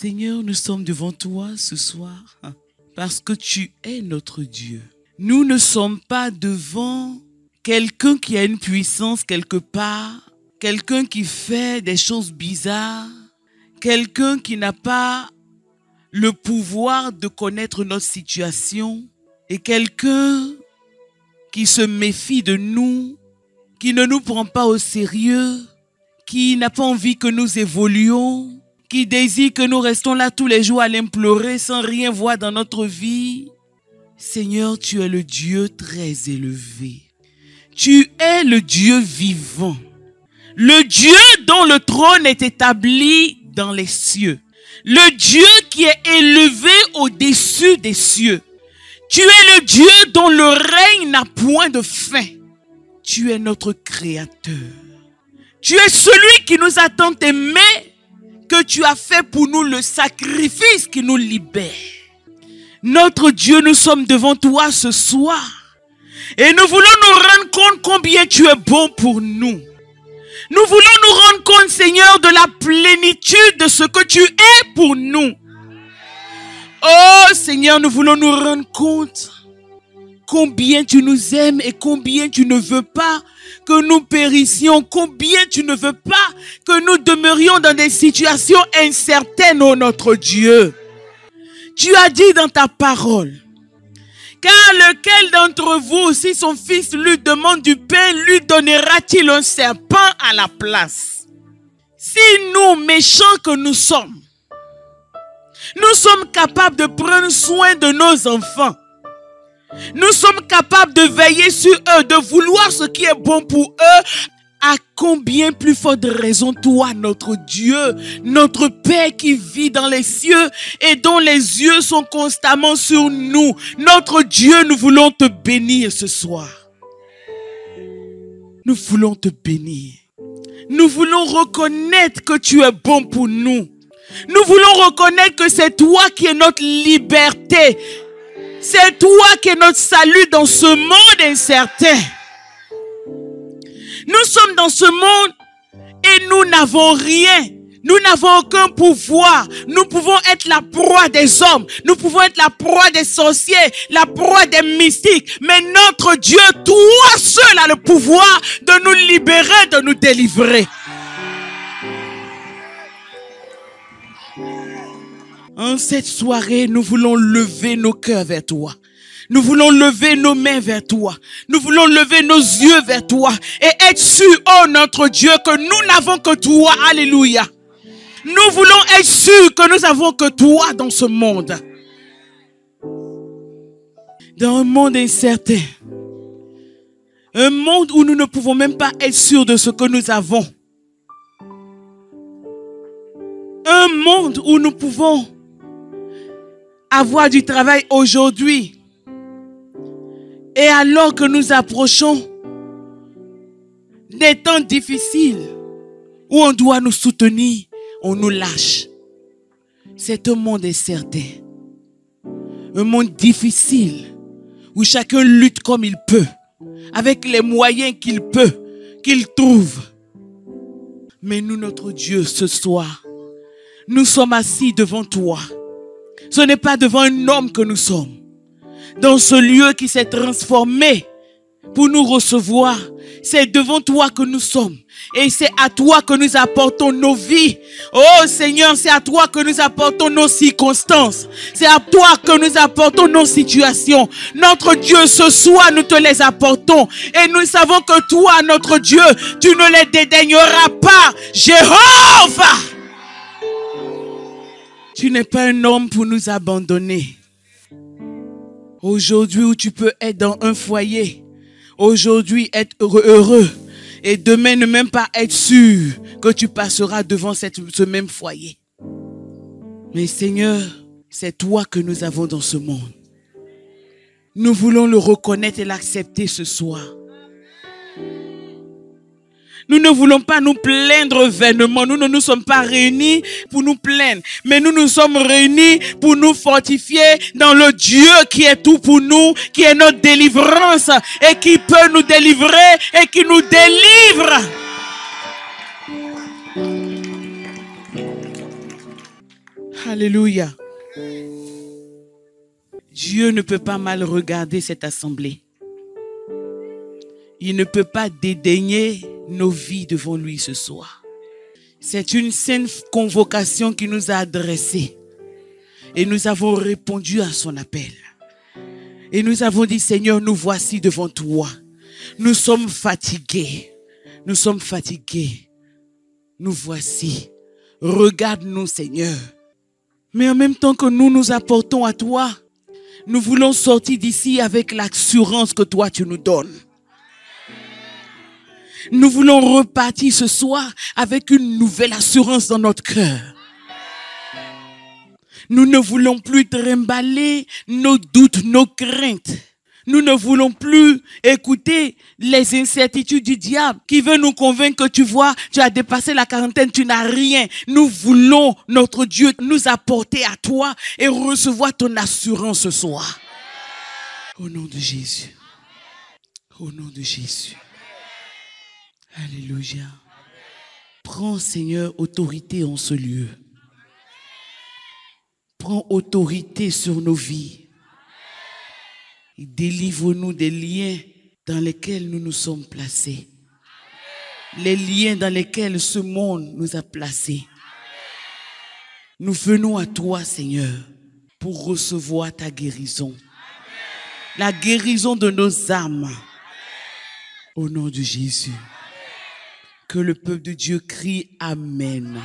Seigneur, nous sommes devant toi ce soir parce que tu es notre Dieu. Nous ne sommes pas devant quelqu'un qui a une puissance quelque part, quelqu'un qui fait des choses bizarres, quelqu'un qui n'a pas le pouvoir de connaître notre situation et quelqu'un qui se méfie de nous, qui ne nous prend pas au sérieux, qui n'a pas envie que nous évoluions, qui désire que nous restons là tous les jours à l'implorer sans rien voir dans notre vie. Seigneur, tu es le Dieu très élevé. Tu es le Dieu vivant. Le Dieu dont le trône est établi dans les cieux. Le Dieu qui est élevé au-dessus des cieux. Tu es le Dieu dont le règne n'a point de fin. Tu es notre Créateur. Tu es celui qui nous a tant aimés que tu as fait pour nous le sacrifice qui nous libère. Notre Dieu, nous sommes devant toi ce soir et nous voulons nous rendre compte combien tu es bon pour nous. Nous voulons nous rendre compte, Seigneur, de la plénitude de ce que tu es pour nous. Oh Seigneur, nous voulons nous rendre compte combien tu nous aimes et combien tu ne veux pas que nous périssions, combien tu ne veux pas que nous demeurions dans des situations incertaines, oh notre Dieu. Tu as dit dans ta parole, car lequel d'entre vous, si son fils lui demande du pain, lui donnera-t-il un serpent à la place? Si nous, méchants que nous sommes capables de prendre soin de nos enfants, nous sommes capables de veiller sur eux, de vouloir ce qui est bon pour eux, à combien plus forte raison, toi, notre Dieu, notre Père qui vit dans les cieux et dont les yeux sont constamment sur nous. Notre Dieu, nous voulons te bénir ce soir. Nous voulons te bénir. Nous voulons reconnaître que tu es bon pour nous. Nous voulons reconnaître que c'est toi qui es notre liberté. C'est toi qui es notre salut dans ce monde incertain. Nous sommes dans ce monde et nous n'avons rien. Nous n'avons aucun pouvoir. Nous pouvons être la proie des hommes. Nous pouvons être la proie des sorciers, la proie des mystiques. Mais notre Dieu, toi seul as le pouvoir de nous libérer, de nous délivrer. En cette soirée, nous voulons lever nos cœurs vers toi. Nous voulons lever nos mains vers toi. Nous voulons lever nos yeux vers toi. Et être sûrs, oh notre Dieu, que nous n'avons que toi. Alléluia. Nous voulons être sûrs que nous n'avons que toi dans ce monde. Dans un monde incertain. Un monde où nous ne pouvons même pas être sûrs de ce que nous avons. Un monde où nous pouvons avoir du travail aujourd'hui. Et alors que nous approchons des temps difficiles où on doit nous soutenir, on nous lâche. C'est un monde incertain. Un monde difficile où chacun lutte comme il peut, avec les moyens qu'il peut, qu'il trouve. Mais nous, notre Dieu, ce soir, nous sommes assis devant toi. Ce n'est pas devant un homme que nous sommes. Dans ce lieu qui s'est transformé pour nous recevoir, c'est devant toi que nous sommes. Et c'est à toi que nous apportons nos vies. Oh Seigneur, c'est à toi que nous apportons nos circonstances. C'est à toi que nous apportons nos situations. Notre Dieu, ce soir, nous te les apportons. Et nous savons que toi, notre Dieu, tu ne les dédaigneras pas. Jéhovah! Tu n'es pas un homme pour nous abandonner. Aujourd'hui où tu peux être dans un foyer, aujourd'hui être heureux et demain ne même pas être sûr que tu passeras devant ce même foyer. Mais Seigneur, c'est toi que nous avons dans ce monde. Nous voulons le reconnaître et l'accepter ce soir. Nous ne voulons pas nous plaindre vainement. Nous ne nous sommes pas réunis pour nous plaindre. Mais nous nous sommes réunis pour nous fortifier dans le Dieu qui est tout pour nous, qui est notre délivrance et qui peut nous délivrer et qui nous délivre. Alléluia. Dieu ne peut pas mal regarder cette assemblée. Il ne peut pas dédaigner nos vies devant lui ce soir. C'est une sainte convocation qui nous a adressée. Et nous avons répondu à son appel. Et nous avons dit, Seigneur, nous voici devant toi. Nous sommes fatigués. Nous sommes fatigués. Nous voici. Regarde-nous, Seigneur. Mais en même temps que nous nous apportons à toi, nous voulons sortir d'ici avec l'assurance que toi tu nous donnes. Nous voulons repartir ce soir avec une nouvelle assurance dans notre cœur. Nous ne voulons plus trimballer nos doutes, nos craintes. Nous ne voulons plus écouter les incertitudes du diable qui veut nous convaincre que tu vois, tu as dépassé la quarantaine, tu n'as rien. Nous voulons, notre Dieu, nous apporter à toi et recevoir ton assurance ce soir. Au nom de Jésus. Au nom de Jésus. Alléluia. Prends, Seigneur, autorité en ce lieu. Prends autorité sur nos vies. Et délivre-nous des liens dans lesquels nous nous sommes placés. Les liens dans lesquels ce monde nous a placés. Nous venons à toi, Seigneur, pour recevoir ta guérison. La guérison de nos âmes. Au nom de Jésus. Que le peuple de Dieu crie Amen.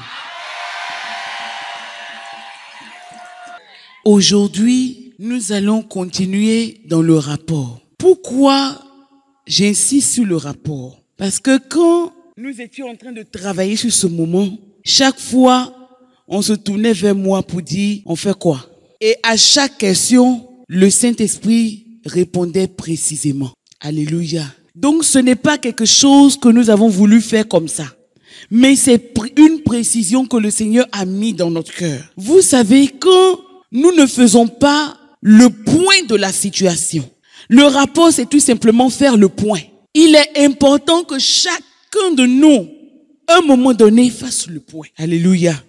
Aujourd'hui, nous allons continuer dans le rapport. Pourquoi j'insiste sur le rapport? Parce que quand nous étions en train de travailler sur ce moment, chaque fois, on se tournait vers moi pour dire, on fait quoi? Et à chaque question, le Saint-Esprit répondait précisément. Alléluia. Donc, ce n'est pas quelque chose que nous avons voulu faire comme ça. Mais c'est une précision que le Seigneur a mis dans notre cœur. Vous savez, quand nous ne faisons pas le point de la situation, le rapport, c'est tout simplement faire le point. Il est important que chacun de nous, à un moment donné, fasse le point. Alléluia. Amen.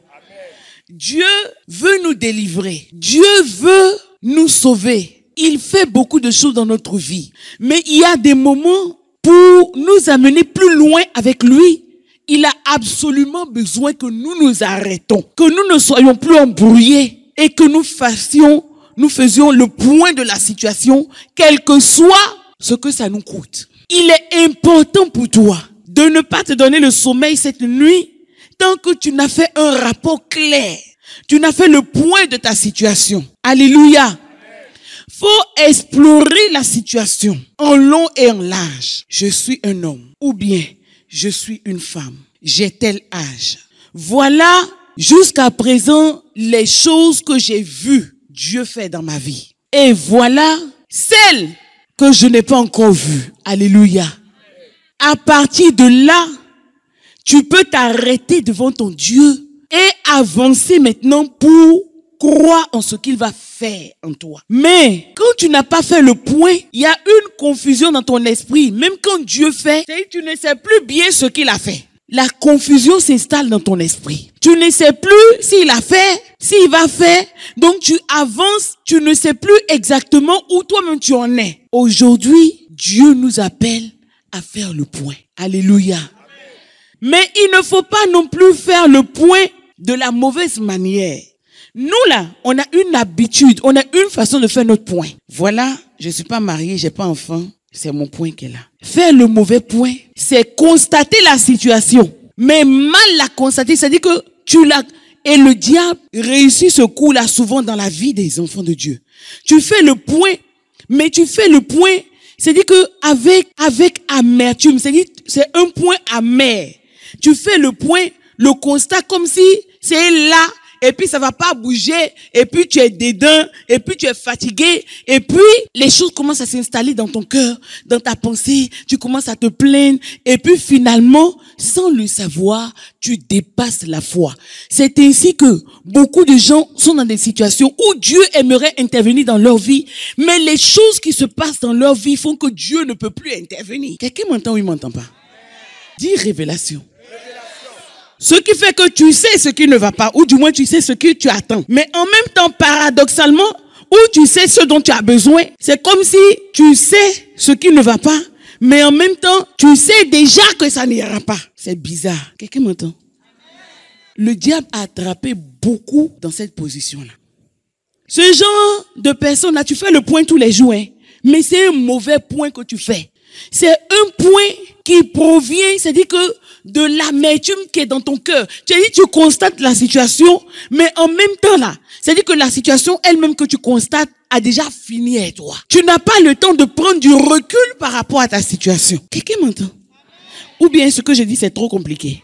Dieu veut nous délivrer. Dieu veut nous sauver. Il fait beaucoup de choses dans notre vie. Mais il y a des moments pour nous amener plus loin avec lui. Il a absolument besoin que nous nous arrêtons, que nous ne soyons plus embrouillés et que nous faisions le point de la situation, quel que soit ce que ça nous coûte. Il est important pour toi de ne pas te donner le sommeil cette nuit tant que tu n'as fait un rapport clair. Tu n'as fait le point de ta situation. Alléluia. Faut explorer la situation en long et en large. Je suis un homme ou bien je suis une femme. J'ai tel âge. Voilà jusqu'à présent les choses que j'ai vues Dieu fait dans ma vie. Et voilà celles que je n'ai pas encore vues. Alléluia. À partir de là, tu peux t'arrêter devant ton Dieu et avancer maintenant pour croire en ce qu'il va faire en toi. Mais quand tu n'as pas fait le point, il y a une confusion dans ton esprit. Même quand Dieu fait, tu ne sais plus bien ce qu'il a fait. La confusion s'installe dans ton esprit. Tu ne sais plus s'il a fait, s'il va faire. Donc tu avances, tu ne sais plus exactement où toi-même tu en es. Aujourd'hui, Dieu nous appelle à faire le point. Alléluia. Amen. Mais il ne faut pas non plus faire le point de la mauvaise manière. Nous là, on a une habitude, on a une façon de faire notre point. Voilà, je suis pas mariée, j'ai pas enfant. C'est mon point qui est là. Faire le mauvais point, c'est constater la situation. Mais mal la constater, c'est-à-dire que tu l'as... Et le diable réussit ce coup-là souvent dans la vie des enfants de Dieu. Tu fais le point, mais tu fais le point, c'est-à-dire que avec amertume, c'est-à-dire c'est un point amer. Tu fais le point, le constat comme si c'est là, et puis ça va pas bouger, et puis tu es dedans, et puis tu es fatigué, et puis les choses commencent à s'installer dans ton cœur, dans ta pensée, tu commences à te plaindre, et puis finalement, sans le savoir, tu dépasses la foi. C'est ainsi que beaucoup de gens sont dans des situations où Dieu aimerait intervenir dans leur vie, mais les choses qui se passent dans leur vie font que Dieu ne peut plus intervenir. Quelqu'un m'entend ou il m'entend pas? Dis révélation. Ce qui fait que tu sais ce qui ne va pas, ou du moins tu sais ce que tu attends. Mais en même temps, paradoxalement, où tu sais ce dont tu as besoin, c'est comme si tu sais ce qui ne va pas, mais en même temps, tu sais déjà que ça n'ira pas. C'est bizarre. Quelqu'un m'entend? Le diable a attrapé beaucoup dans cette position-là. Ce genre de personne-là, tu fais le point tous les jours, hein, mais c'est un mauvais point que tu fais. C'est un point qui provient, c'est-à-dire que de l'amertume qui est dans ton cœur. Tu constates la situation, mais en même temps là, c'est-à-dire que la situation elle-même que tu constates a déjà fini avec toi. Tu n'as pas le temps de prendre du recul par rapport à ta situation. Quelqu'un m'entend? Ou bien ce que je dis c'est trop compliqué.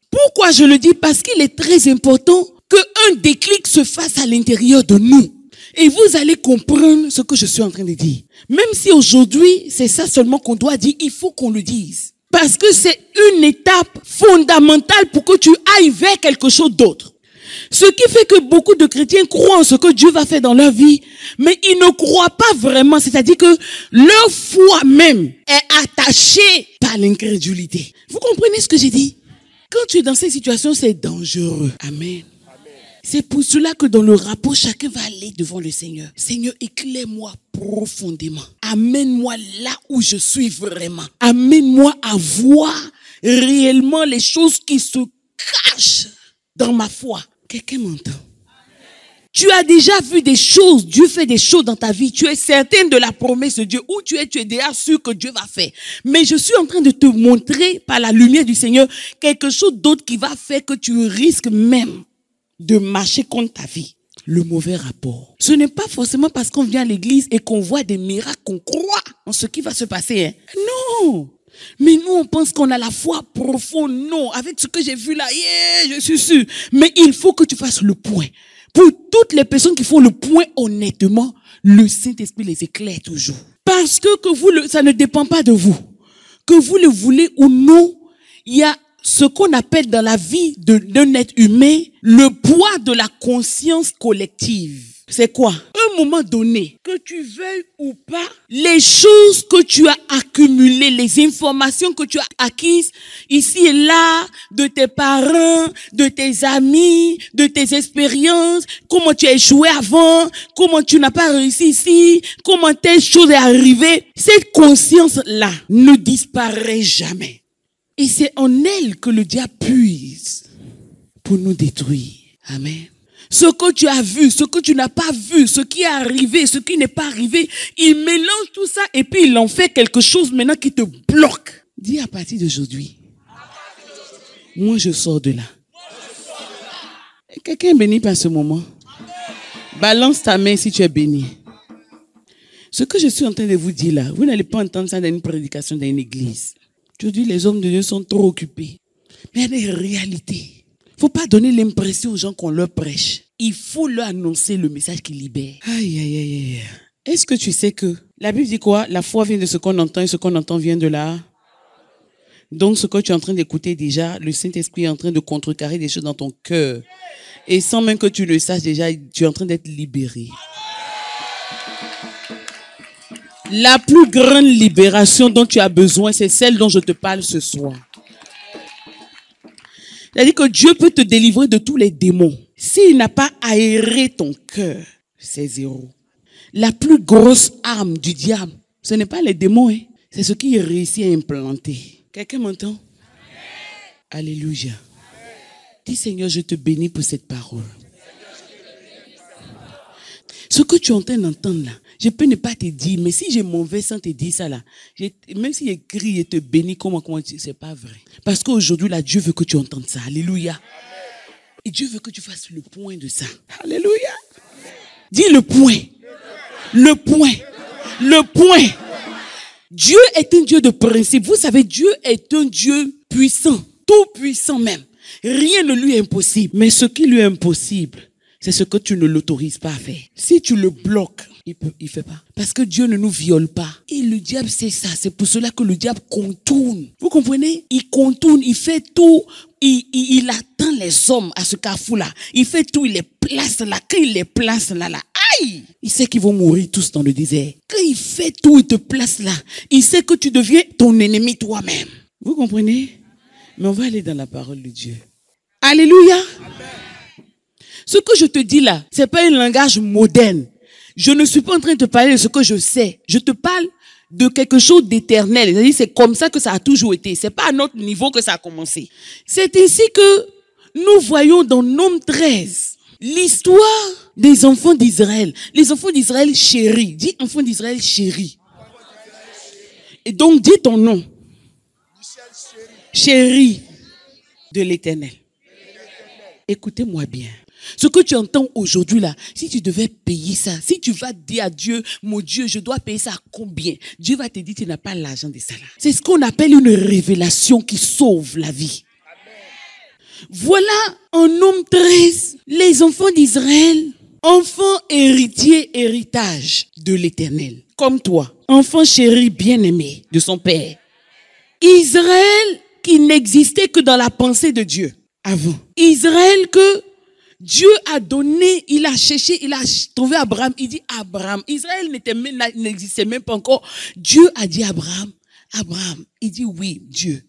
Pourquoi je le dis? Parce qu'il est très important qu'un déclic se fasse à l'intérieur de nous. Et vous allez comprendre ce que je suis en train de dire. Même si aujourd'hui, c'est ça seulement qu'on doit dire, il faut qu'on le dise. Parce que c'est une étape fondamentale pour que tu ailles vers quelque chose d'autre. Ce qui fait que beaucoup de chrétiens croient en ce que Dieu va faire dans leur vie, mais ils ne croient pas vraiment. C'est-à-dire que leur foi même est attachée par l'incrédulité. Vous comprenez ce que j'ai dit? Quand tu es dans cette situation, c'est dangereux. Amen. C'est pour cela que dans le rapport, chacun va aller devant le Seigneur. Seigneur, éclaire-moi profondément. Amène-moi là où je suis vraiment. Amène-moi à voir réellement les choses qui se cachent dans ma foi. Quelqu'un m'entend? Tu as déjà vu des choses, Dieu fait des choses dans ta vie. Tu es certaine de la promesse de Dieu. Où tu es déjà sûr que Dieu va faire. Mais je suis en train de te montrer par la lumière du Seigneur quelque chose d'autre qui va faire que tu risques même de marcher contre ta vie. Le mauvais rapport. Ce n'est pas forcément parce qu'on vient à l'église et qu'on voit des miracles qu'on croit en ce qui va se passer. Hein. Non. Mais nous, on pense qu'on a la foi profonde. Non. Avec ce que j'ai vu là, je suis sûr. Mais il faut que tu fasses le point. Pour toutes les personnes qui font le point honnêtement, le Saint-Esprit les éclaire toujours. Parce que ça ne dépend pas de vous. Que vous le voulez ou non, il y a ce qu'on appelle dans la vie d'un être humain, le poids de la conscience collective. C'est quoi? Un moment donné, que tu veuilles ou pas, les choses que tu as accumulées, les informations que tu as acquises ici et là, de tes parents, de tes amis, de tes expériences, comment tu as échoué avant, comment tu n'as pas réussi ici, comment telle chose est arrivée, cette conscience-là ne disparaît jamais. Et c'est en elle que le diable puise pour nous détruire. Amen. Ce que tu as vu, ce que tu n'as pas vu, ce qui est arrivé, ce qui n'est pas arrivé, il mélange tout ça et puis il en fait quelque chose maintenant qui te bloque. Dis à partir d'aujourd'hui, moi je sors de là. Quelqu'un est béni par ce moment? Balance ta main si tu es béni. Ce que je suis en train de vous dire là, vous n'allez pas entendre ça dans une prédication dans une église. Aujourd'hui, les hommes de Dieu sont trop occupés. Mais il y a des réalités. Il ne faut pas donner l'impression aux gens qu'on leur prêche. Il faut leur annoncer le message qui libère. Aïe, aïe, aïe, aïe. Est-ce que tu sais que la Bible dit quoi? La foi vient de ce qu'on entend et ce qu'on entend vient de là. Donc, ce que tu es en train d'écouter déjà, le Saint-Esprit est en train de contrecarrer des choses dans ton cœur. Et sans même que tu le saches déjà, tu es en train d'être libéré. La plus grande libération dont tu as besoin, c'est celle dont je te parle ce soir. C'est-à-dire que Dieu peut te délivrer de tous les démons. S'il n'a pas aéré ton cœur, c'est zéro. La plus grosse arme du diable, ce n'est pas les démons, hein. C'est ce qu'il réussit à implanter. Quelqu'un m'entend? Alléluia. Dis Seigneur, je te bénis pour cette parole. Ce que tu es en train d'entendre là, je peux ne pas te dire, mais si j'ai mauvais sans te dire ça là, même si j'écris et te bénis, comment c'est pas vrai. Parce qu'aujourd'hui là, Dieu veut que tu entendes ça. Alléluia. Et Dieu veut que tu fasses le point de ça. Alléluia. Dis le point. Le point. Le point. Dieu est un Dieu de principe. Vous savez, Dieu est un Dieu puissant. Tout puissant même. Rien ne lui est impossible. Mais ce qui lui est impossible, c'est ce que tu ne l'autorises pas à faire. Si tu le bloques, il fait pas. Parce que Dieu ne nous viole pas. Et le diable, c'est ça. C'est pour cela que le diable contourne. Vous comprenez? Il contourne, il fait tout. Il attend les hommes à ce carrefour-là. Il fait tout, il les place là. Quand il les place là, aïe! Il sait qu'ils vont mourir tous dans le désert. Quand il fait tout, il te place là. Il sait que tu deviens ton ennemi toi-même. Vous comprenez? Mais on va aller dans la parole de Dieu. Alléluia. Amen. Ce que je te dis là, c'est pas un langage moderne. Je ne suis pas en train de te parler de ce que je sais. Je te parle de quelque chose d'éternel. C'est-à-dire, c'est comme ça que ça a toujours été. C'est pas à notre niveau que ça a commencé. C'est ainsi que nous voyons dans Nombre 13 l'histoire des enfants d'Israël. Les enfants d'Israël chéris. Dis enfants d'Israël chéris. Et donc, dis ton nom. Chéri de l'Éternel. Écoutez-moi bien. Ce que tu entends aujourd'hui là, si tu devais payer ça, si tu vas dire à Dieu, mon Dieu, je dois payer ça à combien? Dieu va te dire, tu n'as pas l'argent de ça là. C'est ce qu'on appelle une révélation qui sauve la vie. Amen. Voilà en Nombre 13, les enfants d'Israël, enfants héritiers, héritage de l'Éternel. Comme toi, enfant chéri bien-aimé de son père. Israël qui n'existait que dans la pensée de Dieu avant. Israël que Dieu a donné, il a cherché, il a trouvé Abraham. Il dit Abraham. Israël n'existait même pas encore. Dieu a dit Abraham. Abraham, il dit oui, Dieu.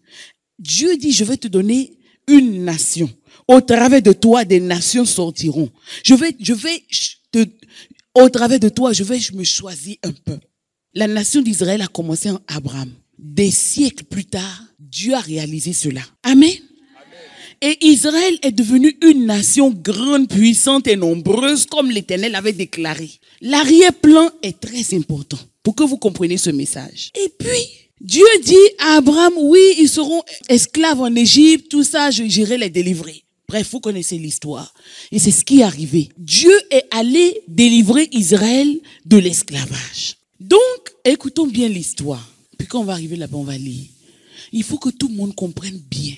Dieu dit, je vais te donner une nation. Au travers de toi, des nations sortiront. Au travers de toi, je vais me choisir un peuple. La nation d'Israël a commencé en Abraham. Des siècles plus tard, Dieu a réalisé cela. Amen. Et Israël est devenu une nation grande, puissante et nombreuse comme l'Éternel avait déclaré. L'arrière-plan est très important pour que vous compreniez ce message. Et puis, Dieu dit à Abraham, oui, ils seront esclaves en Égypte, tout ça, j'irai les délivrer. Bref, vous connaissez l'histoire. Et c'est ce qui est arrivé. Dieu est allé délivrer Israël de l'esclavage. Donc, écoutons bien l'histoire. Puis quand on va arriver là-bas, on va lire. Il faut que tout le monde comprenne bien.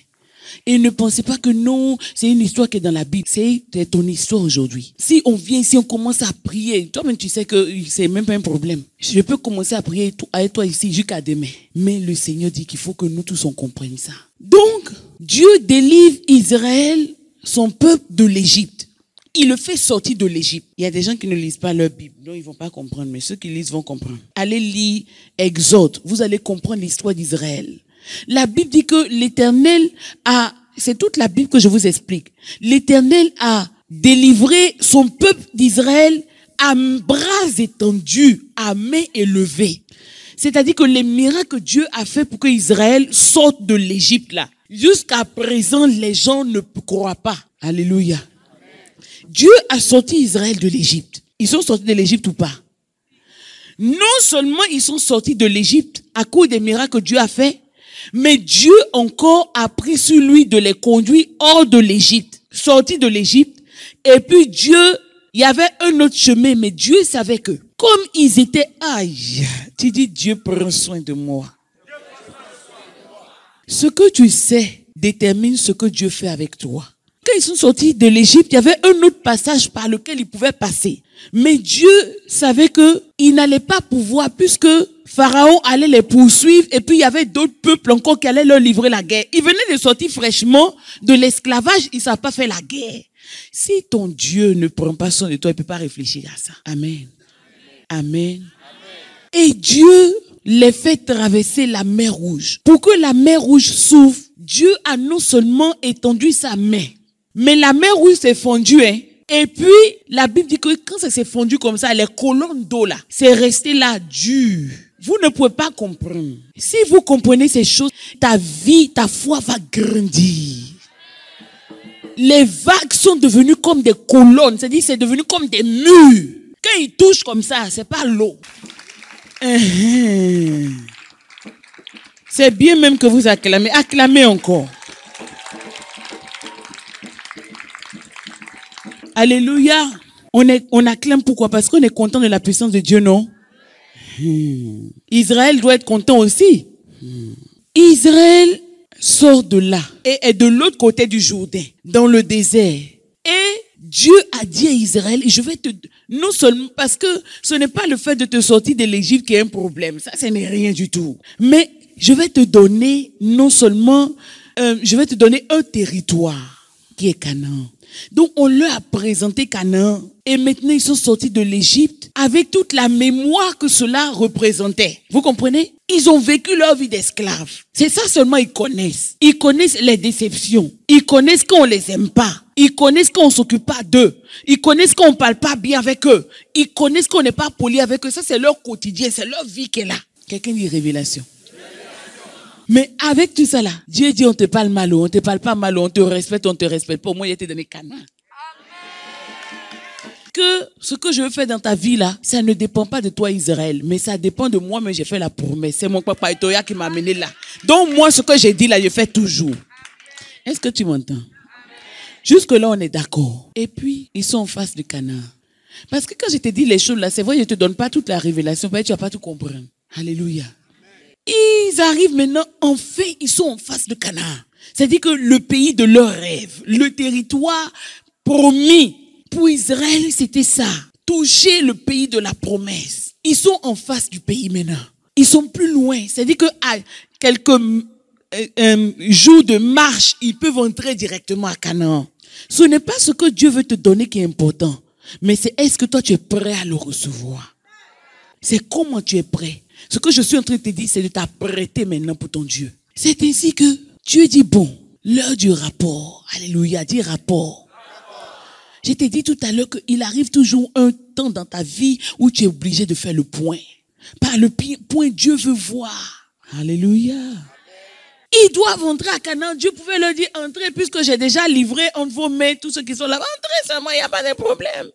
Et ne pensez pas que non, c'est une histoire qui est dans la Bible. C'est ton histoire aujourd'hui. Si on vient ici, on commence à prier. Toi-même, tu sais que c'est même pas un problème. Je peux commencer à prier avec toi ici jusqu'à demain. Mais le Seigneur dit qu'il faut que nous tous on comprenne ça. Donc, Dieu délivre Israël, son peuple, de l'Égypte. Il le fait sortir de l'Égypte. Il y a des gens qui ne lisent pas leur Bible, donc ils ne vont pas comprendre. Mais ceux qui lisent vont comprendre. Allez lire Exode. Vous allez comprendre l'histoire d'Israël. La Bible dit que l'Éternel c'est toute la Bible que je vous explique. L'Éternel a délivré son peuple d'Israël à bras étendus, à main élevée. C'est-à-dire que les miracles que Dieu a fait pour que Israël sorte de l'Égypte là, jusqu'à présent, les gens ne croient pas. Alléluia. Dieu a sorti Israël de l'Égypte. Ils sont sortis de l'Égypte ou pas? Non seulement ils sont sortis de l'Égypte à cause des miracles que Dieu a fait, mais Dieu encore a pris sur lui de les conduire hors de l'Égypte, sortis de l'Égypte. Et puis Dieu, il y avait un autre chemin, mais Dieu savait que, comme ils étaient, aïe, tu dis Dieu prend soin de moi. Ce que tu sais détermine ce que Dieu fait avec toi. Quand ils sont sortis de l'Égypte, il y avait un autre passage par lequel ils pouvaient passer. Mais Dieu savait qu'il n'allait pas pouvoir puisque Pharaon allait les poursuivre et puis il y avait d'autres peuples encore qui allaient leur livrer la guerre. Ils venaient de sortir fraîchement de l'esclavage, ils ne savent pas faire la guerre. Si ton Dieu ne prend pas soin de toi, il ne peut pas réfléchir à ça. Amen. Amen. Et Dieu les fait traverser la mer Rouge. Pour que la mer Rouge s'ouvre, Dieu a non seulement étendu sa main, mais la mer Rouge s'est fondue, hein. Et puis, la Bible dit que quand ça s'est fondu comme ça, les colonnes d'eau là, c'est resté là dur. Vous ne pouvez pas comprendre. Si vous comprenez ces choses, ta vie, ta foi va grandir. Les vagues sont devenues comme des colonnes, c'est-à-dire c'est devenu comme des murs. Quand ils touchent comme ça, c'est pas l'eau. C'est bien même que vous acclamez. Acclamez encore. Alléluia. On acclame pourquoi? Parce qu'on est content de la puissance de Dieu, non? Israël doit être content aussi. Israël sort de là et est de l'autre côté du Jourdain, dans le désert. Et Dieu a dit à Israël, je vais te... Non seulement parce que ce n'est pas le fait de te sortir de l'Égypte qui est un problème. Ça, ce n'est rien du tout. Mais je vais te donner non seulement... je vais te donner un territoire qui est Canaan. Donc, on leur a présenté Canaan. Et maintenant, ils sont sortis de l'Égypte avec toute la mémoire que cela représentait. Vous comprenez? Ils ont vécu leur vie d'esclaves. C'est ça seulement ils connaissent. Ils connaissent les déceptions. Ils connaissent qu'on les aime pas. Ils connaissent qu'on s'occupe pas d'eux. Ils connaissent qu'on parle pas bien avec eux. Ils connaissent qu'on n'est pas poli avec eux. Ça, c'est leur quotidien. C'est leur vie qui est là. Quelqu'un dit révélation. Mais avec tout ça là, Dieu dit on te parle mal ou on te parle pas mal ou on te respecte pas. Au moins il a été donné Canaan. Que ce que je veux faire dans ta vie là, ça ne dépend pas de toi Israël, mais ça dépend de moi, mais j'ai fait la promesse. C'est mon papa Etoya qui m'a amené là. Donc moi ce que j'ai dit là, je fais toujours. Est-ce que tu m'entends? Jusque là on est d'accord. Et puis ils sont en face de Canaan. Parce que quand je te dis les choses là, c'est vrai, je te donne pas toute la révélation, parce que tu vas pas tout comprendre. Alléluia. Ils arrivent maintenant, enfin, ils sont en face de Canaan. C'est-à-dire que le pays de leurs rêves, le territoire promis pour Israël, c'était ça. Toucher le pays de la promesse. Ils sont en face du pays maintenant. Ils sont plus loin. C'est-à-dire qu'à quelques jours de marche, ils peuvent entrer directement à Canaan. Ce n'est pas ce que Dieu veut te donner qui est important, mais c'est est-ce que toi tu es prêt à le recevoir. C'est comment tu es prêt. Ce que je suis en train de te dire, c'est de t'apprêter maintenant pour ton Dieu. C'est ainsi que Dieu dit, bon, l'heure du rapport. Alléluia, dis rapport. Je t'ai dit tout à l'heure qu'il arrive toujours un temps dans ta vie où tu es obligé de faire le point. Par le point, Dieu veut voir. Alléluia. Ils doivent entrer à Canaan. Dieu pouvait leur dire, entrez, puisque j'ai déjà livré entre vos mains tous ceux qui sont là-bas. Entrez seulement, il n'y a pas de problème.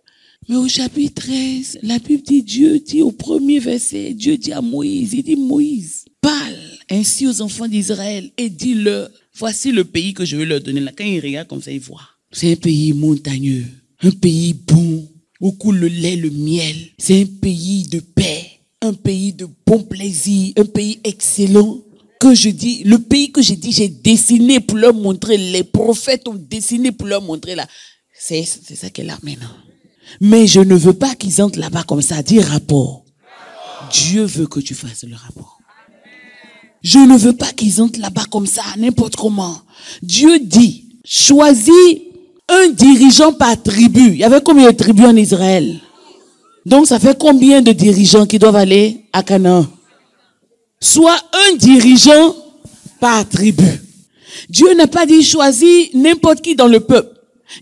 Mais au chapitre 13, la Bible dit, Dieu dit au premier verset, Dieu dit à Moïse, il dit Moïse, parle ainsi aux enfants d'Israël et dis-leur, voici le pays que je vais leur donner. Là, quand ils regardent comme ça, ils voient. C'est un pays montagneux, un pays bon, où coule le lait, le miel. C'est un pays de paix, un pays de bon plaisir, un pays excellent. Que je dis, le pays que je dis, j'ai dessiné pour leur montrer, les prophètes ont dessiné pour leur montrer là. C'est ça qu'elle a maintenant. Mais je ne veux pas qu'ils entrent là-bas comme ça, dire rapport. Dieu veut que tu fasses le rapport. Je ne veux pas qu'ils entrent là-bas comme ça, n'importe comment. Dieu dit, choisis un dirigeant par tribu. Il y avait combien de tribus en Israël? Donc ça fait combien de dirigeants qui doivent aller à Canaan? Soit un dirigeant par tribu. Dieu n'a pas dit choisis n'importe qui dans le peuple.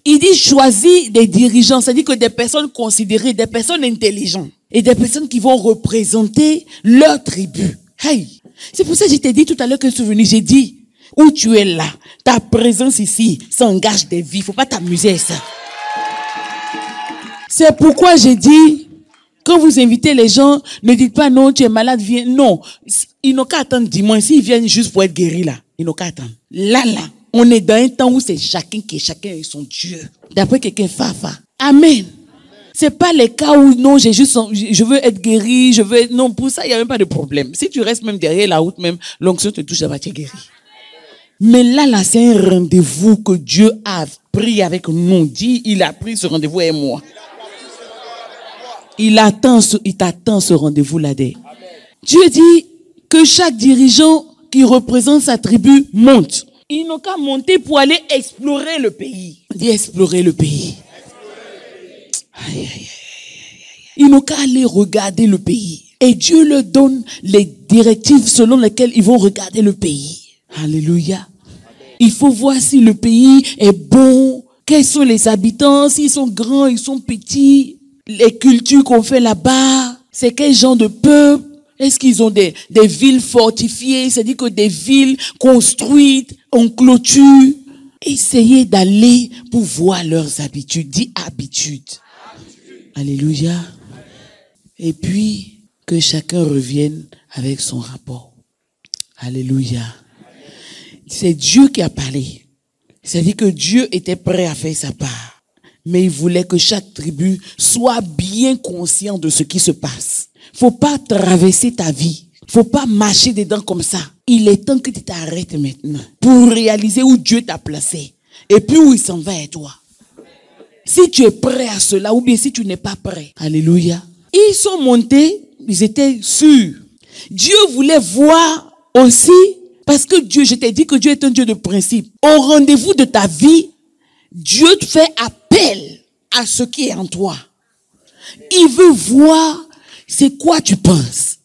Il dit choisis des dirigeants, c'est-à-dire que des personnes considérées, des personnes intelligentes et des personnes qui vont représenter leur tribu. Hey, c'est pour ça que je t'ai dit tout à l'heure que je suis venu, j'ai dit, où tu es là, ta présence ici, ça engage des vies, faut pas t'amuser à ça. C'est pourquoi j'ai dit, quand vous invitez les gens, ne dites pas non, tu es malade, viens. Non, ils n'ont qu'à attendre dimanche, s'ils viennent juste pour être guéris là, ils n'ont qu'à attendre. Là, on est dans un temps où c'est chacun est son Dieu. D'après quelqu'un, Fafa. Amen. C'est pas les cas où non, je veux être guéri, non, pour ça, il n'y a même pas de problème. Si tu restes même derrière la route, même, l'onction te touche, ça va te guérir. Mais là, c'est un rendez-vous que Dieu a pris avec nous. Dit, il a pris ce rendez-vous et moi. Il t'attend ce rendez-vous là-dedans. Dieu dit que chaque dirigeant qui représente sa tribu monte. Ils n'ont qu'à monter pour aller explorer le pays. Dis explorer le pays. Aïe, aïe, aïe, aïe. Ils n'ont qu'à aller regarder le pays. Et Dieu leur donne les directives selon lesquelles ils vont regarder le pays. Alléluia. Il faut voir si le pays est bon, quels sont les habitants, s'ils sont grands, ils sont petits, les cultures qu'on fait là-bas, c'est quel genre de peuple. Est-ce qu'ils ont des villes fortifiées, c'est-à-dire que des villes construites en clôture? Essayez d'aller pour voir leurs habitudes. Dis habitudes. Alléluia. Et puis, que chacun revienne avec son rapport. Alléluia. C'est Dieu qui a parlé. C'est-à-dire que Dieu était prêt à faire sa part. Mais il voulait que chaque tribu soit bien conscient de ce qui se passe. Faut pas traverser ta vie. Faut pas marcher dedans comme ça. Il est temps que tu t'arrêtes maintenant pour réaliser où Dieu t'a placé et puis où il s'en va et toi. Si tu es prêt à cela ou bien si tu n'es pas prêt. Alléluia. Ils sont montés, ils étaient sûrs. Dieu voulait voir aussi, parce que Dieu, je t'ai dit que Dieu est un Dieu de principe. Au rendez-vous de ta vie, Dieu fait appel à ce qui est en toi. Il veut voir c'est quoi tu penses.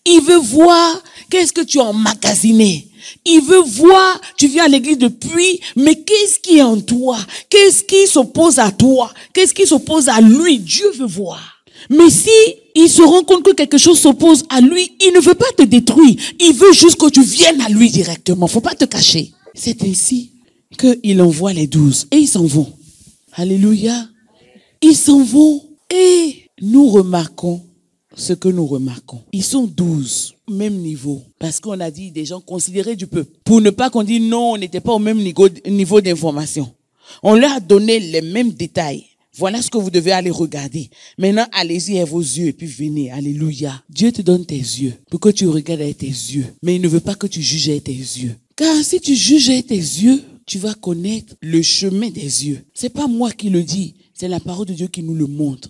Il veut voir qu'est-ce que tu as emmagasiné. Il veut voir, tu viens à l'église depuis, mais qu'est-ce qui est en toi? Qu'est-ce qui s'oppose à toi? Qu'est-ce qui s'oppose à lui? Dieu veut voir. Mais si il se rend compte que quelque chose s'oppose à lui, il ne veut pas te détruire. Il veut juste que tu viennes à lui directement. Faut pas te cacher. C'est ainsi qu'il envoie les 12 et ils s'en vont. Alléluia. Ils s'en vont et nous remarquons ce que nous remarquons. Ils sont 12, même niveau. Parce qu'on a dit des gens considérés du peuple. Pour ne pas qu'on dise non, on n'était pas au même niveau d'information. On leur a donné les mêmes détails. Voilà ce que vous devez aller regarder. Maintenant, allez-y avec vos yeux et puis venez. Alléluia. Dieu te donne tes yeux pour que tu regardes avec tes yeux. Mais il ne veut pas que tu juges avec tes yeux. Car si tu juges avec tes yeux, tu vas connaître le chemin des yeux. C'est pas moi qui le dis. C'est la parole de Dieu qui nous le montre.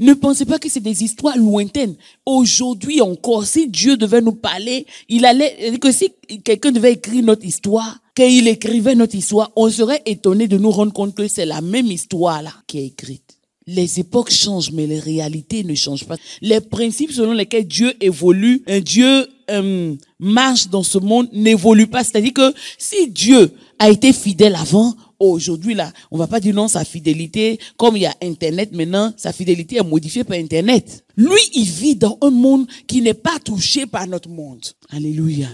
Ne pensez pas que c'est des histoires lointaines. Aujourd'hui encore, si Dieu devait nous parler, que si quelqu'un devait écrire notre histoire, qu'il écrivait notre histoire, on serait étonné de nous rendre compte que c'est la même histoire là qui est écrite. Les époques changent, mais les réalités ne changent pas. Les principes selon lesquels Dieu évolue, Dieu marche dans ce monde n'évolue pas. C'est-à-dire que si Dieu a été fidèle avant, aujourd'hui là, on va pas dire non, sa fidélité, comme il y a Internet maintenant, sa fidélité est modifiée par Internet. Lui, il vit dans un monde qui n'est pas touché par notre monde. Alléluia.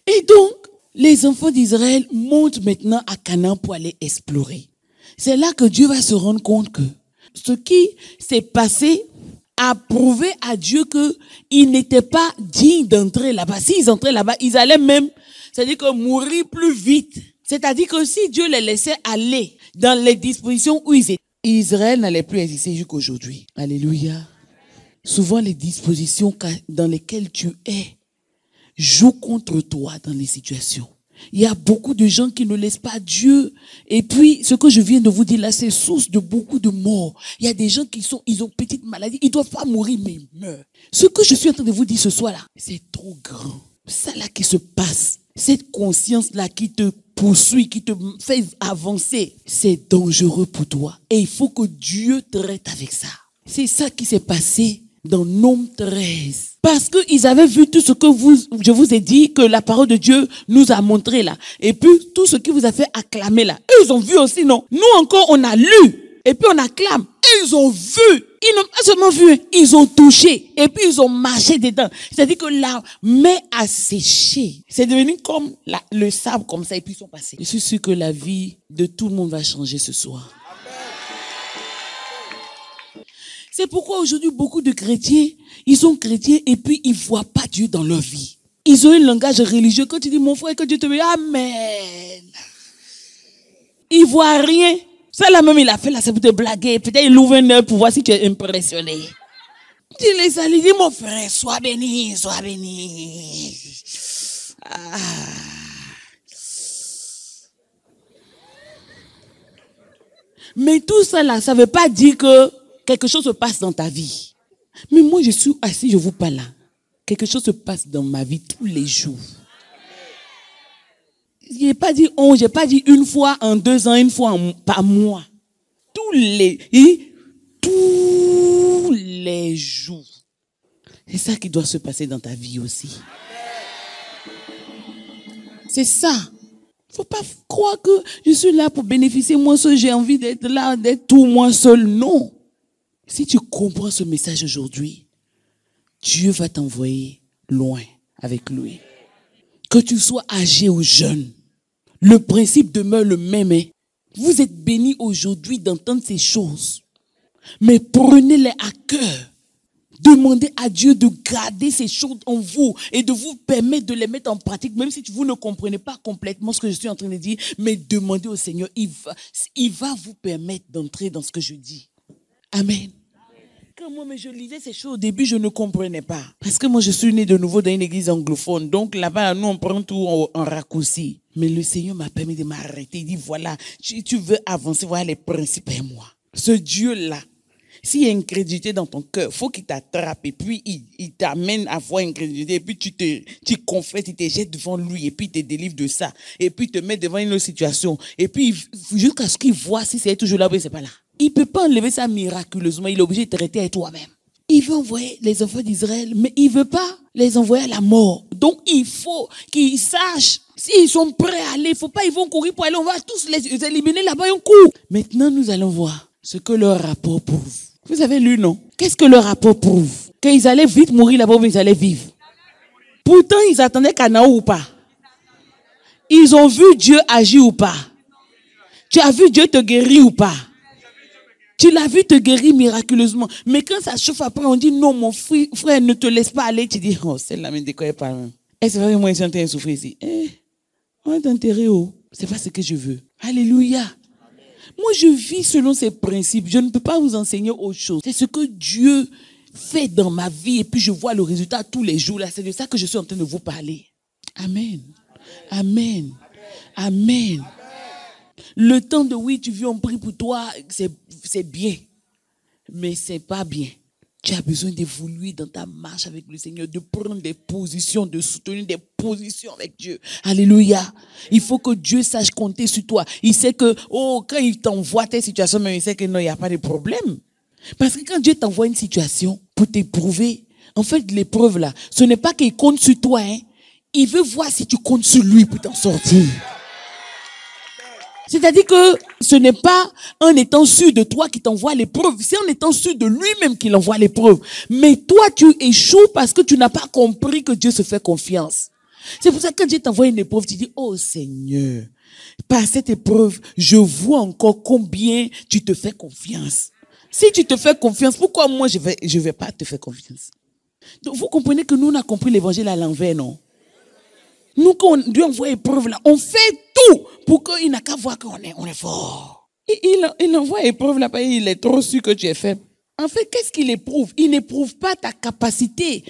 Et donc, les enfants d'Israël montent maintenant à Canaan pour aller explorer. C'est là que Dieu va se rendre compte que ce qui s'est passé a prouvé à Dieu qu'ils n'étaient pas dignes d'entrer là-bas. S'ils entraient là-bas, ils allaient même, c'est-à-dire que mourir plus vite. C'est-à-dire que si Dieu les laissait aller dans les dispositions où ils étaient, Israël n'allait plus exister jusqu'aujourd'hui. Alléluia. Souvent, les dispositions dans lesquelles tu es jouent contre toi dans les situations. Il y a beaucoup de gens qui ne laissent pas Dieu. Et puis, ce que je viens de vous dire là, c'est source de beaucoup de morts. Il y a des gens ils ont petite maladie, ils doivent pas mourir, mais ils meurent. Ce que je suis en train de vous dire ce soir là, c'est trop grand. Ça là qui se passe, cette conscience là qui te poursuit, qui te fait avancer, c'est dangereux pour toi. Et il faut que Dieu traite avec ça. C'est ça qui s'est passé dans Nom 13. Parce qu'ils avaient vu tout ce que je vous ai dit, que la parole de Dieu nous a montré là. Et puis, tout ce qui vous a fait acclamer là. Eux, ils ont vu aussi, non? Nous encore, on a lu. Et puis, on acclame. Et ils ont vu. Ils n'ont pas seulement vu, ils ont touché. Et puis, ils ont marché dedans. C'est-à-dire que la mer a séché. C'est devenu comme le sable comme ça. Et puis, ils sont passés. Je suis sûr que la vie de tout le monde va changer ce soir. C'est pourquoi aujourd'hui, beaucoup de chrétiens, ils sont chrétiens et puis ils ne voient pas Dieu dans leur vie. Ils ont un langage religieux. Quand tu dis, mon frère, que Dieu te bénisse, Amen. Ils ne voient rien. Ça là même, il a fait là, c'est pour te blaguer. Peut-être il ouvre un œil pour voir si tu es impressionné. Tu les salues, dis, mon frère, sois béni, sois béni. Ah. Mais tout ça là, ça ne veut pas dire que quelque chose se passe dans ta vie. Mais moi, je suis assis, je vous parle là. Quelque chose se passe dans ma vie tous les jours. Je n'ai pas dit je n'ai pas dit une fois en 2 ans, une fois par mois. Tous les jours. C'est ça qui doit se passer dans ta vie aussi. C'est ça. Il ne faut pas croire que je suis là pour bénéficier moi seul, j'ai envie d'être là, d'être tout moi seul. Non. Si tu comprends ce message aujourd'hui, Dieu va t'envoyer loin avec lui. Que tu sois âgé ou jeune, le principe demeure le même. Vous êtes bénis aujourd'hui d'entendre ces choses. Mais prenez-les à cœur. Demandez à Dieu de garder ces choses en vous et de vous permettre de les mettre en pratique, même si vous ne comprenez pas complètement ce que je suis en train de dire. Mais demandez au Seigneur, il va vous permettre d'entrer dans ce que je dis. Amen. Quand moi, je lisais ces choses au début, je ne comprenais pas. Parce que moi, je suis né de nouveau dans une église anglophone. Donc là-bas, nous, on prend tout en raccourci. Mais le Seigneur m'a permis de m'arrêter. Il dit, voilà, tu veux avancer, voilà les principes et moi. Ce Dieu-là, S'il y a incrédulité dans ton cœur, il faut qu'il t'attrape et puis il t'amène à voir incrédulité et puis tu confesses, tu te jettes devant lui et puis il te délivre de ça. Et puis il te met devant une autre situation. Et puis jusqu'à ce qu'il voit si c'est toujours là ou c'est pas là. Il ne peut pas enlever ça miraculeusement. Il est obligé de traiter avec toi-même. Il veut envoyer les enfants d'Israël, mais il ne veut pas les envoyer à la mort. Donc il faut qu'ils sachent. S'ils sont prêts à aller, il ne faut pas, ils vont courir pour aller, on va tous les éliminer là-bas un coup. Maintenant, nous allons voir ce que leur rapport prouve. Vous avez lu, non? Qu'est-ce que leur rapport prouve? Qu'ils allaient vite mourir là-bas, mais ils allaient vivre. Pourtant, ils attendaient Canaan ou pas. Ils ont vu Dieu agir ou pas. Tu as vu Dieu te guérir ou pas. Tu l'as vu te guérir miraculeusement. Mais quand ça chauffe après, on dit non, mon frère, ne te laisse pas aller. Tu dis, oh, celle-là me décolle pas. Est-ce que moi, je suis en train de souffrir ici? On est enterré où? C'est pas ce que je veux. Alléluia. Moi, je vis selon ces principes. Je ne peux pas vous enseigner autre chose. C'est ce que Dieu fait dans ma vie et puis je vois le résultat tous les jours. Là, c'est de ça que je suis en train de vous parler. Amen. Amen. Amen. Le temps de oui, tu vis, on prie pour toi, c'est bien. Mais c'est pas bien. Tu as besoin d'évoluer dans ta marche avec le Seigneur, de prendre des positions, de soutenir des positions avec Dieu. Alléluia. Il faut que Dieu sache compter sur toi. Il sait que, quand il t'envoie tes situations, mais il sait que non, il n'y a pas de problème. Parce que quand Dieu t'envoie une situation pour t'éprouver, en fait, l'épreuve là, ce n'est pas qu'il compte sur toi, hein. Il veut voir si tu comptes sur lui pour t'en sortir. C'est-à-dire que ce n'est pas en étant sûr de toi qu'il t'envoie l'épreuve, c'est en étant sûr de lui-même qu'il envoie l'épreuve. Mais toi, tu échoues parce que tu n'as pas compris que Dieu se fait confiance. C'est pour ça que quand Dieu t'envoie une épreuve, tu dis, oh Seigneur, par cette épreuve, je vois encore combien tu te fais confiance. Si tu te fais confiance, pourquoi moi je vais pas te faire confiance? Donc vous comprenez que nous on a compris l'évangile à l'envers, non? Nous, quand Dieu envoie épreuve là, on fait tout pour qu'il n'a qu'à voir qu'on est fort. Il envoie épreuve là, parce qu'il est trop sûr que tu es faible. En fait, qu'est-ce qu'il éprouve? Il n'éprouve pas ta capacité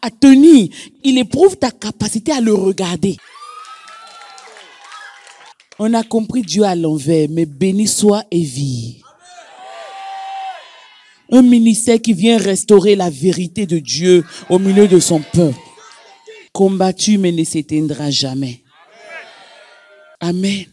à tenir. Il éprouve ta capacité à le regarder. On a compris Dieu à l'envers, mais béni soit Evie. Un ministère qui vient restaurer la vérité de Dieu au milieu de son peuple. Combattu, mais ne s'éteindra jamais. Amen.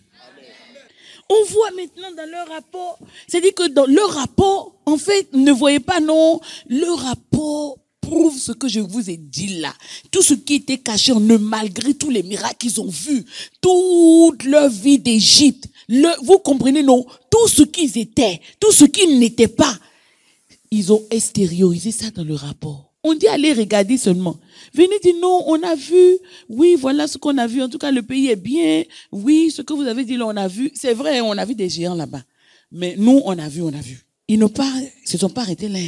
On voit maintenant dans leur rapport, c'est-à-dire que dans leur rapport, en fait, ne voyez pas, non, leur rapport prouve ce que je vous ai dit là. Tout ce qui était caché en eux, malgré tous les miracles qu'ils ont vus, toute leur vie d'Égypte, vous comprenez, non, tout ce qu'ils étaient, tout ce qu'ils n'étaient pas, ils ont extériorisé ça dans le rapport. On dit allez regarder seulement. Venez dire non, on a vu. Oui, voilà ce qu'on a vu. En tout cas, le pays est bien. Oui, ce que vous avez dit là, on a vu. C'est vrai, on a vu des géants là-bas. Mais nous, on a vu. Ils ne se sont pas arrêtés là.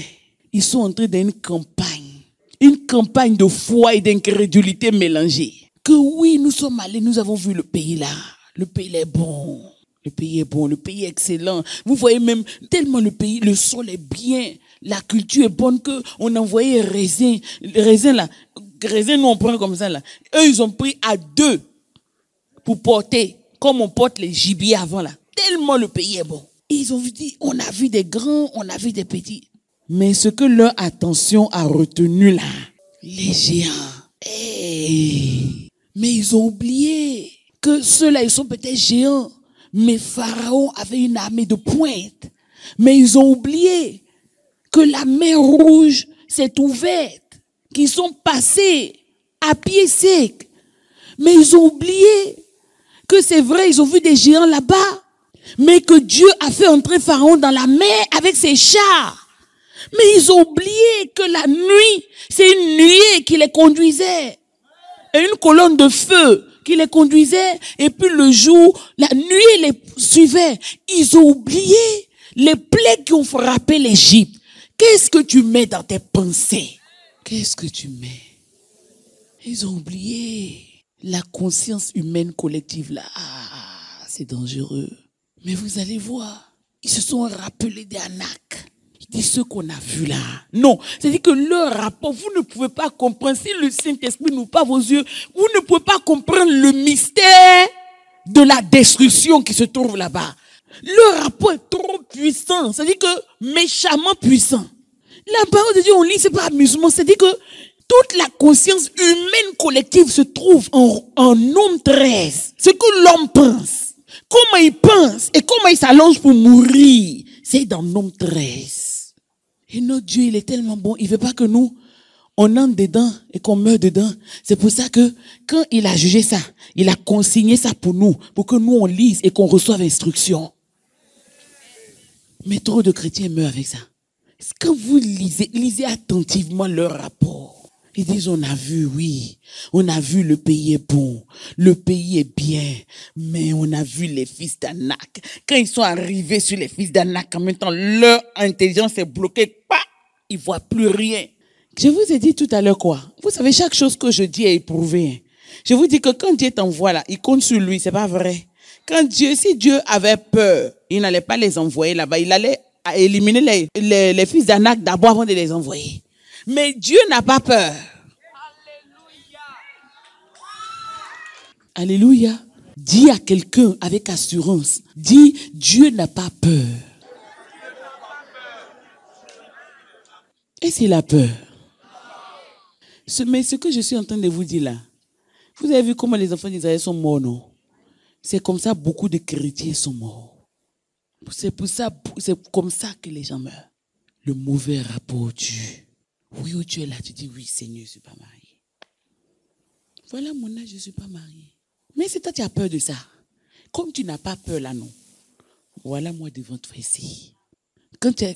Ils sont entrés dans une campagne. Une campagne de foi et d'incrédulité mélangée. Que oui, nous sommes allés, nous avons vu le pays là. Le pays est bon. Le pays est bon, le pays est excellent. Vous voyez même tellement le pays, le sol est bien. La culture est bonne que on envoyait raisin là. Raisin, nous on prend comme ça là. Eux, ils ont pris à 2 pour porter, comme on porte les gibiers avant là. Tellement le pays est bon. Ils ont dit, on a vu des grands, on a vu des petits. Mais ce que leur attention a retenu là, les géants. Mais ils ont oublié que ceux-là, ils sont peut-être géants. Mais Pharaon avait une armée de pointe. Mais ils ont oublié que la mer Rouge s'est ouverte, qu'ils sont passés à pied sec. Mais ils ont oublié que c'est vrai, ils ont vu des géants là-bas, mais que Dieu a fait entrer Pharaon dans la mer avec ses chars. Mais ils ont oublié que la nuit, c'est une nuée qui les conduisait. Et une colonne de feu qui les conduisait. Et puis le jour, la nuée les suivait. Ils ont oublié les plaies qui ont frappé l'Égypte. Qu'est-ce que tu mets dans tes pensées? Qu'est-ce que tu mets? Ils ont oublié la conscience humaine collective là. Ah, c'est dangereux. Mais vous allez voir, ils se sont rappelés des Anak. Ils disent ce qu'on a vu là. Non, c'est-à-dire que leur rapport, vous ne pouvez pas comprendre. Si le Saint-Esprit n'ouvre pas vos yeux, vous ne pouvez pas comprendre le mystère de la destruction qui se trouve là-bas. Le rapport est trop puissant. C'est-à-dire que méchamment puissant. La parole de Dieu, on lit, c'est pas amusement. C'est-à-dire que toute la conscience humaine collective se trouve en Homme 13. Ce que l'homme pense, comment il pense et comment il s'allonge pour mourir, c'est dans Homme 13. Et notre Dieu, il est tellement bon. Il veut pas que nous, on entre dedans et qu'on meurt dedans. C'est pour ça que quand il a jugé ça, il a consigné ça pour nous, pour que nous on lise et qu'on reçoive instruction. Mais trop de chrétiens meurent avec ça. Quand vous lisez attentivement leur rapport. Ils disent, on a vu, oui, on a vu le pays est bon, le pays est bien, mais on a vu les fils d'Anak. Quand ils sont arrivés sur les fils d'Anak, en même temps, leur intelligence est bloquée, ils ne voient plus rien. Je vous ai dit tout à l'heure quoi? Vous savez, chaque chose que je dis est éprouvée. Je vous dis que quand Dieu t'envoie là, il compte sur lui, c'est pas vrai. Si Dieu avait peur, il n'allait pas les envoyer là-bas, il allait éliminer les fils d'Anak d'abord avant de les envoyer. Mais Dieu n'a pas peur. Alléluia. Alléluia. Dis à quelqu'un avec assurance, dis, Dieu n'a pas peur. Et s'il a peur? Mais ce que je suis en train de vous dire là, vous avez vu comment les enfants d'Israël sont morts, non? C'est comme ça beaucoup de chrétiens sont morts. C'est comme ça que les gens meurent. Le mauvais rapport Dieu. Oui, où tu es là, tu dis, oui, Seigneur, je ne suis pas marié. Voilà mon âge, je ne suis pas marié. Mais si toi, tu as peur de ça, comme tu n'as pas peur là, non. Voilà moi devant toi ici.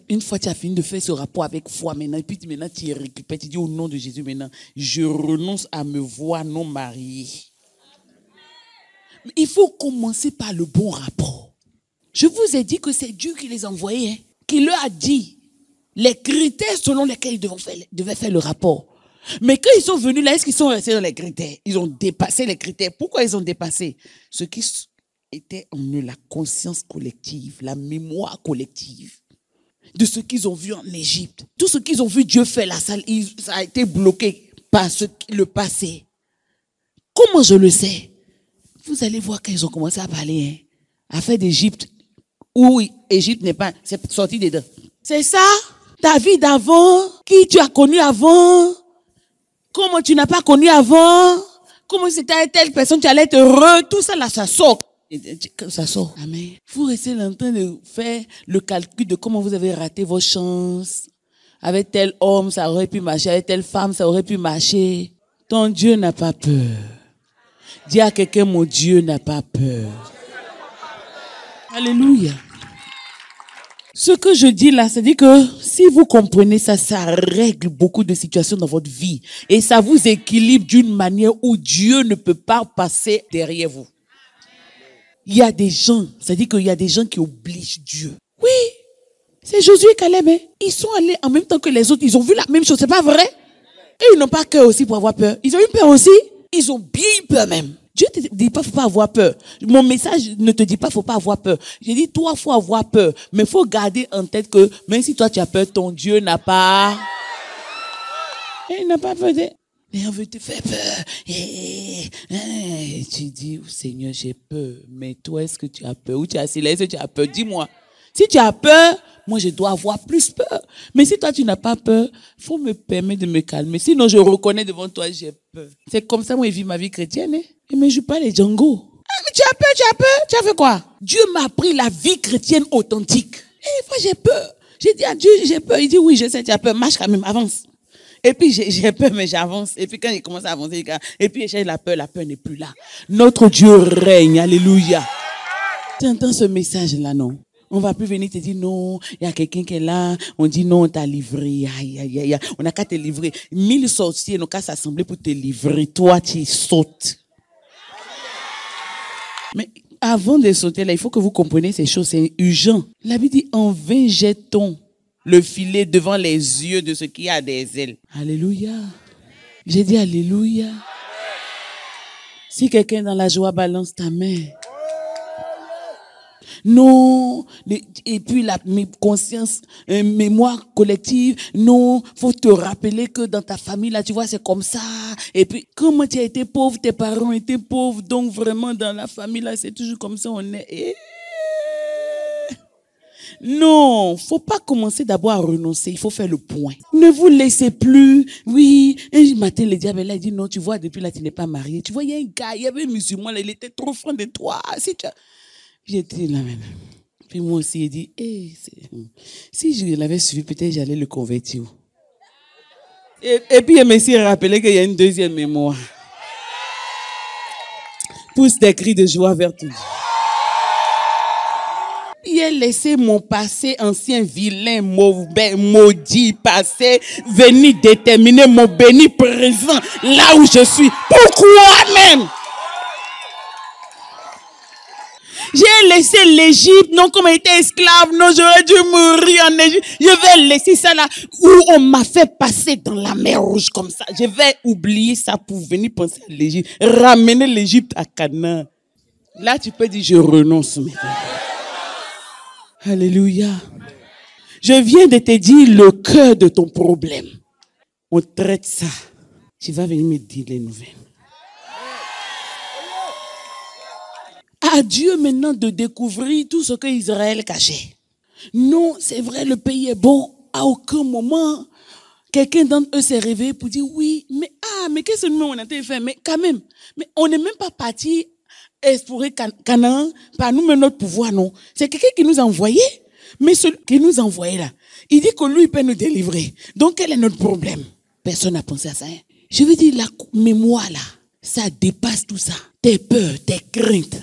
Une fois tu as fini de faire ce rapport avec foi maintenant, et puis maintenant tu récupères, tu dis au nom de Jésus maintenant, je renonce à me voir non marié. Il faut commencer par le bon rapport. Je vous ai dit que c'est Dieu qui les a envoyés, hein, qui leur a dit les critères selon lesquels ils devaient faire le rapport. Mais quand ils sont venus là, est-ce qu'ils sont restés dans les critères? Ils ont dépassé les critères. Pourquoi ils ont dépassé? Ce qui était en eux, la conscience collective, la mémoire collective de ce qu'ils ont vu en Égypte. Tout ce qu'ils ont vu Dieu faire là, ça a été bloqué par le passé. Comment je le sais? Vous allez voir quand ils ont commencé à parler, hein, à faire d'Égypte, où Égypte n'est pas, c'est sorti dedans. C'est ça, ta vie d'avant, qui tu as connu avant, comment tu n'as pas connu avant, comment c'était telle personne, tu allais être heureux, tout ça là, ça sort. Ça sort. Amen. Vous restez en train de faire le calcul de comment vous avez raté vos chances. Avec tel homme, ça aurait pu marcher. Avec telle femme, ça aurait pu marcher. Ton Dieu n'a pas peur. Dis à quelqu'un, mon Dieu n'a pas peur. Alléluia. Ce que je dis là, c'est dire que si vous comprenez ça, ça règle beaucoup de situations dans votre vie. Et ça vous équilibre d'une manière où Dieu ne peut pas passer derrière vous. Il y a des gens, c'est-à-dire qu'il y a des gens qui obligent Dieu. Oui, c'est Josué et Caleb. Hein. Ils sont allés en même temps que les autres. Ils ont vu la même chose, c'est pas vrai? Et ils n'ont pas cœur aussi pour avoir peur. Ils ont eu peur aussi. Ils ont bien eu peur même. Dieu ne te dit pas, faut pas avoir peur. Mon message ne te dit pas, faut pas avoir peur. J'ai dit, toi, faut avoir peur. Mais faut garder en tête que, même si toi tu as peur, ton Dieu n'a pas. Il n'a pas peur de... Et on veut te faire peur. Et tu dis, Seigneur, j'ai peur. Mais toi, est-ce que tu as peur? Ou tu as silence, est-ce que tu as peur? Dis-moi. Si tu as peur, moi, je dois avoir plus peur. Mais si toi, tu n'as pas peur, il faut me permettre de me calmer. Sinon, je reconnais devant toi, j'ai peur. C'est comme ça, moi, je vis ma vie chrétienne. Hein? Et mais je joue pas les Django. Ah, mais tu as peur, tu as peur. Tu as fait quoi? Dieu m'a appris la vie chrétienne authentique. Et moi, j'ai peur. J'ai dit à Dieu, j'ai peur. Il dit, oui, je sais, tu as peur. Marche quand même, avance. Et puis j'ai peur, mais j'avance. Et puis quand il commence à avancer, et puis j'ai la peur n'est plus là. Notre Dieu règne, alléluia. Tu entends ce message-là, non? On va plus venir te dire non, il y a quelqu'un qui est là, on dit non, on t'a livré, aïe, aïe, aïe, on n'a qu'à te livrer. 1000 sorciers n'ont qu'à s'assembler pour te livrer. Toi, tu sautes. Mais avant de sauter là, il faut que vous compreniez ces choses, c'est urgent. La Bible dit, en vain jette-t-on le filet devant les yeux de ce qui a des ailes. Alléluia. J'ai dit alléluia. Si quelqu'un dans la joie balance ta main. Non. Et puis la conscience, mémoire collective. Non. Faut te rappeler que dans ta famille, là, tu vois, c'est comme ça. Et puis, comment tu as été pauvre, tes parents étaient pauvres. Donc vraiment, dans la famille, là, c'est toujours comme ça, on est. Non, faut pas commencer d'abord à renoncer. Il faut faire le point. Ne vous laissez plus. Oui, un matin, le diable là, il dit non, tu vois, depuis là, tu n'es pas marié. Tu vois, il y a un gars, il y avait un musulman là, il était trop franc de toi. Si tu as... J'ai dit là maintenant. Puis moi aussi, il dit, si je l'avais suivi, peut-être j'allais le convertir. Et puis, il me s'est rappelé qu'il y a une deuxième mémoire. Pousse des cris de joie vers tout Dieu. Il a laissé mon passé ancien, vilain, mauvais, maudit, passé, venir déterminer mon béni présent, là où je suis. Pourquoi même? J'ai laissé l'Égypte, non, comme j'étais esclave, non, j'aurais dû mourir en Égypte. Je vais laisser ça là, où on m'a fait passer dans la mer Rouge comme ça. Je vais oublier ça pour venir penser à l'Égypte, ramener l'Égypte à Canaan. Là, tu peux dire, je renonce maintenant. Alléluia. Je viens de te dire le cœur de ton problème. On traite ça. Tu vas venir me dire les nouvelles. À Dieu maintenant de découvrir tout ce que Israël cachait. Non, c'est vrai, le pays est bon. À aucun moment, quelqu'un d'entre eux s'est réveillé pour dire oui, mais qu'est-ce que nous on a fait? Mais quand même, mais on n'est même pas parti explorer Canaan par nous-mêmes notre pouvoir, non. C'est quelqu'un qui nous a envoyé. Mais celui qui nous a envoyé là, il dit que lui, il peut nous délivrer. Donc, quel est notre problème? Personne n'a pensé à ça. Hein? Je veux dire, la mémoire là, ça dépasse tout ça. Tes peurs, tes craintes,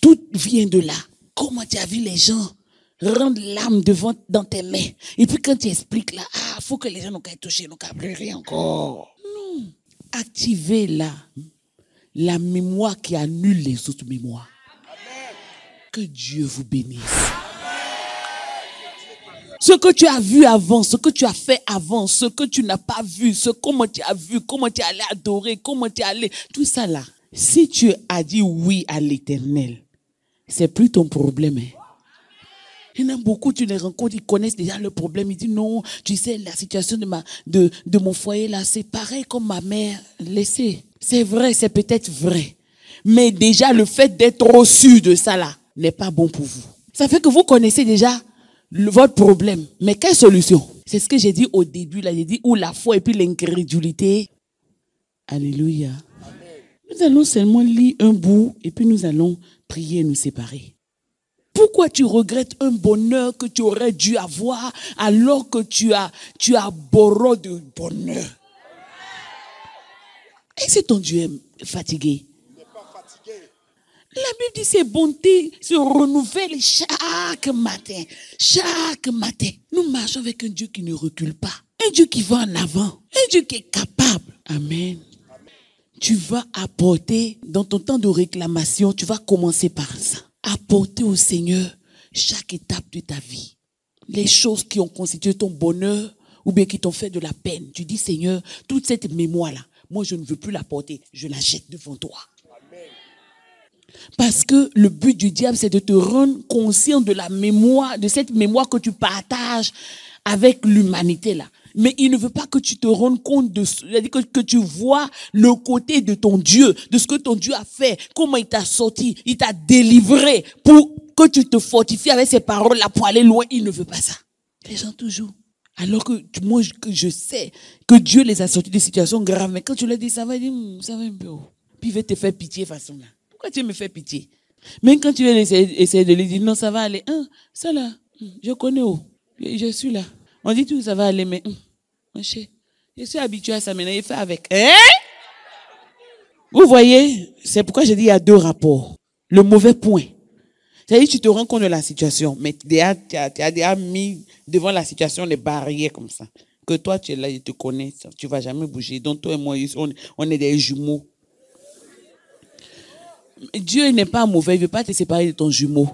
tout vient de là. Comment tu as vu les gens rendre l'âme devant dans tes mains? Et puis quand tu expliques là, faut que les gens n'ont qu'à toucher, n'ont qu'à pleurer encore. Non. Activez là la mémoire qui annule les autres mémoires. Amen. Que Dieu vous bénisse. Ce que tu as vu avant, ce que tu as fait avant, ce que tu n'as pas vu, comment tu as vu, comment tu es allé adorer, comment tu es allé, tout ça là. Si tu as dit oui à l'Éternel, c'est plus ton problème. Hein. Il y en a beaucoup, tu les rencontres, ils connaissent déjà le problème. Ils disent non, tu sais, la situation de mon foyer là, c'est pareil comme ma mère. Laissez. C'est vrai, c'est peut-être vrai. Mais déjà, le fait d'être trop sûr de ça là n'est pas bon pour vous. Ça fait que vous connaissez déjà votre problème. Mais quelle solution? C'est ce que j'ai dit au début là. J'ai dit où la foi et puis l'incrédulité. Alléluia. Amen. Nous allons seulement lire un bout et puis nous allons prier et nous séparer. Pourquoi tu regrettes un bonheur que tu aurais dû avoir alors que tu as borré de bonheur? Et si ton Dieu est fatigué? Il n'est pas fatigué. La Bible dit ses bontés se renouvellent chaque matin. Chaque matin. Nous marchons avec un Dieu qui ne recule pas. Un Dieu qui va en avant. Un Dieu qui est capable. Amen. Tu vas apporter, dans ton temps de réclamation, tu vas commencer par ça. Apporter au Seigneur chaque étape de ta vie. Les choses qui ont constitué ton bonheur ou bien qui t'ont fait de la peine. Tu dis, Seigneur, toute cette mémoire-là, moi je ne veux plus la porter, je la jette devant toi. Amen. Parce que le but du diable, c'est de te rendre conscient de la mémoire, de cette mémoire que tu partages avec l'humanité là. Mais il ne veut pas que tu te rendes compte de c'est-à-dire que tu vois le côté de ton Dieu, de ce que ton Dieu a fait, comment il t'a sorti, il t'a délivré pour que tu te fortifies avec ces paroles-là pour aller loin. Il ne veut pas ça. Les gens toujours. Alors que moi, je sais que Dieu les a sortis de situations graves, mais quand tu leur dis, ça va dire, ça va un peu. Puis il va te faire pitié façon là. Pourquoi tu me fais pitié? Même quand tu vas essayer de lui dire, non, ça va aller. Ça là, je connais où. Je suis là. On dit tout, ça va aller, mais je suis habitué à ça maintenant, il fait avec. Hein? Vous voyez, c'est pourquoi je dis il y a deux rapports. Le mauvais point. C'est-à-dire tu te rends compte de la situation, mais tu as déjà mis devant la situation les barrières comme ça. Que toi, tu es là, je te connais, tu ne vas jamais bouger. Donc toi et moi, on est des jumeaux. Dieu n'est pas mauvais, il ne veut pas te séparer de ton jumeau.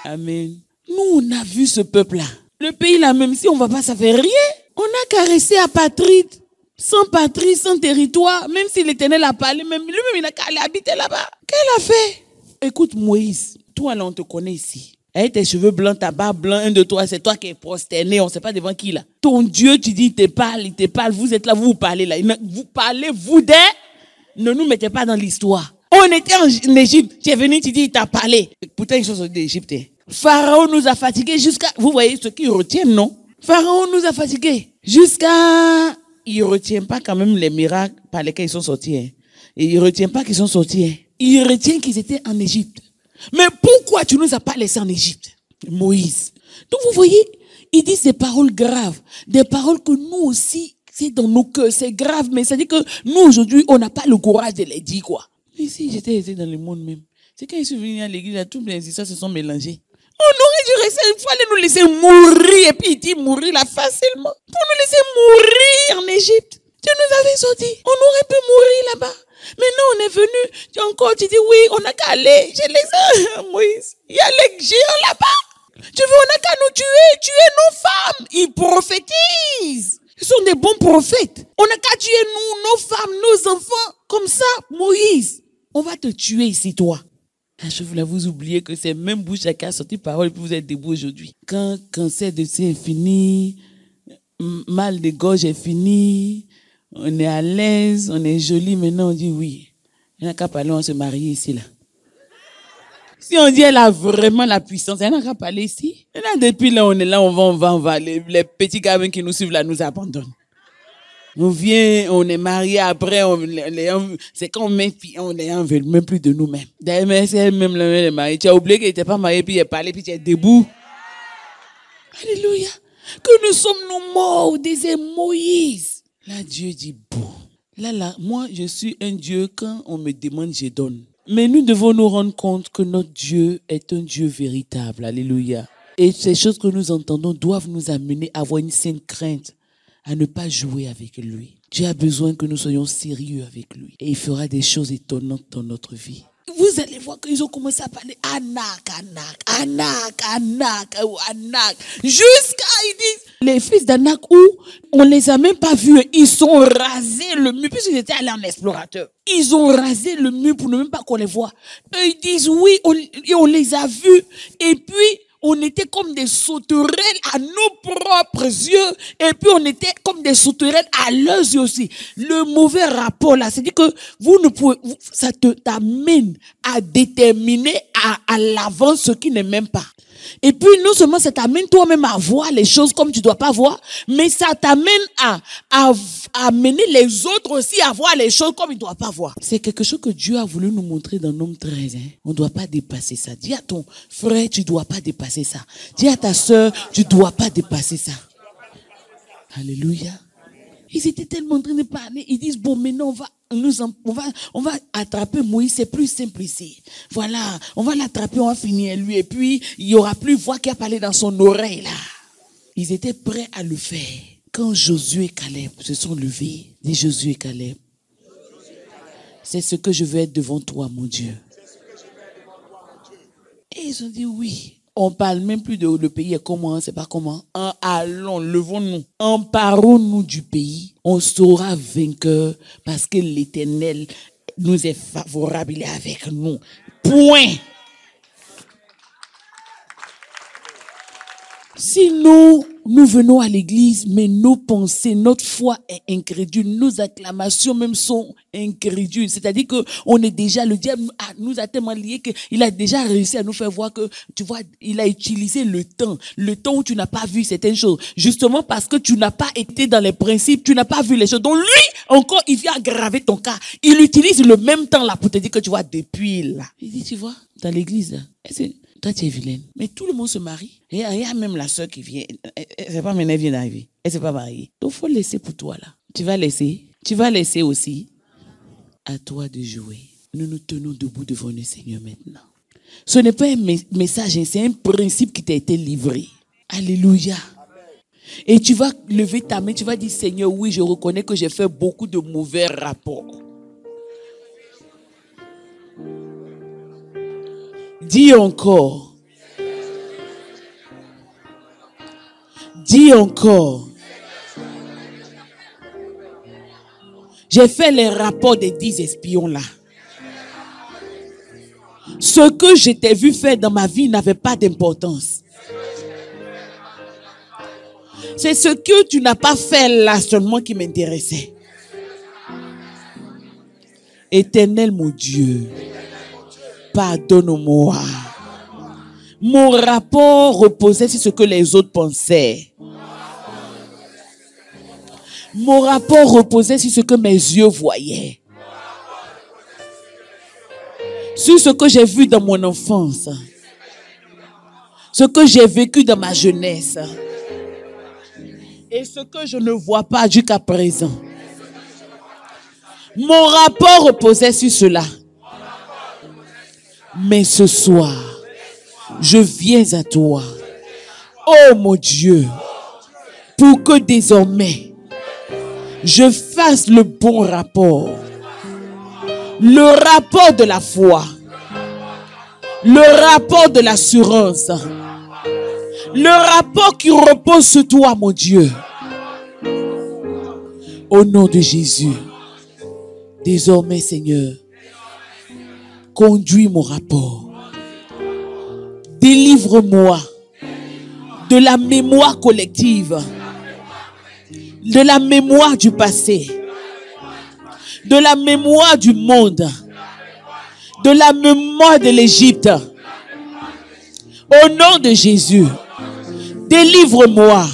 Amen. Nous, on a vu ce peuple-là. Le pays là, même si on ne va pas, ça fait rien. On a caressé apatride, sans patrie, sans territoire. Même si l'Éternel a parlé, même lui-même, il n'a qu'à aller habiter là-bas. Qu'elle a fait? Écoute, Moïse, toi là, on te connaît ici. Avec tes cheveux blancs, ta barbe blanc, un de toi, c'est toi qui es prosterné, on ne sait pas devant qui là. Ton Dieu, tu dis, il te parle, vous êtes là, vous parlez là. Vous parlez, vous ne nous mettez pas dans l'histoire. On On était en Égypte. Tu es venu, tu dis, il t'a parlé. Pourtant, ils sont sortis d'Égypte. Pharaon nous a fatigués jusqu'à... Vous voyez ce qu'ils retiennent, non? Pharaon nous a fatigués jusqu'à... Il ne retient pas quand même les miracles par lesquels ils sont sortis. Et il ne retient pas qu'ils sont sortis. Il retient qu'ils étaient en Égypte. Mais pourquoi tu ne nous as pas laissés en Égypte, Moïse? Donc vous voyez, il dit ces paroles graves. Des paroles que nous aussi, c'est dans nos cœurs, c'est grave. Mais ça dit que nous aujourd'hui, on n'a pas le courage de les dire, quoi. Ici, j'étais resté dans le monde même. C'est quand je suis venu à l'église, là, toutes les histoires se sont mélangées. On aurait dû rester, il fallait nous laisser mourir. Et puis il dit mourir là facilement. Pour nous laisser mourir en Égypte. Tu nous avais sortis. On aurait pu mourir là-bas. Maintenant on est venu. Encore tu dis oui, on n'a qu'à aller. J'ai les Moïse. Il y a les géants là-bas. Tu veux, on n'a qu'à nous tuer nos femmes. Ils prophétisent. Ils sont des bons prophètes. On n'a qu'à tuer nous, nos femmes, nos enfants. Comme ça, Moïse, on va te tuer ici, toi. Je voulais vous oublier que c'est même bouche qui a sorti parole et puis vous êtes debout aujourd'hui. Quand cancer de sein est fini, mal de gorge est fini, on est à l'aise, on est joli, maintenant on dit oui. Il n'y a qu'à parler, on se marie ici, là. Si on dit elle a vraiment la puissance, il n'y a qu'à parler ici. Et là, depuis là, on est là, on va. Les petits gamins qui nous suivent là nous abandonnent. On vient, on est mariés, après, c'est quand on les veut même plus de nous-mêmes. D'ailleurs, c'est elle-même la mariée. Tu as oublié qu'elle n'était pas mariée, puis elle parlait, puis tu es debout. Alléluia. Que nous sommes nous morts, disait Moïse. Là, Dieu dit, bon. Là, moi, je suis un Dieu, quand on me demande, je donne. Mais nous devons nous rendre compte que notre Dieu est un Dieu véritable. Alléluia. Et ces choses que nous entendons doivent nous amener à avoir une sainte crainte, à ne pas jouer avec lui. Dieu a besoin que nous soyons sérieux avec lui. Et il fera des choses étonnantes dans notre vie. Vous allez voir qu'ils ont commencé à parler Anak. Jusqu'à, ils disent, les fils d'Anak, où on les a même pas vus, ils sont rasés le mur, puisqu'ils étaient allés en explorateur. Ils ont rasé le mur pour ne même pas qu'on les voit. Eux, ils disent oui, on les a vus. Et puis, on était comme des sauterelles à nos propres yeux. Et puis, on était comme des sauterelles à leurs yeux aussi. Le mauvais rapport là, c'est-à-dire que vous ne pouvez, ça t'amène à déterminer à l'avance ce qui n'est même pas. Et puis, non seulement ça t'amène toi-même à voir les choses comme tu dois pas voir, mais ça t'amène à amener les autres aussi à voir les choses comme ils doivent pas voir. C'est quelque chose que Dieu a voulu nous montrer dans Nombre 13. On ne doit pas dépasser ça. Dis à ton frère, tu ne dois pas dépasser ça. Dis à ta soeur, tu ne dois pas dépasser ça. Alléluia. Ils étaient tellement en train de parler. Ils disent, bon, maintenant, on va attraper Moïse. C'est plus simple ici. Voilà. On va l'attraper, on va finir lui. Et puis, il n'y aura plus voix qui a parlé dans son oreille, là. Ils étaient prêts à le faire. Quand Josué et Caleb se sont levés, dit Josué et Caleb, c'est ce que je veux être devant toi, mon Dieu. Et ils ont dit oui. On parle même plus de le pays est comment, c'est pas comment. Allons, levons-nous. Emparons-nous du pays. On sera vainqueur parce que l'Éternel nous est favorable, il est avec nous. Point. Si nous venons à l'église, mais nos pensées, notre foi est incrédule, nos acclamations même sont incrédules. C'est-à-dire que on est déjà, le diable nous a tellement liés qu'il a déjà réussi à nous faire voir que, tu vois, il a utilisé le temps où tu n'as pas vu certaines choses. Justement parce que tu n'as pas été dans les principes, tu n'as pas vu les choses. Donc lui, encore, il vient aggraver ton cas. Il utilise le même temps là pour te dire que tu vois, depuis là. Il dit, tu vois, dans l'église là, toi, tu es vilaine. Mais tout le monde se marie. Et il y a même la soeur qui vient. C'est pas maintenant, elle vient d'arriver. Elle s'est pas mariée. Donc, il faut laisser pour toi, là. Tu vas laisser aussi à toi de jouer. Nous nous tenons debout devant le Seigneur maintenant. Ce n'est pas un message, c'est un principe qui t'a été livré. Alléluia. Et tu vas lever ta main, tu vas dire, Seigneur, oui, je reconnais que j'ai fait beaucoup de mauvais rapports. Dis encore. Dis encore. J'ai fait les rapports des 10 espions là. Ce que je t'ai vu faire dans ma vie n'avait pas d'importance. C'est ce que tu n'as pas fait là seulement qui m'intéressait. Éternel mon Dieu, pardonne-moi. Mon rapport reposait sur ce que les autres pensaient. Mon rapport reposait sur ce que mes yeux voyaient. Sur ce que j'ai vu dans mon enfance. Ce que j'ai vécu dans ma jeunesse. Et ce que je ne vois pas jusqu'à présent. Mon rapport reposait sur cela. Mais ce soir, je viens à toi. Oh mon Dieu, pour que désormais, je fasse le bon rapport. Le rapport de la foi. Le rapport de l'assurance. Le rapport qui repose sur toi, mon Dieu. Au nom de Jésus. Désormais, Seigneur, conduis mon rapport. Délivre-moi de la mémoire collective, de la mémoire du passé, de la mémoire du monde, de la mémoire de l'Égypte. Au nom de Jésus, délivre-moi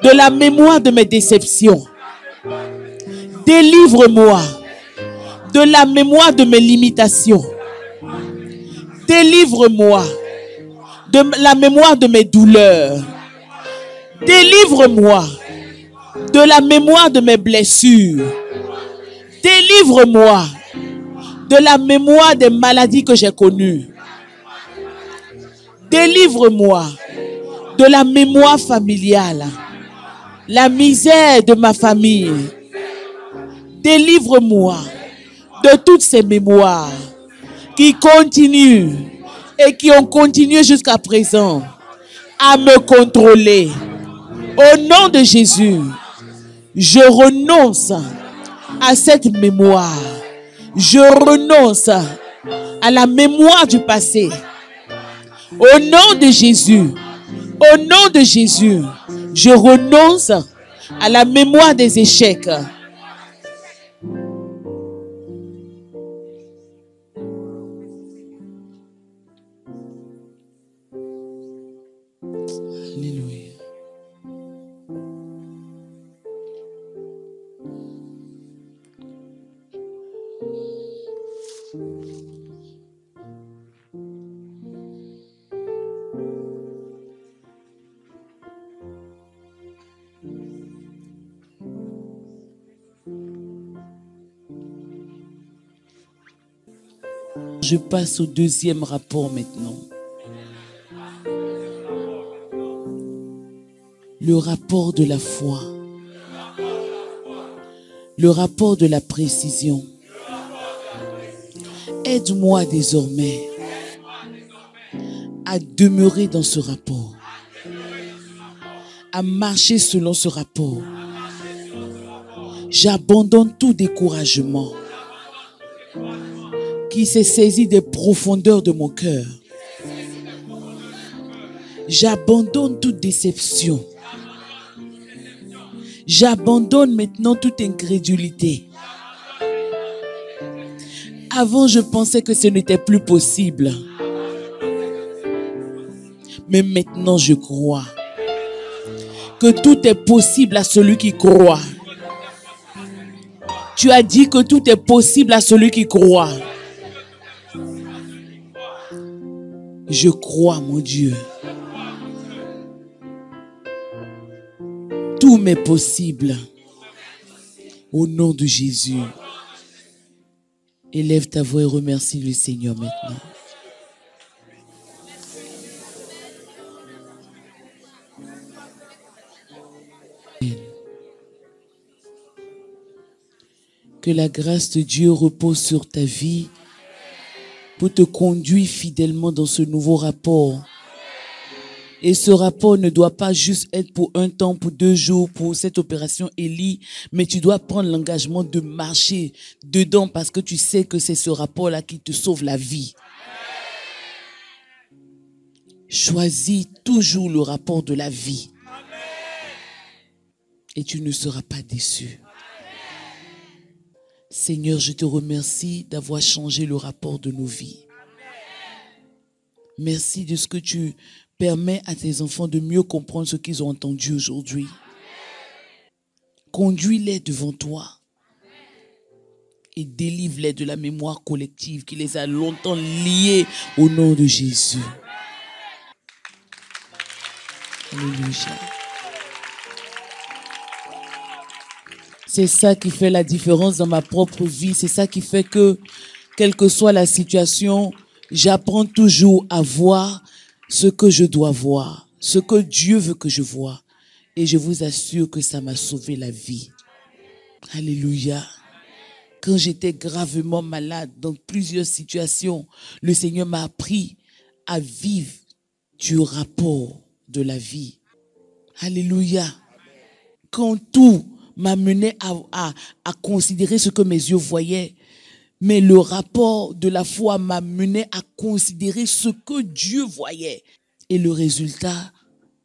de la mémoire de mes déceptions. Délivre-moi de la mémoire de mes limitations. Délivre-moi de la mémoire de mes douleurs. Délivre-moi de la mémoire de mes blessures. Délivre-moi de la mémoire des maladies que j'ai connues. Délivre-moi de la mémoire familiale. La misère de ma famille. Délivre-moi de toutes ces mémoires qui continuent et qui ont continué jusqu'à présent à me contrôler. Au nom de Jésus, je renonce à cette mémoire. Je renonce à la mémoire du passé. Au nom de Jésus, au nom de Jésus, je renonce à la mémoire des échecs. Alléluia. Je passe au deuxième rapport maintenant. Le rapport de la foi. Le rapport de la précision. Aide-moi désormais à demeurer dans ce rapport. À marcher selon ce rapport. J'abandonne tout découragement qui s'est saisi des profondeurs de mon cœur. J'abandonne toute déception. J'abandonne maintenant toute incrédulité. Avant, je pensais que ce n'était plus possible. Mais maintenant, je crois que tout est possible à celui qui croit. Tu as dit que tout est possible à celui qui croit. Je crois, mon Dieu. Tout m'est possible. Au nom de Jésus. Élève ta voix et remercie le Seigneur maintenant. Que la grâce de Dieu repose sur ta vie pour te conduire fidèlement dans ce nouveau rapport. Et ce rapport ne doit pas juste être pour un temps, pour 2 jours, pour cette opération Élie, mais tu dois prendre l'engagement de marcher dedans parce que tu sais que c'est ce rapport-là qui te sauve la vie. Choisis toujours le rapport de la vie. Et tu ne seras pas déçu. Seigneur, je te remercie d'avoir changé le rapport de nos vies. Merci de ce que tu permets à tes enfants de mieux comprendre ce qu'ils ont entendu aujourd'hui. Conduis-les devant toi et délivre-les de la mémoire collective qui les a longtemps liés au nom de Jésus. Alléluia. C'est ça qui fait la différence dans ma propre vie. C'est ça qui fait que, quelle que soit la situation, j'apprends toujours à voir ce que je dois voir, ce que Dieu veut que je voie. Et je vous assure que ça m'a sauvé la vie. Alléluia. Quand j'étais gravement malade dans plusieurs situations, le Seigneur m'a appris à vivre du rapport de la vie. Alléluia. Quand tout m'amenait à considérer ce que mes yeux voyaient, mais le rapport de la foi m'amenait à considérer ce que Dieu voyait. Et le résultat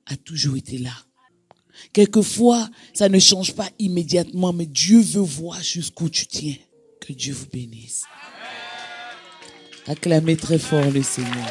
a toujours été là. Quelquefois, ça ne change pas immédiatement, mais Dieu veut voir jusqu'où tu tiens. Que Dieu vous bénisse. Acclamez très fort le Seigneur.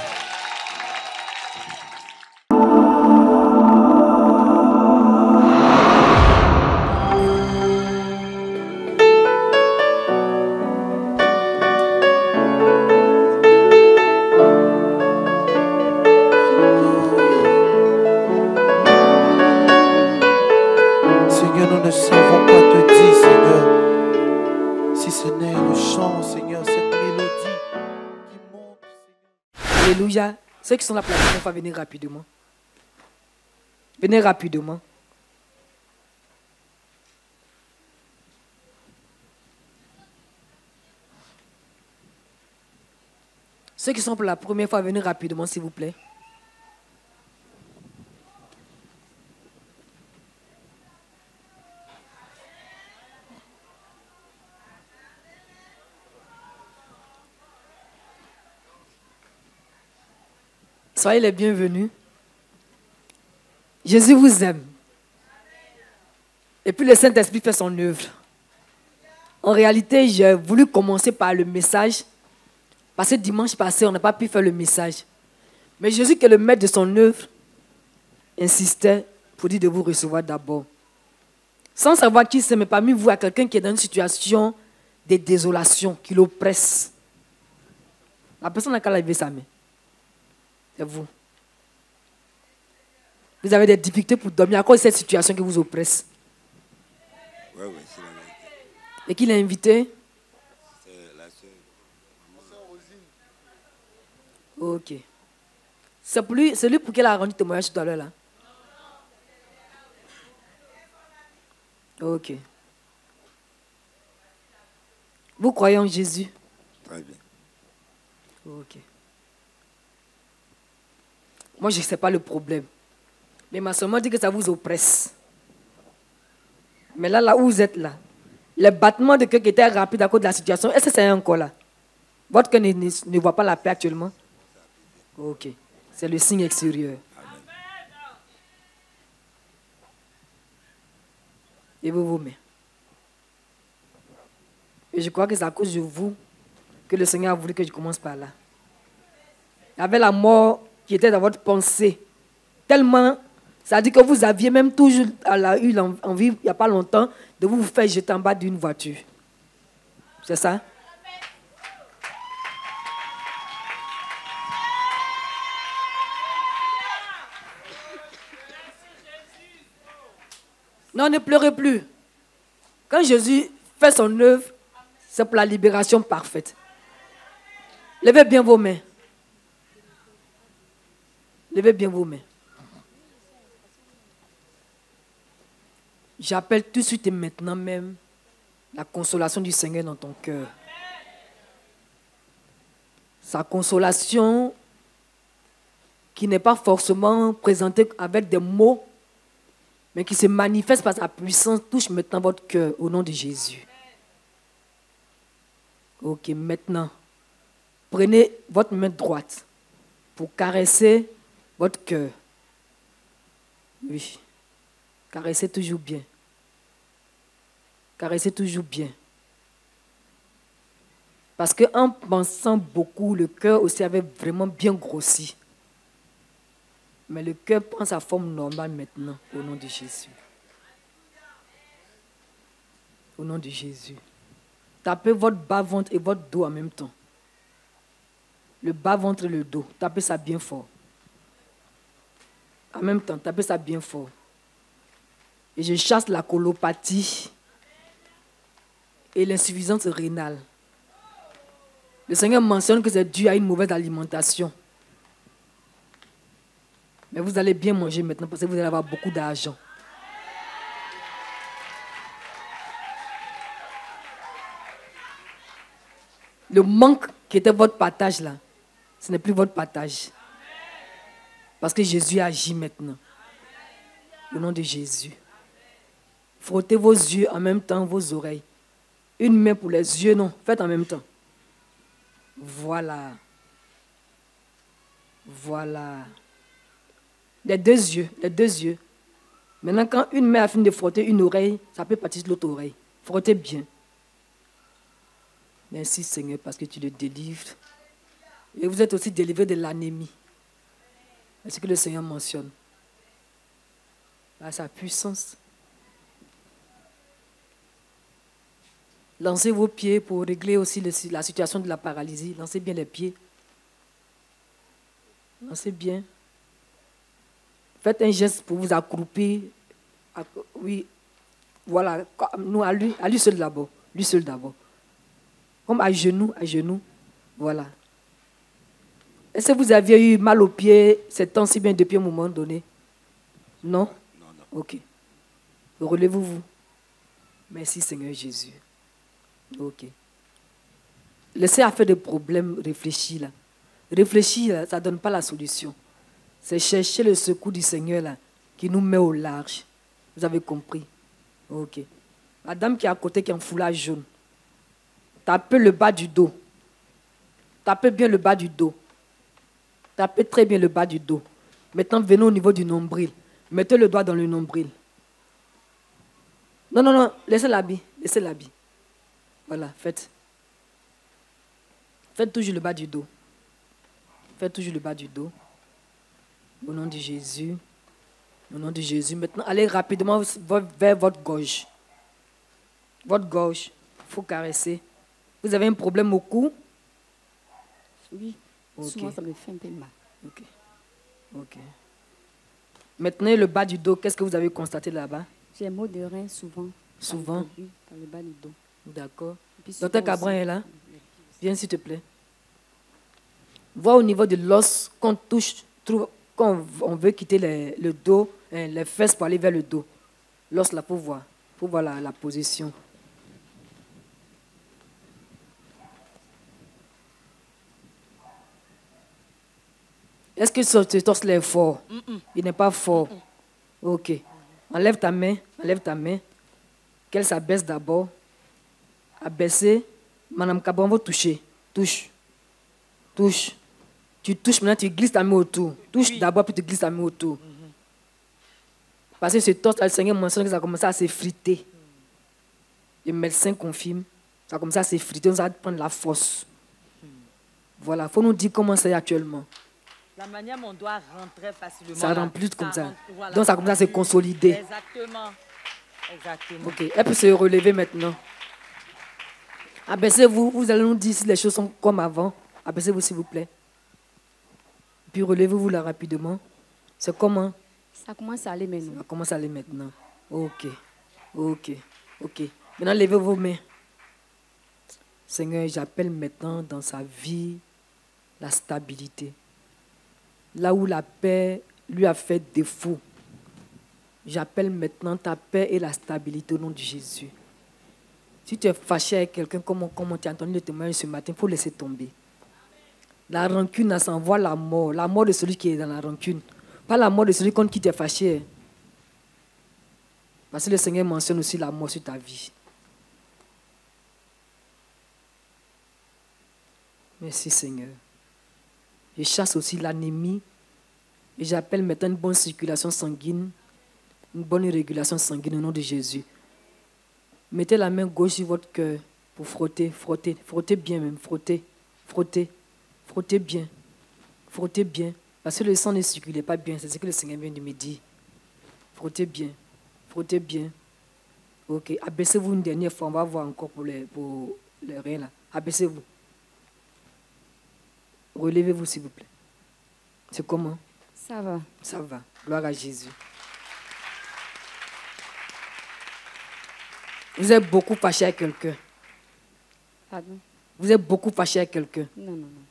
Alléluia. Ceux qui sont là pour la première fois, venez rapidement. Venez rapidement. Ceux qui sont pour la première fois, venez rapidement, s'il vous plaît. Soyez les bienvenus. Jésus vous aime. Et puis le Saint-Esprit fait son œuvre. En réalité, j'ai voulu commencer par le message. Parce que dimanche passé, on n'a pas pu faire le message. Mais Jésus, qui est le maître de son œuvre, insistait pour dire de vous recevoir d'abord. Sans savoir qui c'est, mais parmi vous, il y a quelqu'un qui est dans une situation de désolation, qui l'oppresse. La personne n'a qu'à lever sa main. C'est vous. Vous avez des difficultés pour dormir à cause de cette situation qui vous oppresse. Oui, c'est la vérité. Et qui l'a invité? C'est la sœur. Ok. C'est lui pour qui elle a rendu témoignage tout à l'heure là? Ok. Vous croyez en Jésus? Très bien. Ok. Moi, je ne sais pas le problème. Mais ma soeur m'a dit que ça vous oppresse. Mais là où vous êtes là, les battements de cœur qui étaient rapides à cause de la situation, est-ce que c'est encore là? Votre cœur ne voit pas la paix actuellement? Ok. C'est le signe extérieur. Et vous mettez. Et je crois que c'est à cause de vous que le Seigneur a voulu que je commence par là. Il y avait la mort qui était dans votre pensée. Tellement, ça dit que vous aviez même toujours eu envie, il n'y a pas longtemps, de vous faire jeter en bas d'une voiture. C'est ça? Non, ne pleurez plus. Quand Jésus fait son œuvre, c'est pour la libération parfaite. Levez bien vos mains. Levez bien vos mains. J'appelle tout de suite et maintenant même la consolation du Seigneur dans ton cœur. Sa consolation qui n'est pas forcément présentée avec des mots, mais qui se manifeste par sa puissance, touche maintenant votre cœur au nom de Jésus. Ok, maintenant, prenez votre main droite pour caresser votre cœur. Oui. Caressez toujours bien. Caressez toujours bien. Parce qu'en pensant beaucoup, le cœur aussi avait vraiment bien grossi. Mais le cœur prend sa forme normale maintenant, au nom de Jésus. Au nom de Jésus. Tapez votre bas-ventre et votre dos en même temps. Le bas-ventre et le dos. Tapez ça bien fort. En même temps, tapez ça bien fort. Et je chasse la colopathie et l'insuffisance rénale. Le Seigneur mentionne que c'est dû à une mauvaise alimentation. Mais vous allez bien manger maintenant parce que vous allez avoir beaucoup d'argent. Le manque qui était votre partage là, ce n'est plus votre partage. Parce que Jésus agit maintenant. Au nom de Jésus. Frottez vos yeux en même temps, vos oreilles. Une main pour les yeux, non. Faites en même temps. Voilà. Voilà. Les deux yeux, les deux yeux. Maintenant, quand une main a fini de frotter une oreille, ça peut partir de l'autre oreille. Frottez bien. Merci Seigneur parce que tu le délivres. Et vous êtes aussi délivré de l'anémie. C'est ce que le Seigneur mentionne. Par sa puissance. Lancez vos pieds pour régler aussi la situation de la paralysie. Lancez bien les pieds. Lancez bien. Faites un geste pour vous accroupir. Oui. Voilà. Nous, à lui seul d'abord. Lui seul d'abord. Comme à genoux. Voilà. Est-ce que vous aviez eu mal aux pieds ces temps-ci bien depuis un moment donné? Non? Non. Ok. Relevez-vous. Merci Seigneur Jésus. Ok. Laissez à faire des problèmes réfléchis là. Réfléchir là, ça ne donne pas la solution. C'est chercher le secours du Seigneur là, qui nous met au large. Vous avez compris? Ok. La dame qui est à côté, qui est en foulard jaune. Tapez le bas du dos. Tapez bien le bas du dos. Tapez très bien le bas du dos. Maintenant, venez au niveau du nombril. Mettez le doigt dans le nombril. Non. Laissez l'habit. Laissez l'habit. Voilà, faites. Faites toujours le bas du dos. Faites toujours le bas du dos. Au nom de Jésus. Au nom de Jésus. Maintenant, allez rapidement vers votre gorge. Votre gorge. Il faut caresser. Vous avez un problème au cou? Oui. Okay. Souvent, ça me fait un peu mal. Ok. Maintenant, le bas du dos, qu'est-ce que vous avez constaté là-bas? J'ai maux de rein souvent. Souvent? Oui, dans le bas du dos. D'accord. Docteur Cabran est là? Viens, s'il te plaît. Vois au niveau de l'os, quand on veut quitter le dos, les fesses pour aller vers le dos. L'os là, pour voir. Pour voir la position. Est-ce que ce os-là est fort? Il n'est pas fort. Ok. Enlève ta main. Qu'elle s'abaisse d'abord. Abaisser. Madame Cabran va toucher. Touche. Tu touches, maintenant tu glisses ta main autour. Touche d'abord, puis tu glisses ta main autour. Parce que ce os, le Seigneur mentionne que ça a commencé à s'effriter. Le médecin confirme. Ça a commencé à s'effriter, on va prendre la force. Voilà, il faut nous dire comment c'est actuellement. La manière dont on doit rentrer facilement. Ça rentre plus comme ça. Voilà, donc ça commence à se consolider. Exactement. Ok, elle peut se relever maintenant. Abaissez-vous, vous allez nous dire si les choses sont comme avant. Abaissez-vous s'il vous plaît. Puis relevez-vous là rapidement. C'est comment? Ça commence à aller maintenant. Ça commence à aller maintenant. Ok. Maintenant, levez vos mains. Seigneur, j'appelle maintenant dans sa vie la stabilité. Là où la paix lui a fait défaut, j'appelle maintenant ta paix et la stabilité au nom de Jésus. Si tu es fâché avec quelqu'un, comme tu as entendu le témoignage ce matin, il faut laisser tomber. La rancune, ça envoie la mort de celui qui est dans la rancune. Pas la mort de celui contre qui tu es fâché. Parce que le Seigneur mentionne aussi la mort sur ta vie. Merci Seigneur. Je chasse aussi l'anémie et j'appelle maintenant une bonne circulation sanguine, une bonne régulation sanguine au nom de Jésus. Mettez la main gauche sur votre cœur Pour frotter, frotter, frotter bien même, frotter, frotter, frotter bien, frotter bien. Parce que le sang ne circulait pas bien, c'est ce que le Seigneur vient de me dire. Frottez bien, frottez bien. Ok, abaissez-vous une dernière fois, on va voir encore pour les reins là. Abaissez-vous. Relevez-vous s'il vous plaît. C'est comment? Ça va. Ça va. Gloire à Jésus. Vous êtes beaucoup fâché avec quelqu'un. Pardon? Vous êtes beaucoup fâché avec quelqu'un. Non, non, non.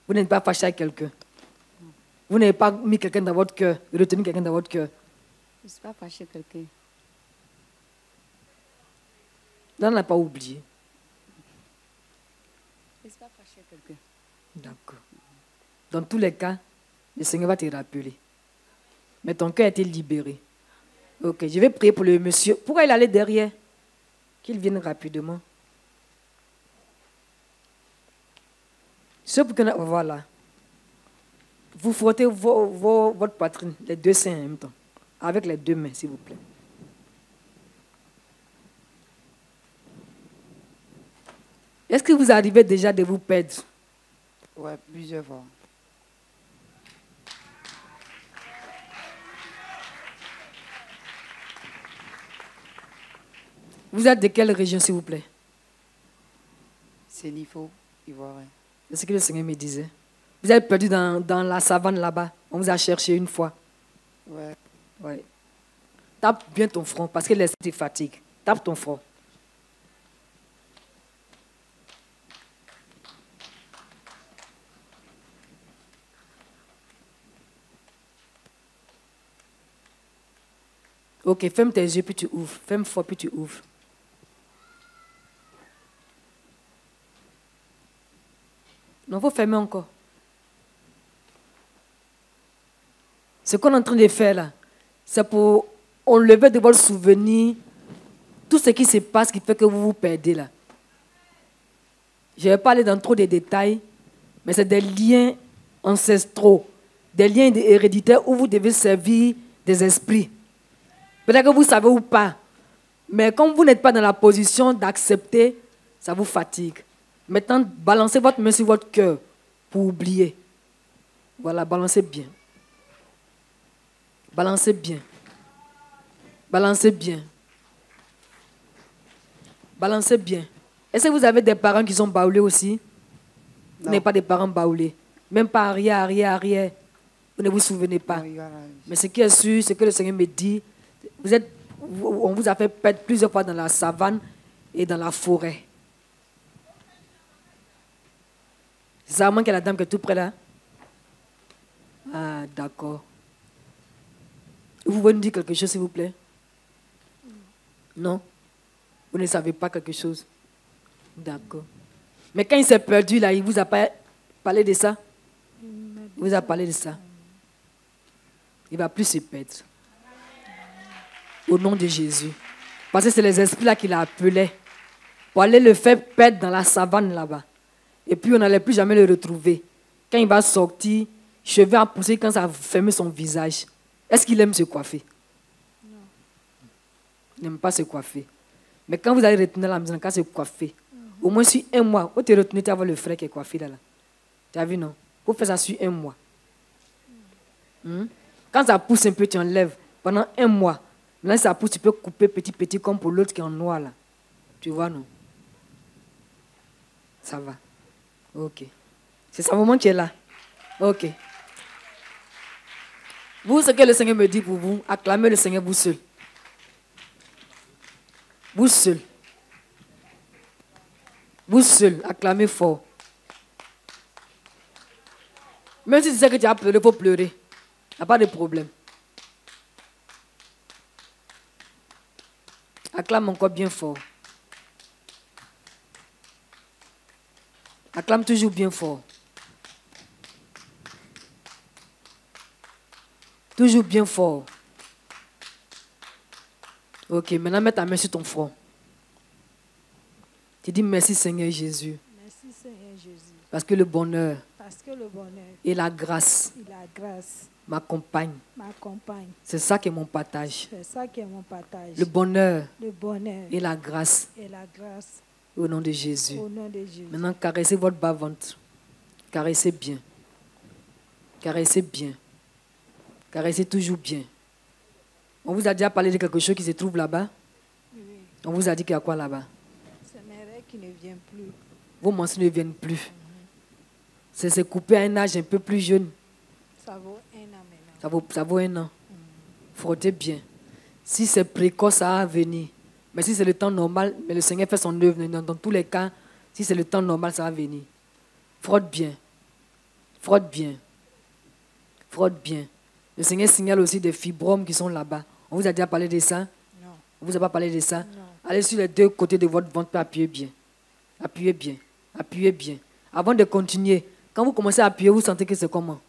Vous n'êtes pas fâché avec quelqu'un. Vous n'avez pas mis quelqu'un dans votre cœur, retenu quelqu'un dans votre cœur. Je ne suis pas fâché avec quelqu'un. Là, on n'a pas oublié. Je ne suis pas fâché avec quelqu'un. D'accord. Dans tous les cas, le Seigneur va te rappeler. Mais ton cœur a été libéré. Ok, je vais prier pour le monsieur. Pourquoi il allait derrière? Qu'il vienne rapidement. Ce pour que voilà. Vous frottez votre poitrine, les deux seins en même temps. Avec les deux mains, s'il vous plaît. Est-ce que vous arrivez déjà de vous perdre? Oui, plusieurs fois. Vous êtes de quelle région, s'il vous plaît? C'est l'IFO, Ivoirien. C'est ce que le Seigneur me disait. Vous êtes perdu dans la savane là-bas. On vous a cherché une fois. Ouais. Ouais. Tape bien ton front parce que l'esprit te fatigue. Tape ton front. Ok, ferme tes yeux puis tu ouvres. Ferme fort puis tu ouvres. Non, il faut fermer encore. Ce qu'on est en train de faire là, c'est pour enlever de votre souvenir tout ce qui se passe qui fait que vous vous perdez là. Je ne vais pas aller dans trop de détails, mais c'est des liens ancestraux, des liens héréditaires où vous devez servir des esprits. Peut-être que vous savez ou pas, mais comme vous n'êtes pas dans la position d'accepter, ça vous fatigue. Maintenant, balancez votre main sur votre cœur pour oublier. Voilà, balancez bien. Balancez bien. Balancez bien. Balancez bien. Est-ce que vous avez des parents qui sont baoulés aussi? Vous n'avez pas de parents baoulés. Même pas arrière. Vous ne vous souvenez pas. Oui, voilà. Mais ce qui est sûr, c'est que le Seigneur me dit, on vous a fait perdre plusieurs fois dans la savane et dans la forêt. C'est ça, qu'il y a la dame qui est tout près là? Ah, d'accord. Vous pouvez nous dire quelque chose, s'il vous plaît? Non? Vous ne savez pas quelque chose? D'accord. Mais quand il s'est perdu là, il ne vous a pas parlé de ça? Il vous a parlé de ça? Il ne va plus se perdre. Au nom de Jésus. Parce que c'est les esprits là qui l'appelaient pour aller le faire perdre dans la savane là-bas. Et puis on n'allait plus jamais le retrouver. Quand il va sortir, cheveux à pousser quand ça a fermé son visage. Est-ce qu'il aime se coiffer? Non. Il n'aime pas se coiffer. Mais quand vous allez retourner à la maison, quand se coiffer, au moins sur un mois, vous te retournez, tu vas voir le frère qui est coiffé là. Tu as vu, non? Vous faites ça sur un mois. Quand ça pousse un peu, tu enlèves. Pendant un mois. Là, ça pousse, tu peux couper petit comme pour l'autre qui est en noir là. Tu vois, non? Ça va. Ok. C'est ça moment qui est là. Ok. Vous, ce que le Seigneur me dit pour vous, acclamez le Seigneur vous seul. Vous seul. Vous seul, acclamez fort. Même si tu sais que tu as pleuré, il faut pleurer. Il n'y a pas de problème. Acclame encore bien fort. Acclame toujours bien fort. Toujours bien fort. Ok, maintenant mets ta main sur ton front. Tu dis merci Seigneur Jésus. Merci Seigneur Jésus. Parce que le bonheur Et la grâce la grâce m'accompagne. m'accompagne. C'est ça qui est mon partage. C'est ça qui est mon partage. Le bonheur Le bonheur et la grâce et la grâce Au nom de Jésus. Au nom de Jésus. Maintenant, caressez votre bas-ventre. Caressez bien. Caressez bien. Caressez toujours bien. On vous a déjà parlé de quelque chose qui se trouve là-bas? Oui. On vous a dit qu'il y a quoi là-bas? C'est mes règles qui ne viennent plus. Vos menstrues ne viennent plus. C'est coupé à un âge un peu plus jeune. Ça vaut 1 an maintenant. Ça vaut 1 an. Frottez bien. Si c'est précoce, ça va venir. Mais si c'est le temps normal, mais le Seigneur fait son œuvre. Dans tous les cas, si c'est le temps normal, ça va venir. Frotte bien. Frotte bien. Frotte bien. Le Seigneur signale aussi des fibromes qui sont là-bas. On vous a déjà parlé de ça? Non. On vous a pas parlé de ça? Non. Allez sur les 2 côtés de votre ventre, appuyez bien. Appuyez bien. Appuyez bien. Avant de continuer, quand vous commencez à appuyer, vous sentez que c'est comment?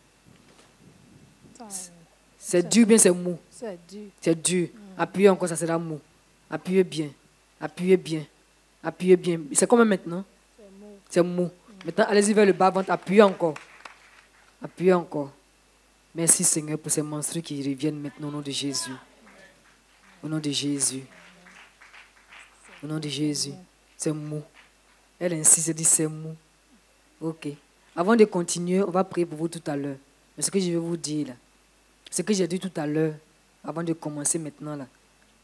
C'est dur, bien c'est mou. C'est dur. C'est dur. Appuyez encore, ça sera mou. Appuyez bien. Appuyez bien. Appuyez bien. C'est comment maintenant? C'est mou. C'est mou. Maintenant, allez-y vers le bas-ventre. Appuyez encore. Appuyez encore. Merci Seigneur pour ces menstrues qui reviennent maintenant au nom de Jésus. Au nom de Jésus. Au nom de Jésus. C'est mou. Elle insiste, elle dit c'est mou. Ok. Avant de continuer, on va prier pour vous tout à l'heure. Mais ce que je vais vous dire là, ce que j'ai dit tout à l'heure, avant de commencer maintenant là,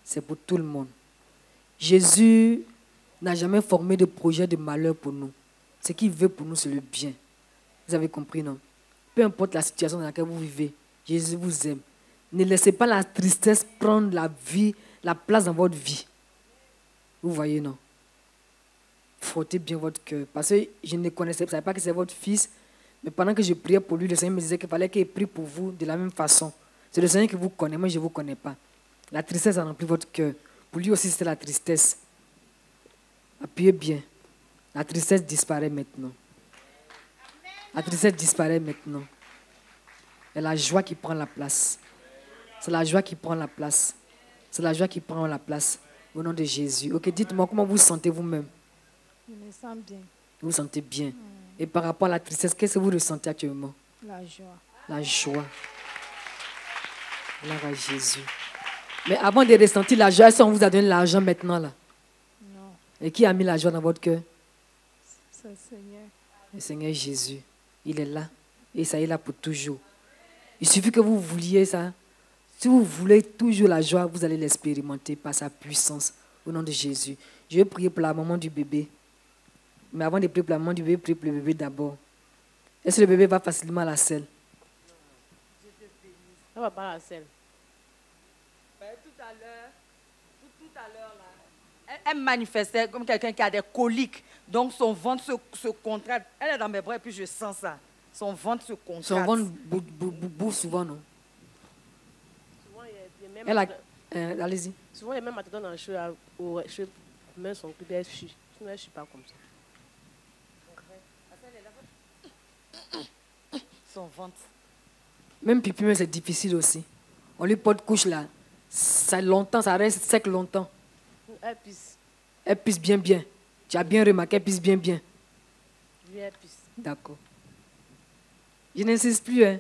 c'est pour tout le monde. Jésus n'a jamais formé de projet de malheur pour nous. Ce qu'il veut pour nous, c'est le bien. Vous avez compris, non? Peu importe la situation dans laquelle vous vivez, Jésus vous aime. Ne laissez pas la tristesse prendre la place dans votre vie. Vous voyez, non? Frottez bien votre cœur. Parce que je ne connaissais pas, je ne savais pas que c'est votre fils. Mais pendant que je priais pour lui, le Seigneur me disait qu'il fallait qu'il prie pour vous de la même façon. C'est le Seigneur qui vous connaît, moi je ne vous connais pas. La tristesse a rempli votre cœur. Pour lui aussi, c'était la tristesse. Appuyez bien. La tristesse disparaît maintenant. La tristesse disparaît maintenant. Et la joie qui prend la place. C'est la joie qui prend la place. C'est la joie qui prend la place. Au nom de Jésus. Ok, dites-moi comment vous sentez vous-même. Je me sens bien. Vous vous sentez bien. Et par rapport à la tristesse, qu'est-ce que vous ressentez actuellement? La joie. La joie. Gloire à Jésus. Mais avant de ressentir la joie, est-ce qu'on vous a donné l'argent maintenant là? Non. Et qui a mis la joie dans votre cœur? C'est le Seigneur. Le Seigneur Jésus. Il est là. Et ça est là pour toujours. Il suffit que vous vouliez ça. Si vous voulez toujours la joie, vous allez l'expérimenter par sa puissance. Au nom de Jésus. Je vais prier pour la maman du bébé. Mais avant de prier pour la maman du bébé, priez pour le bébé d'abord. Est-ce que le bébé va facilement à la selle? Ça va pas à la selle. Tout à l'heure, là, elle manifestait comme quelqu'un qui a des coliques. Donc son ventre se contracte. Elle est dans mes bras et puis je sens ça. Son ventre se contracte. Son ventre bouffe souvent, non? Souvent, il y a Elle a... allez-y. Souvent, il y a même attendant dans les cheveux, aux cheveux, même son cul, elle chie. Sinon, elle ne chie pas comme ça. Son ventre. Même pipi, mais c'est difficile aussi. On lui porte couche là. Ça longtemps, ça reste sec longtemps. Elle pisse. Elle pisse bien, bien. Tu as bien remarqué, elle pisse bien, bien. Oui, elle pisse. D'accord. Je n'insiste plus. Hein.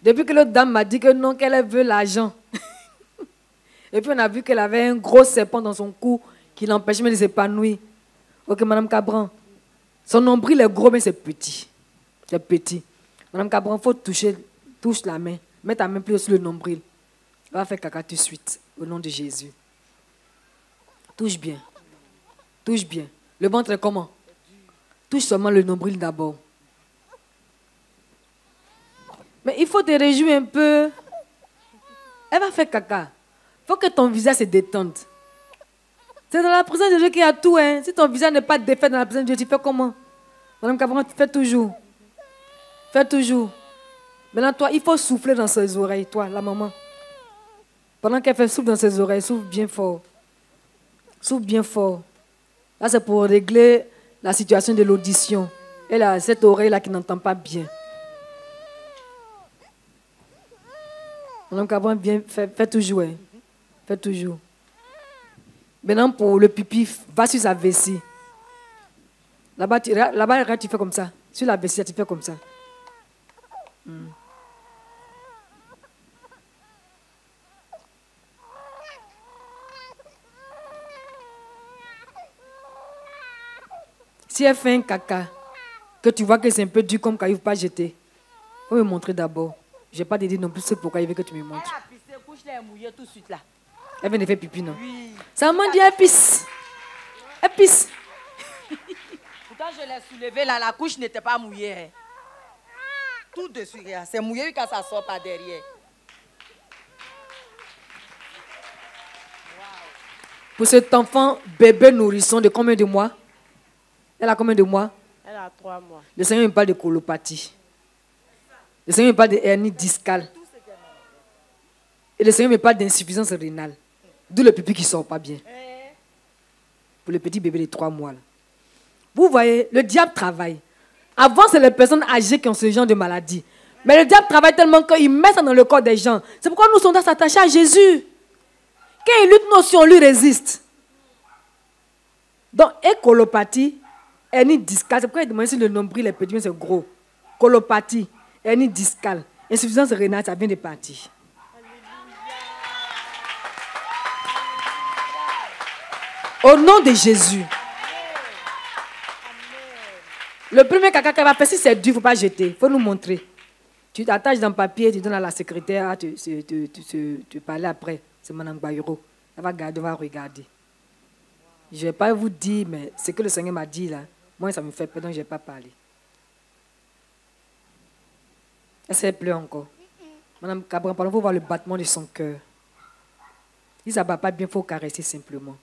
Depuis que l'autre dame m'a dit que non, qu'elle veut l'argent. Et puis on a vu qu'elle avait un gros serpent dans son cou qui l'empêchait de s'épanouir. Ok, Madame Cabran. Son nombril est gros, mais c'est petit. C'est petit. Madame Cabran, il faut touche la main. Mets ta main plus sur le nombril. Elle va faire caca tout de suite, au nom de Jésus. Touche bien. Touche bien. Le ventre est comment? Touche seulement le nombril d'abord. Mais il faut te réjouir un peu. Elle va faire caca. Il faut que ton visage se détende. C'est dans la présence de Dieu qu'il y a tout. Hein. Si ton visage n'est pas défait dans la présence de Dieu, tu fais comment? Madame Cabran, fais toujours. Fais toujours. Maintenant, toi, il faut souffler dans ses oreilles, toi, la maman. Pendant qu'elle fait souffle dans ses oreilles, souffle bien fort. Souffle bien fort. Là, c'est pour régler la situation de l'audition. Elle a cette oreille-là qui n'entend pas bien. Madame Cabran, bien, fais toujours. Hein. Fais toujours. Maintenant, pour le pipi, va sur sa vessie. Là-bas, tu fais comme ça. Sur la vessie, tu fais comme ça. Si elle fait un caca, que tu vois que c'est un peu dur comme caillou, pas jeter, faut me montrer d'abord. Je n'ai pas dit non plus, c'est pourquoi il veut que tu me montres. Elle a pissé, couche là, elle est mouillée tout de suite là. Elle vient de faire pipi, non? Oui. Ça m'a dit, elle pisse. Elle pisse. Pourtant, je l'ai soulevé là, la couche n'était pas mouillée. Hein. Tout de suite, regarde, c'est mouillé quand ça sort par derrière. Pour cet enfant bébé nourrisson de combien de mois? Elle a combien de mois? Elle a 3 mois. Le Seigneur me parle de colopathie. Le Seigneur me parle de hernie discale. Et le Seigneur me parle d'insuffisance rénale. D'où le pipi qui ne sort pas bien. Pour le petit bébé de 3 mois. Là. Vous voyez, le diable travaille. Avant, c'est les personnes âgées qui ont ce genre de maladie. Mais le diable travaille tellement qu'il met ça dans le corps des gens. C'est pourquoi nous sommes attachés à Jésus. Quand il lutte, nous aussi, on lui résiste. Donc, et colopathie, hernie discale. C'est pourquoi il demande si le nombril est petit, mais c'est gros. Colopathie, hernie discale, insuffisance rénale, ça vient de partir. Au nom de Jésus. Le premier caca qu'elle va faire, si c'est dur, il ne faut pas jeter. Il faut nous montrer. Tu t'attaches dans le papier, tu donnes à la secrétaire, tu parles après. C'est Mme Bayuro. Elle va garder, elle va regarder. Je ne vais pas vous dire, mais ce que le Seigneur m'a dit là, moi ça me fait peur, donc je ne vais pas parler. Elle s'est pleure encore. Mme Cabran, il faut voir le battement de son cœur. Si ça ne bat pas bien, il faut caresser simplement.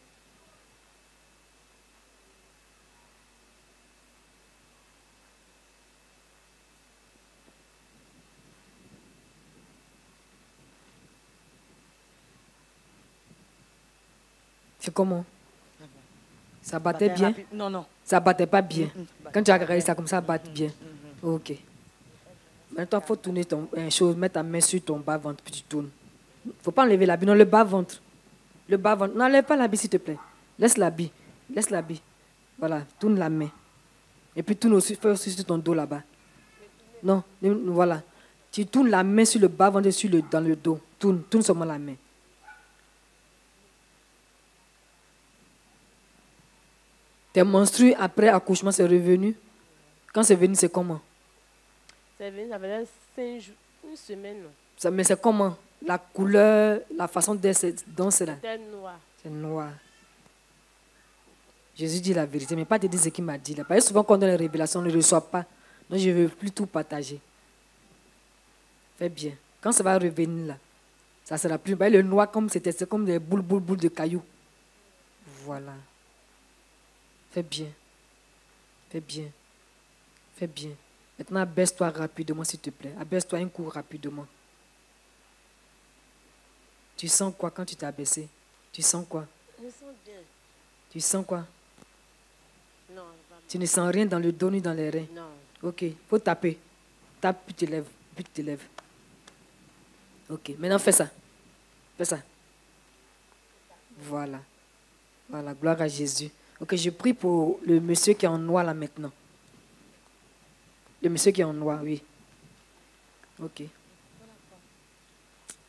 C'est comment? Ça battait bien? Non, non. Ça battait pas bien. Quand tu as regardé ça comme ça, batte bien. Ok. Maintenant, il faut tourner mettre ta main sur ton bas-ventre, puis tu tournes. Il ne faut pas enlever l'habit, non, le bas-ventre. Le bas-ventre. N'enlève pas l'habit, s'il te plaît. Laisse l'habit. Laisse l'habit. Voilà, tourne la main. Et puis tourne aussi, fais aussi sur ton dos là-bas. Non, voilà. Tu tournes la main sur le bas-ventre et dans le dos. Tourne seulement la main. Tes menstrues après accouchement, c'est revenu. Quand c'est venu, c'est comment? C'est venu, ça faisait 5 jours, une semaine. Mais c'est comment? La couleur, la façon dont c'est là? C'était noir. C'est noir. Jésus dit la vérité, mais pas te dire ce qu'il m'a dit là. Parce que souvent, quand on donne les révélations, on ne reçoit pas. Donc, je ne veux plus tout partager. Fais bien. Quand ça va revenir là, ça sera plus. Le noir, c'est comme des boules de cailloux. Voilà. Fais bien. Fais bien. Fais bien. Maintenant, abaisse-toi rapidement, s'il te plaît. Abaisse-toi un coup rapidement. Tu sens quoi quand tu t'es abaissé? Tu sens quoi? Je sens bien. Tu sens quoi? Non, tu ne sens rien dans le dos ni dans les reins? Non. Ok, faut taper. Tape, puis tu te lèves. Ok, maintenant fais ça. Fais ça. Voilà. Voilà, gloire à Jésus. Ok, je prie pour le monsieur qui est en noir là maintenant. Le monsieur qui est en noir, oui. Ok.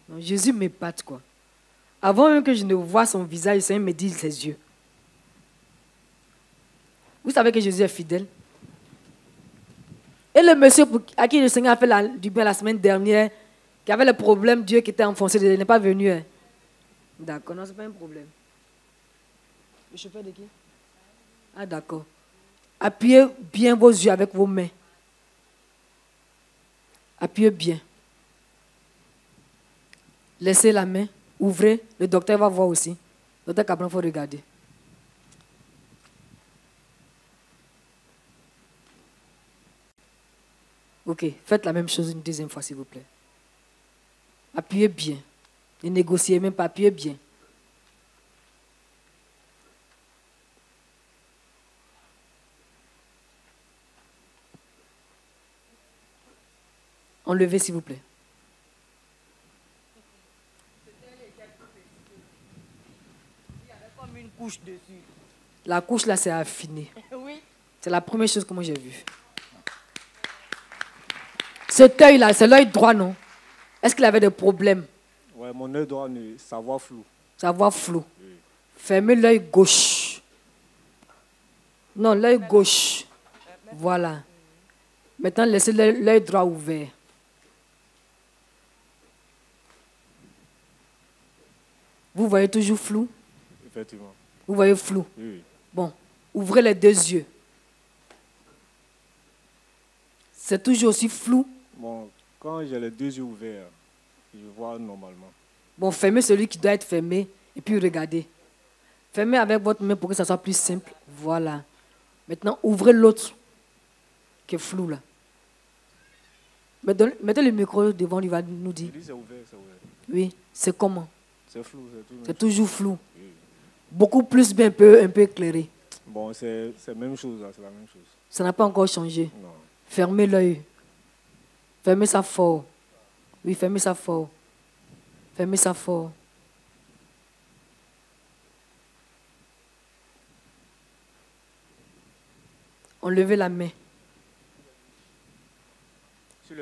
Donc, Jésus m'épate, quoi. Avant même que je ne vois son visage, le Seigneur me dit ses yeux. Vous savez que Jésus est fidèle. Et le monsieur à qui le Seigneur a fait du bien la semaine dernière, qui avait le problème, Dieu qui était enfoncé, il n'est pas venu. Hein. D'accord, non, ce n'est pas un problème. Le chauffeur de qui? Ah, d'accord. Appuyez bien vos yeux avec vos mains. Appuyez bien. Laissez la main. Ouvrez. Le docteur va voir aussi. Le docteur Cabran, il faut regarder. Ok. Faites la même chose une deuxième fois, s'il vous plaît. Appuyez bien. Ne négociez même pas. Appuyez bien. Enlevez, s'il vous plaît. Il y avait comme une couche dessus. La couche là, c'est affiné. Oui. C'est la première chose que moi j'ai vue. Cet œil là, c'est l'œil droit, non? Est-ce qu'il avait des problèmes? Ouais, mon œil droit, ça voit flou. Ça voit flou. Oui. Fermez l'œil gauche. Non, l'œil gauche. Voilà. Maintenant, laissez l'œil droit ouvert. Vous voyez toujours flou? Effectivement. Vous voyez flou? Oui, oui. Bon, ouvrez les deux yeux. C'est toujours aussi flou? Bon, quand j'ai les deux yeux ouverts, je vois normalement. Bon, fermez celui qui doit être fermé et puis regardez. Fermez avec votre main pour que ça soit plus simple. Voilà. Maintenant, ouvrez l'autre qui est flou là. Mettez le micro devant, il va nous dire. Je dis c'est ouvert, c'est ouvert. Oui, c'est comment? C'est flou, c'est tout. C'est toujours flou. Oui. Beaucoup plus bien, un peu éclairé. Bon, c'est la même chose, là, c'est la même chose. Ça n'a pas encore changé. Non. Fermez l'œil. Fermez ça fort. Oui, fermez ça fort. Fermez ça fort. Enlevez la main.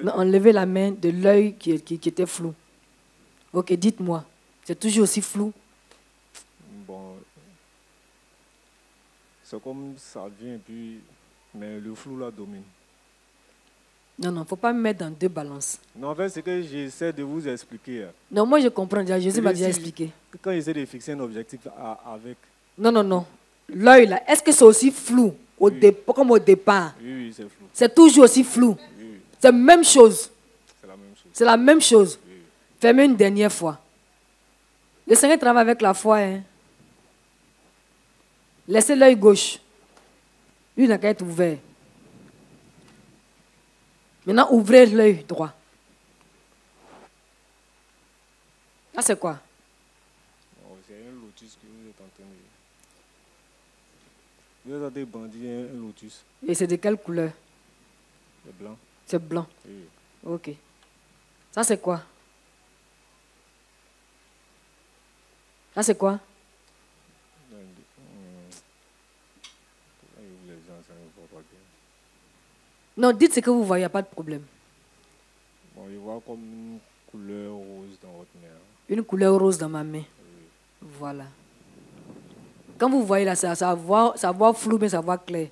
Non, enlevez la main de l'œil qui était flou. Ok, dites-moi. C'est toujours aussi flou? Bon, c'est comme ça vient, puis, mais le flou là domine. Non, il ne faut pas me mettre dans deux balances. Non, en fait, c'est que j'essaie de vous expliquer. Non, moi je comprends déjà. Jésus m'a déjà expliqué. Quand j'essaie de fixer un objectif avec... Non. L'œil là, est-ce que c'est aussi flou comme au départ? Oui, c'est flou. C'est toujours aussi flou. Oui. C'est la même chose. C'est la même chose. C'est la même chose. Oui. Fermez une dernière fois. Le Seigneur travaille avec la foi. Hein. Laissez l'œil gauche. Lui n'a qu'à être ouvert. Maintenant, ouvrez l'œil droit. Ah, c'est quoi? Oh, c'est un lotus que vous êtes en train de... Vous êtes en train de brandir un lotus. Et c'est de quelle couleur? C'est blanc. C'est blanc. Oui. Ok. Ça, c'est quoi? Ça, c'est quoi? Non, dites ce que vous voyez, il n'y a pas de problème. Bon, je vois comme une couleur rose dans votre main. Une couleur rose dans ma main. Oui. Voilà. Quand vous voyez là, ça voit flou, mais ça voit clair.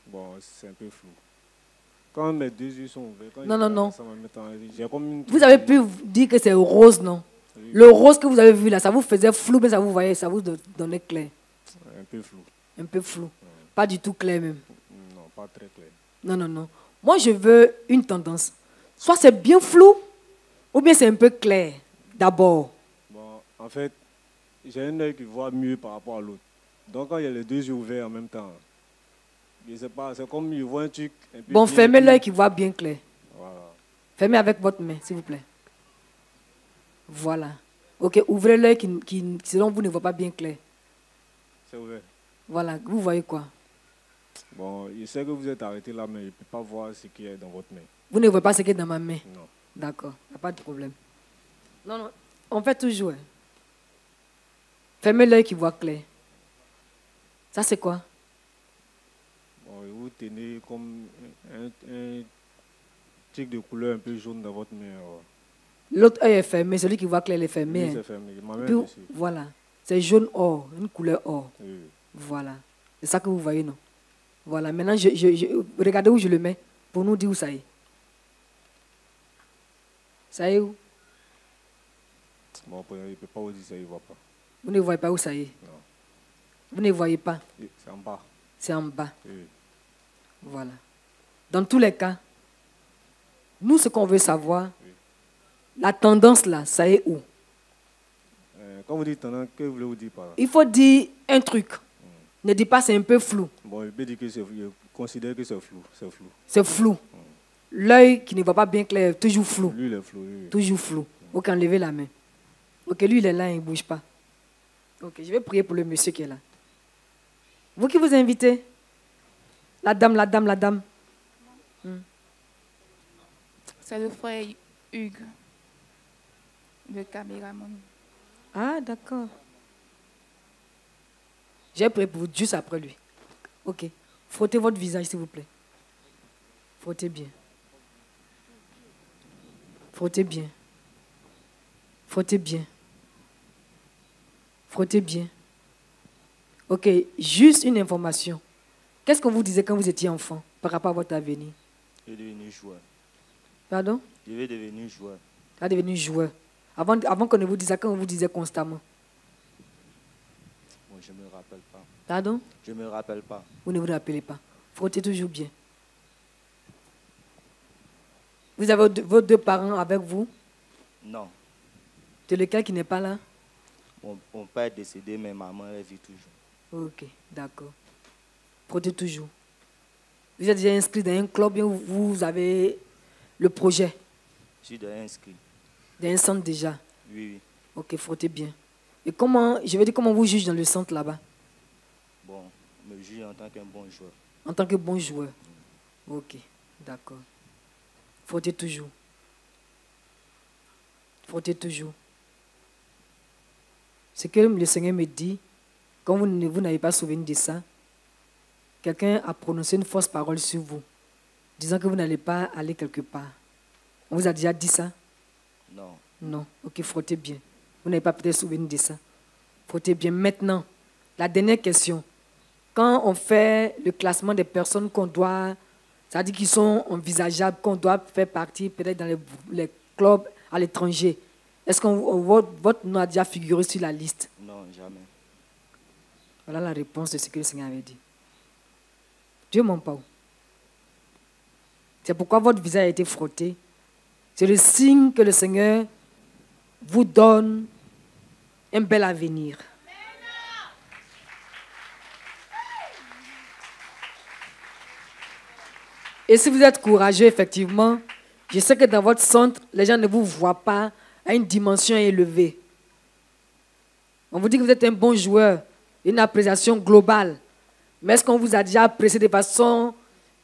Bon, c'est un peu flou. Quand mes deux yeux sont ouverts, quand Non. j'ai comme une... Vous avez pu dire que c'est rose, non? Oui. Le rose que vous avez vu là, ça vous faisait flou, mais ça vous voyait, ça vous donnait clair. Un peu flou. Un peu flou. Pas du tout clair même. Non, pas très clair. Non. Moi, je veux une tendance. Soit c'est bien flou, ou bien c'est un peu clair, d'abord. Bon, en fait, j'ai un œil qui voit mieux par rapport à l'autre. Donc, quand il y a les deux yeux ouverts en même temps, je sais pas, c'est comme il voit un truc... Un peu Bon, bien, fermez l'œil qui voit bien clair. Voilà. Fermez avec votre main, s'il vous plaît. Voilà. Ok, ouvrez l'œil qui, selon vous, ne voit pas bien clair. C'est ouvert. Voilà, vous voyez quoi? Bon, je sais que vous êtes arrêté là, mais je ne peux pas voir ce qui est dans votre main. Vous ne voyez pas ce qui est dans ma main? Non. D'accord, il n'y a pas de problème. Non, on fait toujours. Fermez l'œil qui voit clair. Ça, c'est quoi? Bon, vous tenez comme un truc de couleur un peu jaune dans votre main. L'autre œil est fermé, celui qui voit clair il est fermé. Oui, c'est fermé. Ma main Puis, est dessus. voilà, c'est jaune or, une couleur or. Oui. Voilà, c'est ça que vous voyez, non? Voilà, maintenant, regardez où je le mets pour nous dire où ça est. Ça est où? Bon, il ne peut pas vous dire ça, il ne voit pas. Vous ne voyez pas où ça est? Non. Vous ne voyez pas? C'est en bas. C'est en bas. Oui. Voilà. Dans tous les cas, nous, ce qu'on veut savoir, Oui. la tendance là, ça est où? Quand vous dites tendance, que voulez-vous dire par là? Il faut dire un truc. Ne dis pas c'est un peu flou. Bon, je peux dire que je considère que c'est flou. C'est flou. C'est flou. L'œil qui ne voit pas bien clair, toujours flou. Lui, il est flou. Oui. Toujours flou. Ok, enlevez la main. Ok, lui, il est là, il ne bouge pas. Ok, je vais prier pour le monsieur qui est là. Vous qui vous invitez? La dame. C'est le frère Hugues, le caméraman. Ah, d'accord. J'ai prié pour vous juste après lui. Ok. Frottez votre visage, s'il vous plaît. Frottez bien. Frottez bien. Frottez bien. Frottez bien. Ok, juste une information. Qu'est-ce qu'on vous disait quand vous étiez enfant par rapport à votre avenir? Je vais devenir joueur. Pardon? Je vais devenir joueur. Tu vas devenir joueur. Avant qu'on ne vous dise ça, quand on vous disait constamment. Bon, je ne me rappelle pas. Pardon? Je ne me rappelle pas. Vous ne vous rappelez pas. Frottez toujours bien. Vous avez vos 2 parents avec vous? Non. C'est lequel qui n'est pas là? Mon père est décédé, mais maman, elle vit toujours. Ok, d'accord. Frottez toujours. Vous êtes déjà inscrit dans un club où vous avez le projet? Je suis déjà inscrit. Dans un centre déjà? Oui, oui. Ok, frottez bien. Et comment, je veux dire, comment vous jugez dans le centre là-bas? Bon, je me juge en tant qu'un bon joueur. En tant que bon joueur? Ok, d'accord. Frottez toujours. Frottez toujours. Ce que le Seigneur me dit, quand vous n'avez pas souvenir de ça, quelqu'un a prononcé une fausse parole sur vous, disant que vous n'allez pas aller quelque part. On vous a déjà dit ça? Non. Non. Ok, frottez bien. Vous n'avez pas peut-être souvenir de ça. Frottez bien. Maintenant, la dernière question. Quand on fait le classement des personnes qu'on doit, c'est-à-dire qui sont envisageables, qu'on doit faire partie peut-être dans les clubs à l'étranger, est-ce que votre nom a déjà figuré sur la liste? Non, jamais. Voilà la réponse de ce que le Seigneur avait dit. Dieu ment pas. C'est pourquoi votre visage a été frotté. C'est le signe que le Seigneur vous donne un bel avenir. Et si vous êtes courageux, effectivement, je sais que dans votre centre, les gens ne vous voient pas à une dimension élevée. On vous dit que vous êtes un bon joueur, une appréciation globale. Mais est-ce qu'on vous a déjà apprécié de façon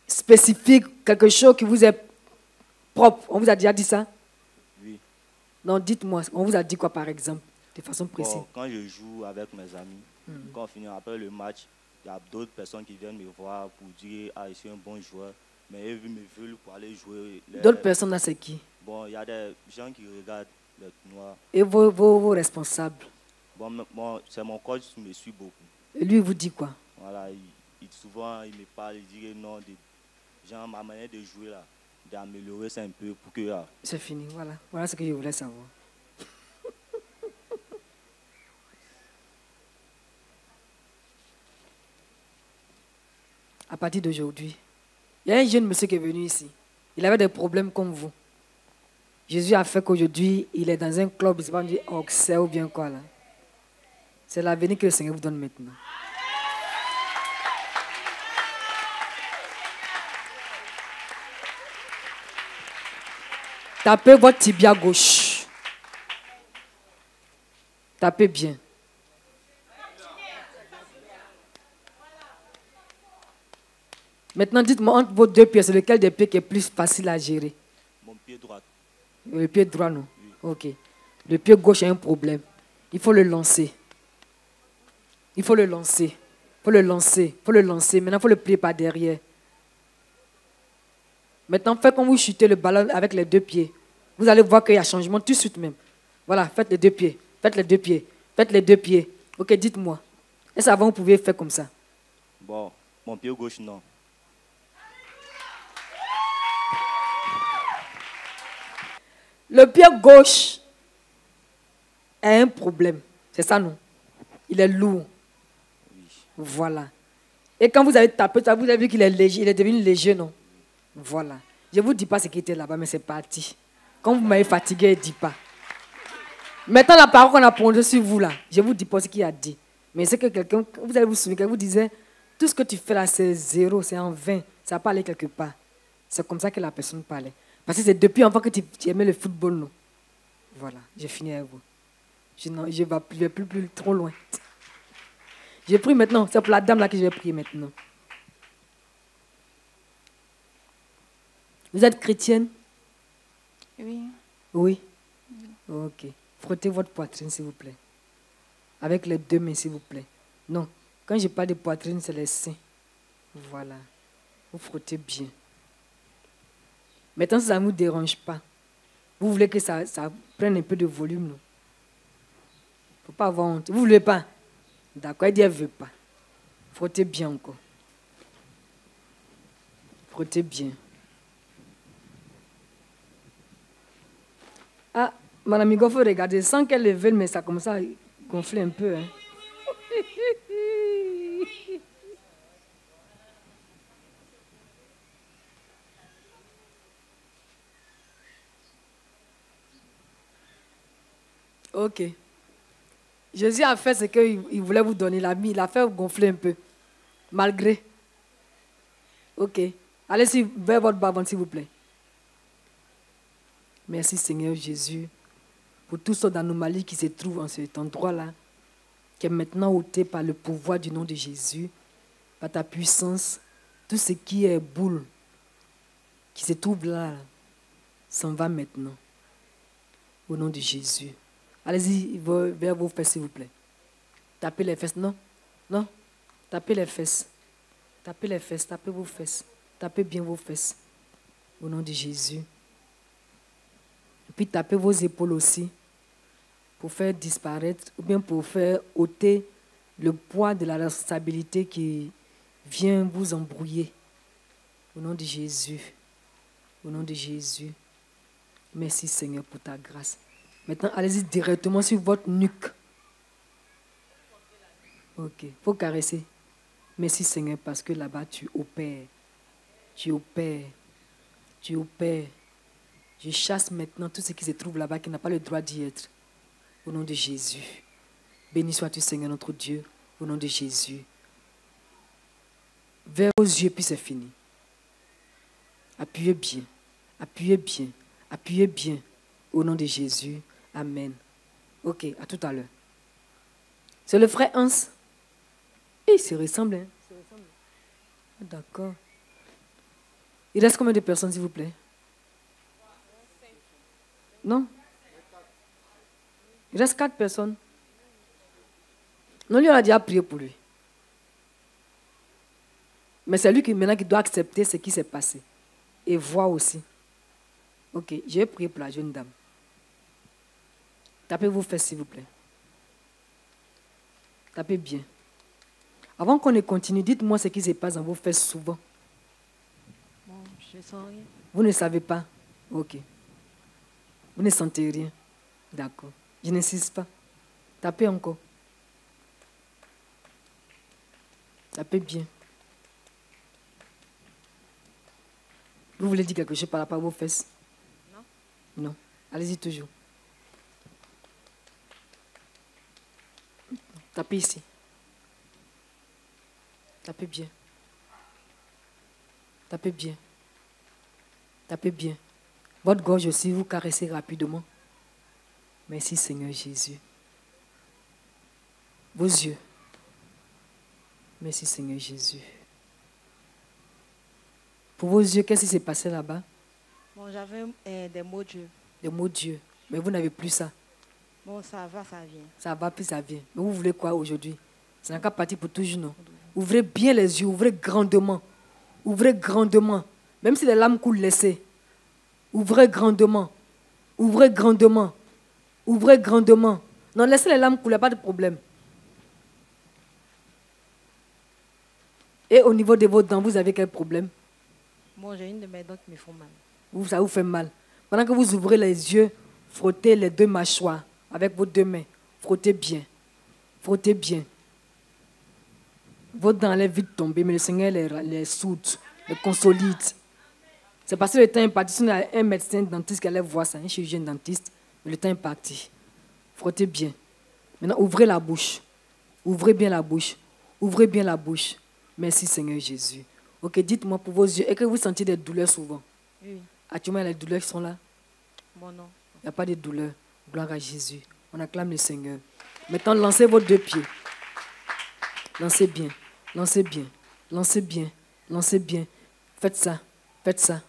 spécifique, quelque chose qui vous est propre? On vous a déjà dit ça? Oui. Non, dites-moi, on vous a dit quoi par exemple, de façon précise? Bon, quand je joue avec mes amis, quand on finit après le match, il y a d'autres personnes qui viennent me voir pour dire « Ah, je suis un bon joueur ». Mais eux me veulent pour aller jouer. D'autres personnes là, c'est qui? Bon, il y a des gens qui regardent les tournois. Et vos responsables? Bon, c'est mon coach qui me suit beaucoup. Et lui, il vous dit quoi? Voilà, souvent il me parle, il dit non, genre ma manière de jouer là, d'améliorer ça un peu pour que... C'est fini, voilà. Voilà ce que je voulais savoir. À partir d'aujourd'hui, il y a un jeune monsieur qui est venu ici. Il avait des problèmes comme vous. Jésus a fait qu'aujourd'hui, il est dans un club, il ne s'est pas dit Oxer ou bien quoi là. C'est l'avenir que le Seigneur vous donne maintenant. Tapez votre tibia gauche. Tapez bien. Maintenant, dites-moi, entre vos 2 pieds, c'est lequel des pieds qui est plus facile à gérer? Mon pied droit. Le pied droit, non? Oui. Ok. Le pied gauche a un problème. Il faut le lancer. Il faut le lancer. Il faut le lancer. Il faut le lancer. Maintenant, il faut le plier par derrière. Maintenant, faites quand vous chutez le ballon avec les 2 pieds. Vous allez voir qu'il y a changement tout de suite même. Voilà, faites les 2 pieds. Faites les 2 pieds. Faites les 2 pieds. Ok, dites-moi. Est-ce qu'avant, vous pouviez faire comme ça? Bon, mon pied gauche, non. Le pied gauche a un problème. C'est ça, non? Il est lourd. Oui. Voilà. Et quand vous avez tapé, vous avez vu qu'il est léger, il est devenu léger, non? Voilà. Je ne vous dis pas ce qui était là-bas, mais c'est parti. Quand vous m'avez fatigué, ne dis pas. Maintenant, la parole qu'on a prononcée sur vous, là, je ne vous dis pas ce qu'il a dit. Mais c'est que quelqu'un, vous allez vous souvenir, quelqu'un vous disait, tout ce que tu fais là, c'est 0, c'est en vain. Ça n'a pas allé quelque part. C'est comme ça que la personne parlait. Parce que c'est depuis enfant que tu aimais le football, non? Voilà, j'ai fini avec vous. Je ne vais plus trop loin. J'ai pris maintenant, c'est pour la dame là que je vais prier maintenant. Vous êtes chrétienne? Oui. Oui? Ok. Frottez votre poitrine, s'il vous plaît. Avec les 2 mains, s'il vous plaît. Non, quand je parle de poitrine, c'est les seins. Voilà. Vous frottez bien. Maintenant, ça ne vous dérange pas. Vous voulez que ça prenne un peu de volume, non? Il ne faut pas avoir honte. Vous ne voulez pas? D'accord, elle dit qu'elle ne veut pas. Frottez bien encore. Frottez bien. Ah, Madame Hugo, il faut regarder. Sans qu'elle le veuille, mais ça commence à gonfler un peu. Hein. Ok. Jésus a fait ce qu'il voulait vous donner. Il a fait gonfler un peu. Malgré. Ok. Allez-y, vers votre bas-ventre, s'il vous plaît. Merci Seigneur Jésus pour toutes sortes d'anomalies qui se trouvent en cet endroit-là, qui est maintenant ôté par le pouvoir du nom de Jésus, par ta puissance. Tout ce qui est boule, qui se trouve là, s'en va maintenant. Au nom de Jésus. Allez-y vers vos fesses, s'il vous plaît. Tapez les fesses. Non, non. Tapez les fesses. Tapez les fesses. Tapez vos fesses. Tapez bien vos fesses. Au nom de Jésus. Et puis tapez vos épaules aussi. Pour faire disparaître, ou bien pour faire ôter le poids de la responsabilité qui vient vous embrouiller. Au nom de Jésus. Au nom de Jésus. Merci Seigneur pour ta grâce. Maintenant, allez-y directement sur votre nuque. Ok, il faut caresser. Merci Seigneur parce que là-bas tu opères. Tu opères. Tu opères. Je chasse maintenant tout ce qui se trouve là-bas qui n'a pas le droit d'y être. Au nom de Jésus. Béni sois-tu Seigneur notre Dieu. Au nom de Jésus. Vers vos yeux, puis c'est fini. Appuyez bien. Appuyez bien. Appuyez bien. Au nom de Jésus. Amen. Ok, à tout à l'heure. C'est le frère Hans. Il se ressemble. Hein? D'accord. Il reste combien de personnes, s'il vous plaît? Non? Il reste 4 personnes. Non, lui, on a déjà prié pour lui. Mais c'est lui qui maintenant qui doit accepter ce qui s'est passé. Et voir aussi. Ok, je vais prier pour la jeune dame. Tapez vos fesses, s'il vous plaît. Tapez bien. Avant qu'on ne continue, dites-moi ce qui se passe dans vos fesses souvent. Bon, je sens rien. Vous ne savez pas? Ok. Vous ne sentez rien? D'accord. Je n'insiste pas. Tapez encore. Tapez bien. Vous voulez dire quelque chose par rapport à vos fesses? Non. Non. Allez-y toujours. Tapez ici. Tapez bien. Tapez bien. Tapez bien. Votre gorge aussi, vous caressez rapidement. Merci Seigneur Jésus. Vos yeux. Merci Seigneur Jésus. Pour vos yeux, qu'est-ce qui s'est passé là-bas? Bon, j'avais des mots de Dieu. Des mots de Dieu. Mais vous n'avez plus ça. Bon, ça va, ça vient. Ça va, puis ça vient. Mais vous voulez quoi aujourd'hui? Ça n'a qu'à partir pour toujours, non? Ouvrez bien les yeux, ouvrez grandement. Ouvrez grandement. Même si les larmes coulent, laissez. Ouvrez grandement. Ouvrez grandement. Ouvrez grandement. Non, laissez les larmes couler, pas de problème. Et au niveau de vos dents, vous avez quel problème? Bon, j'ai une de mes dents qui me font mal. Ça vous fait mal. Pendant que vous ouvrez les yeux, frottez les 2 mâchoires avec vos 2 mains. Frottez bien. Frottez bien. Vos dents allaient vite tomber, mais le Seigneur les soude, les consolide. C'est parce que le temps est parti. Il y a un médecin dentiste qui allait voir ça, un chirurgien dentiste, mais le temps est parti. Frottez bien. Maintenant, ouvrez la bouche. Ouvrez bien la bouche. Ouvrez bien la bouche. Merci Seigneur Jésus. Ok, dites-moi pour vos yeux, est-ce que vous sentez des douleurs souvent? Oui. Actuellement, les douleurs qui sont là? Bon, non. Il n'y a pas de douleur. Gloire à Jésus. On acclame le Seigneur. Maintenant, lancez vos 2 pieds. Lancez bien. Lancez bien. Lancez bien. Lancez bien. Faites ça. Faites ça.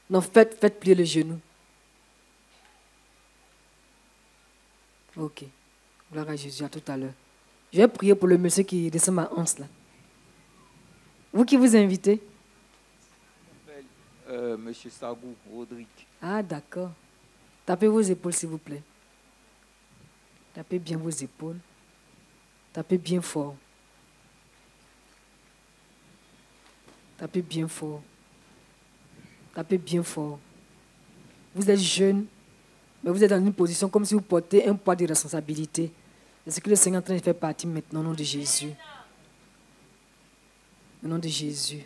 Non, faites plier le genou. Ok. Gloire à Jésus. À tout à l'heure. Je vais prier pour le monsieur qui descend ma hanse là. Vous qui vous invitez? Monsieur Sagou, Rodrigue. Ah, d'accord. Tapez vos épaules, s'il vous plaît. Tapez bien vos épaules. Tapez bien fort. Tapez bien fort. Tapez bien fort. Vous êtes jeune, mais vous êtes dans une position comme si vous portez un poids de responsabilité. C'est ce que le Seigneur est en train de faire partie maintenant au nom de Jésus. Au nom de Jésus.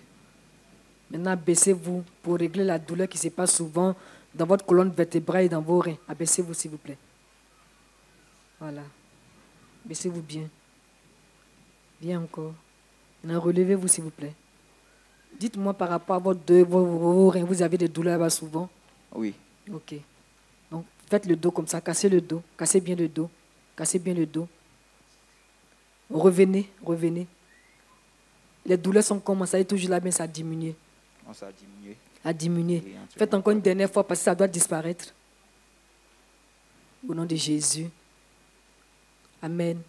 Maintenant, abaissez-vous pour régler la douleur qui se passe souvent dans votre colonne vertébrale et dans vos reins. Abaissez-vous, s'il vous plaît. Voilà. Abaissez-vous bien. Bien encore. Maintenant, relevez-vous, s'il vous plaît. Dites-moi par rapport à vos reins, vous avez des douleurs là-bas souvent? Oui. Ok. Donc, faites le dos comme ça. Cassez le dos. Cassez bien le dos. Cassez bien le dos. Revenez, revenez. Les douleurs sont comme ça, est toujours là, mais ça a diminué. Ça a diminué. A diminué. Faites encore une dernière fois parce que ça doit disparaître. Au nom de Jésus. Amen.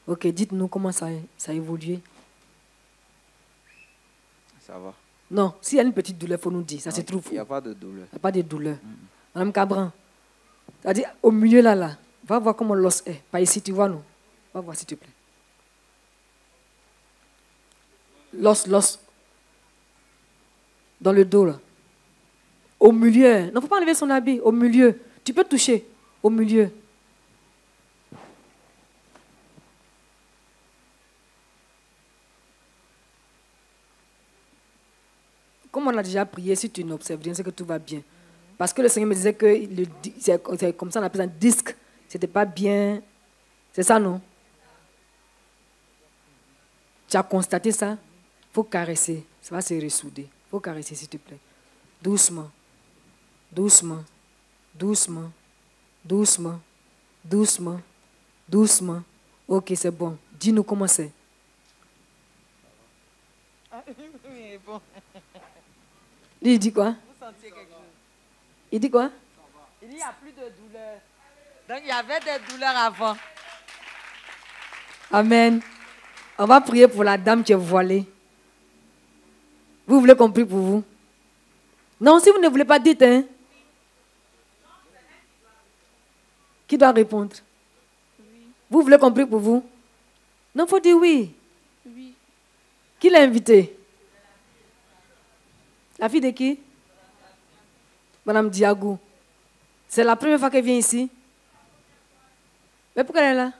Ok, dites-nous comment ça a évolué. Ça va. Non, s'il y a une petite douleur, il faut nous dire. Ça se trouve. Il n'y a pas de douleur. Il n'y a pas de douleur. Madame Cabran, c'est-à-dire au milieu là, va voir comment l'os est. Pas ici, tu vois, non? Va voir, s'il te plaît. L'os. Dans le dos, là. Au milieu. Non, il ne faut pas enlever son habit. Au milieu. Tu peux toucher. Au milieu. Comme on a déjà prié, si tu n'observes rien, c'est que tout va bien. Parce que le Seigneur me disait que c'est comme ça, on appelle ça un disque. C'était pas bien. C'est ça, non? Tu as constaté ça? Il faut caresser. Ça va se ressouder. Il faut caresser, s'il te plaît. Doucement. Doucement. Doucement. Doucement. Doucement. Doucement. Ok, c'est bon. Dis-nous comment c'est. Oui, bon. Lui, il dit quoi? Vous sentiez quelque chose? Il dit quoi? Il n'y a plus de douleur. Donc, il y avait des douleurs avant. Amen. On va prier pour la dame qui est voilée. Vous voulez qu'on prie pour vous? Non, si vous ne voulez pas, dites, hein. Qui doit répondre? Oui. Vous voulez qu'on prie pour vous? Non, il faut dire oui. Oui. Qui l'a invité? La fille de qui? Madame Diagou. C'est la première fois qu'elle vient ici? Mais pourquoi elle est là?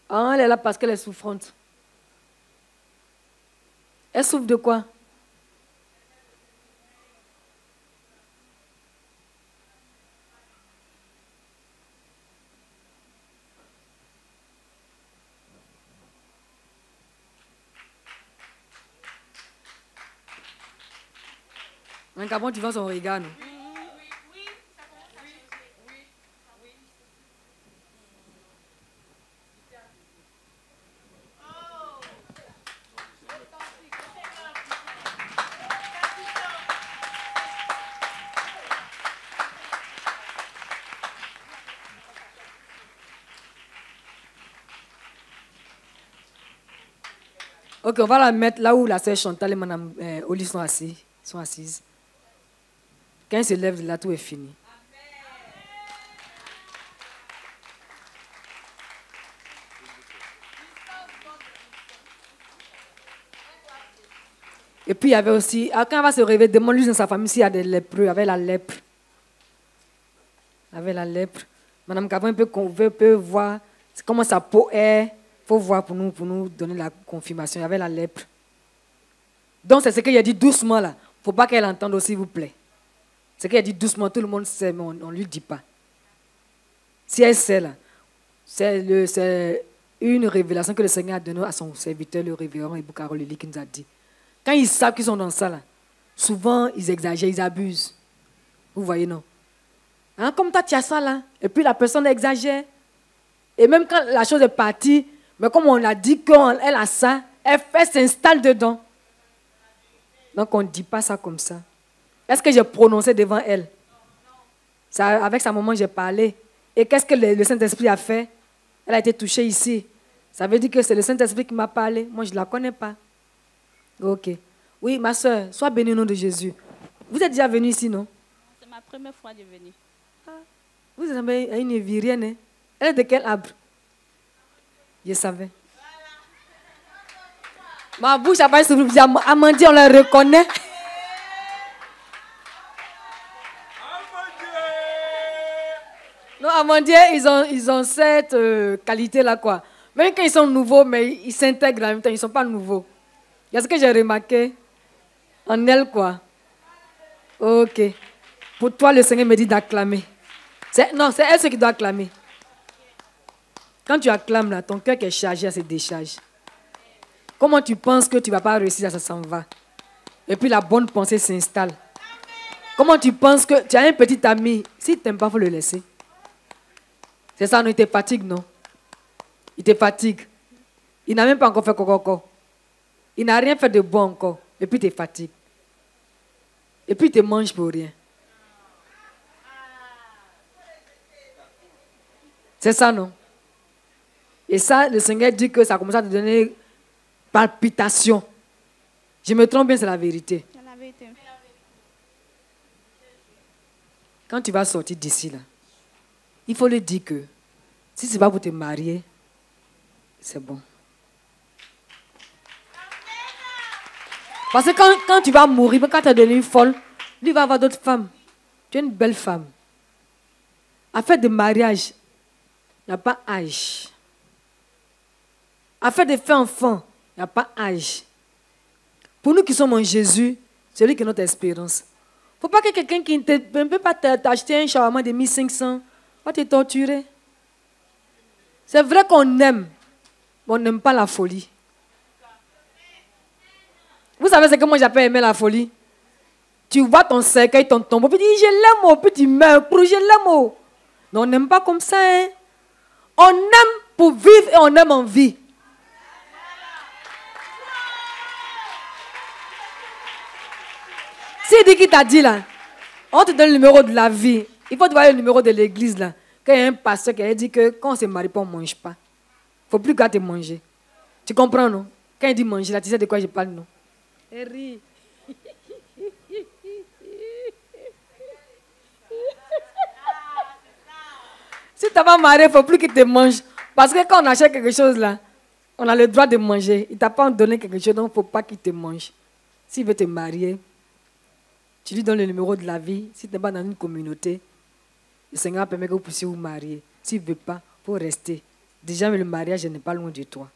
Ah, elle est là parce qu'elle est souffrante. Elle souffre de quoi? Un cabron, tu vois son regard, non? Ok, on va la mettre là où la sœur Chantal et Mme Oli sont assises. Quand ils se lèvent là, tout est fini. Et puis il y avait aussi, quand elle va se réveiller, demande-lui dans sa famille s'il y a des lépreux, avec la lèpre. Avec la lèpre. Mme Cabron peut voir comment sa peau est. Il faut voir pour nous donner la confirmation. Il y avait la lèpre. Donc c'est ce qu'il a dit doucement là. Il ne faut pas qu'elle entende aussi, s'il vous plaît. Ce qu'il a dit doucement, tout le monde sait, mais on ne lui dit pas. Si elle sait là, c'est une révélation que le Seigneur a donnée à son serviteur, le révérend Ebou Karolili, qui nous a dit. Quand ils savent qu'ils sont dans ça là, souvent ils exagèrent, ils abusent. Vous voyez, non? Hein, comme toi, tu as ça là, et puis la personne exagère. Et même quand la chose est partie, mais comme on a dit qu'elle a ça, elle s'installe dedans. Donc on ne dit pas ça comme ça. Est-ce que j'ai prononcé devant elle? Ça, avec sa maman, j'ai parlé. Et qu'est-ce que le Saint-Esprit a fait? Elle a été touchée ici. Ça veut dire que c'est le Saint-Esprit qui m'a parlé. Moi, je ne la connais pas. Ok. Oui, ma soeur, sois bénie au nom de Jésus. Vous êtes déjà venue ici, non? C'est ma première fois de venir. Vous avez une virienne, hein? Elle est de quel arbre? Je savais. Ma bouche n'a pas souffert. Amandie, on la reconnaît. Non, Amandie, ils ont cette qualité-là, quoi. Même quand ils sont nouveaux, mais ils s'intègrent en même temps, ils ne sont pas nouveaux. Il y a ce que j'ai remarqué en elle, quoi. Ok. Pour toi, le Seigneur me dit d'acclamer. Non, c'est elle qui doit acclamer. Quand tu acclames, là, ton cœur qui est chargé, ça se décharge. Comment tu penses que tu ne vas pas réussir, ça s'en va. Et puis la bonne pensée s'installe. Comment tu penses que tu as un petit ami, si tu n'aimes pas, il faut le laisser. C'est ça, non, il te fatigue, non? Il te fatigue. Il n'a même pas encore fait coco. Il n'a rien fait de bon encore. Et puis il te fatigue. Et puis il te mange pour rien. C'est ça, non? Et ça, le Seigneur dit que ça commence à te donner palpitation. Je me trompe bien, c'est la vérité. C'est la vérité. Quand tu vas sortir d'ici, là, il faut lui dire que si c'est pas pour te marier, c'est bon. Parce que quand tu vas mourir, quand tu es devenue folle, lui va avoir d'autres femmes. Tu es une belle femme. Affaire de mariage, il n'y a pas âge. Affaire de faire enfant, il n'y a pas âge. Pour nous qui sommes en Jésus, c'est lui qui est notre espérance. Il ne faut pas que quelqu'un qui ne peut pas t'acheter un shawarma de 1500 va te torturer. C'est vrai qu'on aime, mais on n'aime pas la folie. Vous savez ce que moi j'appelle aimer la folie? Tu vois ton cercueil, ton tombeau, puis tu dis je l'aime, puis tu meurs, je l'aime. Non, on n'aime pas comme ça. Hein? On aime pour vivre et on aime en vie. S'il dit qu'il t'a dit là, on te donne le numéro de la vie. Il faut te voir le numéro de l'église là. Quand il y a un pasteur qui a dit que quand on se marie pas, on ne mange pas. Il ne faut plus gâter manger. Tu comprends, non? Quand il dit manger là, tu sais de quoi je parle, non? Elle rit. Si tu n'as pas marié, il ne faut plus qu'il te mange. Parce que quand on achète quelque chose là, on a le droit de manger. Il ne t'a pas donné quelque chose, donc il ne faut pas qu'il te mange. S'il veut te marier, tu lui donnes le numéro de la vie. Si tu n'es pas dans une communauté, le Seigneur permet que vous puissiez vous marier. S'il ne veut pas, il faut rester. Déjà, mais le mariage n'est pas loin de toi.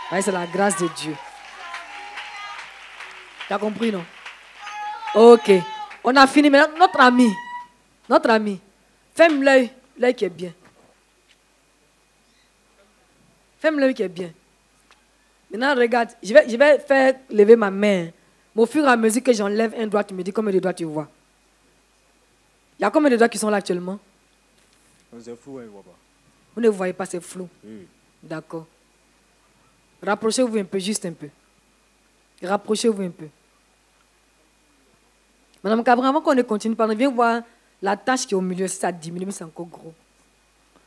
C'est la grâce de Dieu. Tu as compris, non? Ok. On a fini. Maintenant, notre ami, ferme l'œil qui est bien. Ferme l'œil qui est bien. Maintenant, regarde, je vais faire lever ma main. Mais au fur et à mesure que j'enlève un doigt, tu me dis combien de doigts tu vois. Il y a combien de doigts qui sont là actuellement? C'est flou, on ne voit pas. Vous ne voyez pas, c'est flou. Oui. D'accord. Rapprochez-vous un peu, juste un peu. Rapprochez-vous un peu. Madame Cabra, avant qu'on ne continue, viens voir la tache qui est au milieu, si ça diminue, mais c'est encore gros.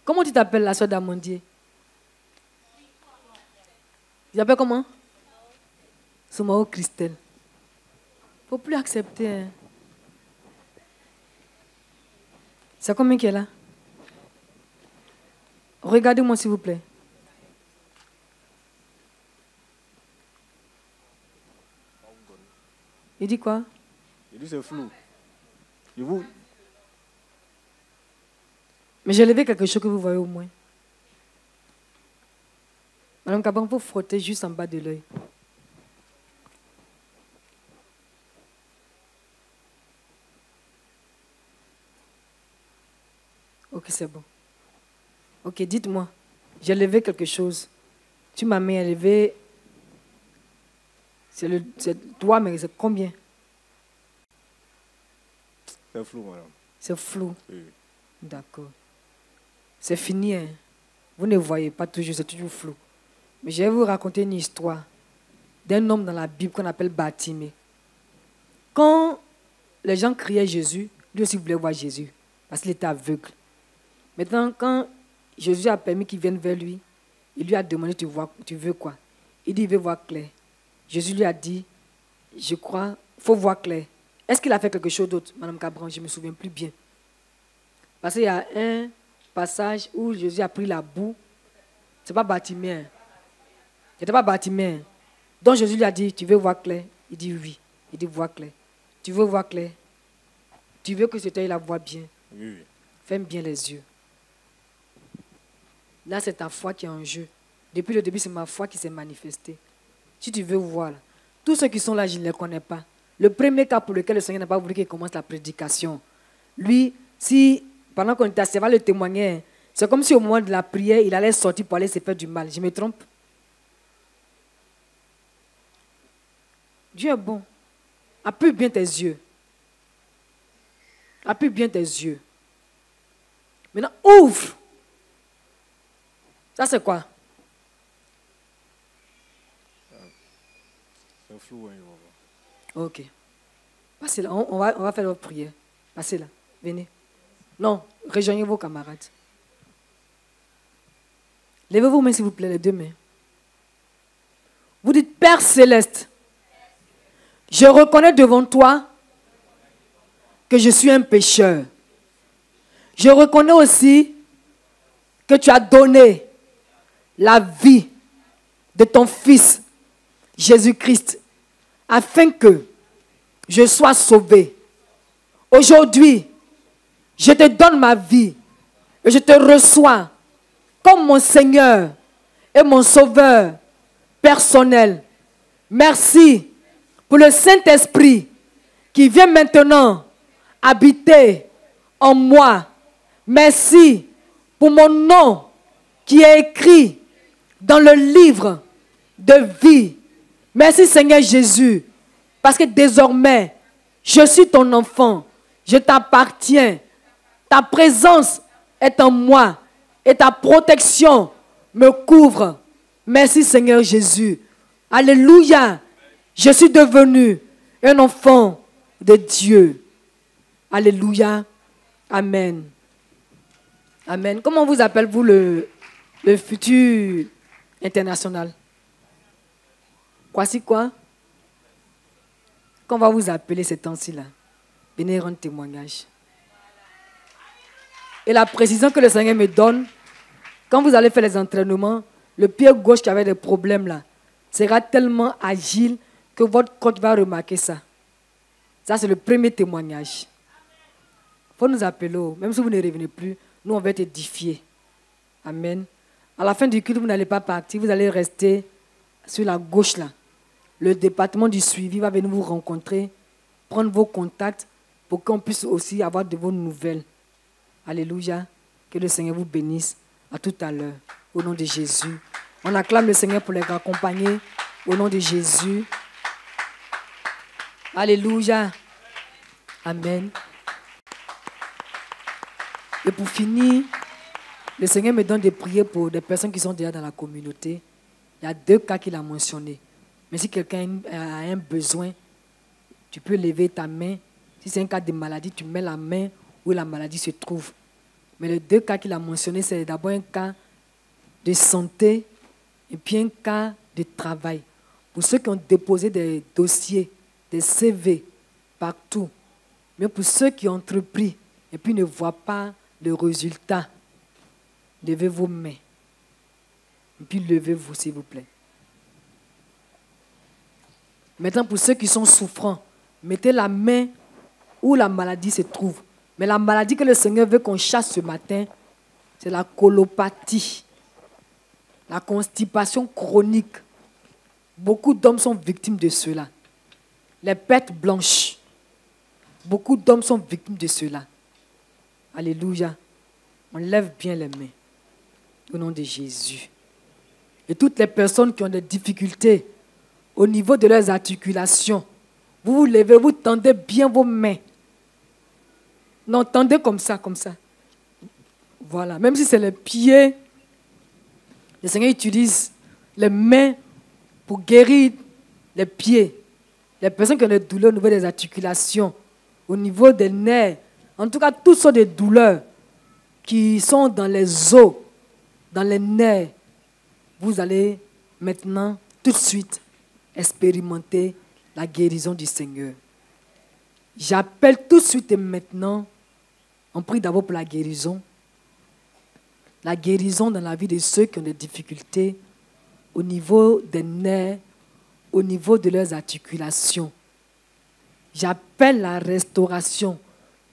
Comment tu t'appelles, la soeur d'Amandier? Tu t'appelles comment? Soumao Christelle. Il ne faut plus accepter. Hein. C'est combien qu'elle a? Regardez-moi, s'il vous plaît. Il dit quoi? Il dit c'est flou. Et vous? Mais j'ai levé quelque chose que vous voyez au moins. Madame Caban, vous frottez juste en bas de l'œil. Ok, c'est bon. Ok, dites-moi. J'ai levé quelque chose. Tu m'as mis à lever. C'est toi, mais c'est combien? C'est flou, madame. C'est flou. Oui. D'accord. C'est fini. Hein? Vous ne voyez pas toujours, c'est toujours flou. Mais je vais vous raconter une histoire d'un homme dans la Bible qu'on appelle Bartimée. Quand les gens criaient Jésus, lui aussi voulait voir Jésus, parce qu'il était aveugle. Maintenant, quand Jésus a permis qu'il vienne vers lui, il lui a demandé, tu veux quoi? Il dit, il veut voir clair. Jésus lui a dit, je crois, il faut voir clair. Est-ce qu'il a fait quelque chose d'autre, Madame Cabran? Je ne me souviens plus bien. Parce qu'il y a un passage où Jésus a pris la boue. Ce n'est pas Bartimée. Ce n'était pas Bartimée. Donc Jésus lui a dit, tu veux voir clair? Il dit oui. Il dit, vois clair. Tu veux voir clair? Tu veux que cet œil la voit bien? Oui, oui. Ferme bien les yeux. Là, c'est ta foi qui est en jeu. Depuis le début, c'est ma foi qui s'est manifestée. Si tu veux voir, tous ceux qui sont là, je ne les connais pas. Le premier cas pour lequel le Seigneur n'a pas voulu qu'il commence la prédication, lui, si pendant qu'on était assis, il va le témoigner, c'est comme si au moment de la prière, il allait sortir pour aller se faire du mal. Je me trompe? Dieu est bon. Appuie bien tes yeux. Appuie bien tes yeux. Maintenant, ouvre. Ça, c'est quoi? C'est flou, hein, il va voir. Ok. Passez là. On va faire notre prière. Passez là. Venez. Non, rejoignez vos camarades. Levez vos mains, s'il vous plaît, les deux mains. Vous dites, Père Céleste, je reconnais devant toi que je suis un pécheur. Je reconnais aussi que tu as donné la vie de ton Fils, Jésus-Christ, afin que je sois sauvé. Aujourd'hui, je te donne ma vie et je te reçois comme mon Seigneur et mon Sauveur personnel. Merci pour le Saint-Esprit qui vient maintenant habiter en moi. Merci pour mon nom qui est écrit dans le livre de vie. Merci Seigneur Jésus, parce que désormais, je suis ton enfant, je t'appartiens. Ta présence est en moi et ta protection me couvre. Merci Seigneur Jésus. Alléluia. Je suis devenu un enfant de Dieu. Alléluia. Amen. Amen. Comment vous appelez-vous le futur international? Voici quoi? Qu'on va vous appeler ces temps-ci là. Venez rendre témoignage. Et la précision que le Seigneur me donne, quand vous allez faire les entraînements, le pied gauche qui avait des problèmes là, sera tellement agile que votre coach va remarquer ça. Ça, c'est le premier témoignage. Il faut nous appeler, même si vous ne revenez plus, nous, on va être édifiés. Amen. À la fin du culte, vous n'allez pas partir, vous allez rester sur la gauche là. Le département du suivi va venir vous rencontrer, prendre vos contacts pour qu'on puisse aussi avoir de vos nouvelles. Alléluia. Que le Seigneur vous bénisse. À tout à l'heure. Au nom de Jésus. On acclame le Seigneur pour les accompagner. Au nom de Jésus. Alléluia. Amen. Et pour finir, le Seigneur me donne des prières pour des personnes qui sont déjà dans la communauté. Il y a 2 cas qu'il a mentionnés. Mais si quelqu'un a un besoin, tu peux lever ta main. Si c'est un cas de maladie, tu mets la main où la maladie se trouve. Mais les 2 cas qu'il a mentionnés, c'est d'abord un cas de santé et puis un cas de travail. Pour ceux qui ont déposé des dossiers, des CV partout, mais pour ceux qui ont entrepris et puis ne voient pas le résultat, levez vos mains. Et puis levez-vous, s'il vous plaît. Maintenant, pour ceux qui sont souffrants, mettez la main où la maladie se trouve. Mais la maladie que le Seigneur veut qu'on chasse ce matin, c'est la colopathie, la constipation chronique. Beaucoup d'hommes sont victimes de cela. Les pertes blanches. Beaucoup d'hommes sont victimes de cela. Alléluia. On lève bien les mains. Au nom de Jésus. Et toutes les personnes qui ont des difficultés au niveau de leurs articulations, vous vous levez, vous tendez bien vos mains. Non, tendez comme ça, comme ça. Voilà. Même si c'est les pieds, le Seigneur utilise les mains pour guérir les pieds. Les personnes qui ont des douleurs au niveau des articulations, au niveau des nerfs, en tout cas, toutes sortes de douleurs qui sont dans les os, dans les nerfs, vous allez maintenant, tout de suite, expérimenter la guérison du Seigneur. J'appelle tout de suite et maintenant, on prie d'abord pour la guérison dans la vie de ceux qui ont des difficultés au niveau des nerfs, au niveau de leurs articulations. J'appelle la restauration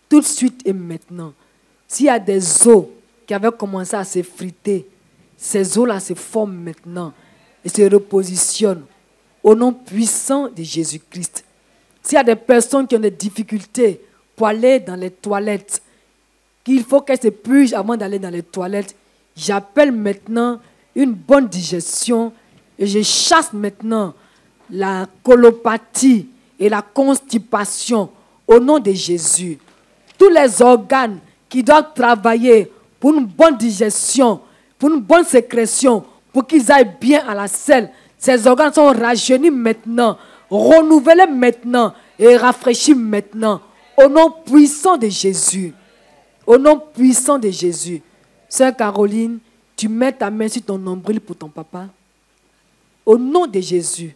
tout de suite et maintenant. S'il y a des os qui avaient commencé à s'effriter, ces os-là se forment maintenant et se repositionnent au nom puissant de Jésus-Christ. S'il y a des personnes qui ont des difficultés pour aller dans les toilettes, qu'il faut qu'elles se purgent avant d'aller dans les toilettes, j'appelle maintenant une bonne digestion et je chasse maintenant la colopathie et la constipation au nom de Jésus. Tous les organes qui doivent travailler pour une bonne digestion, pour une bonne sécrétion, pour qu'ils aillent bien à la selle, ces organes sont rajeunis maintenant, renouvelés maintenant et rafraîchis maintenant. Au nom puissant de Jésus. Au nom puissant de Jésus. Sœur Caroline, tu mets ta main sur ton nombril pour ton papa. Au nom de Jésus.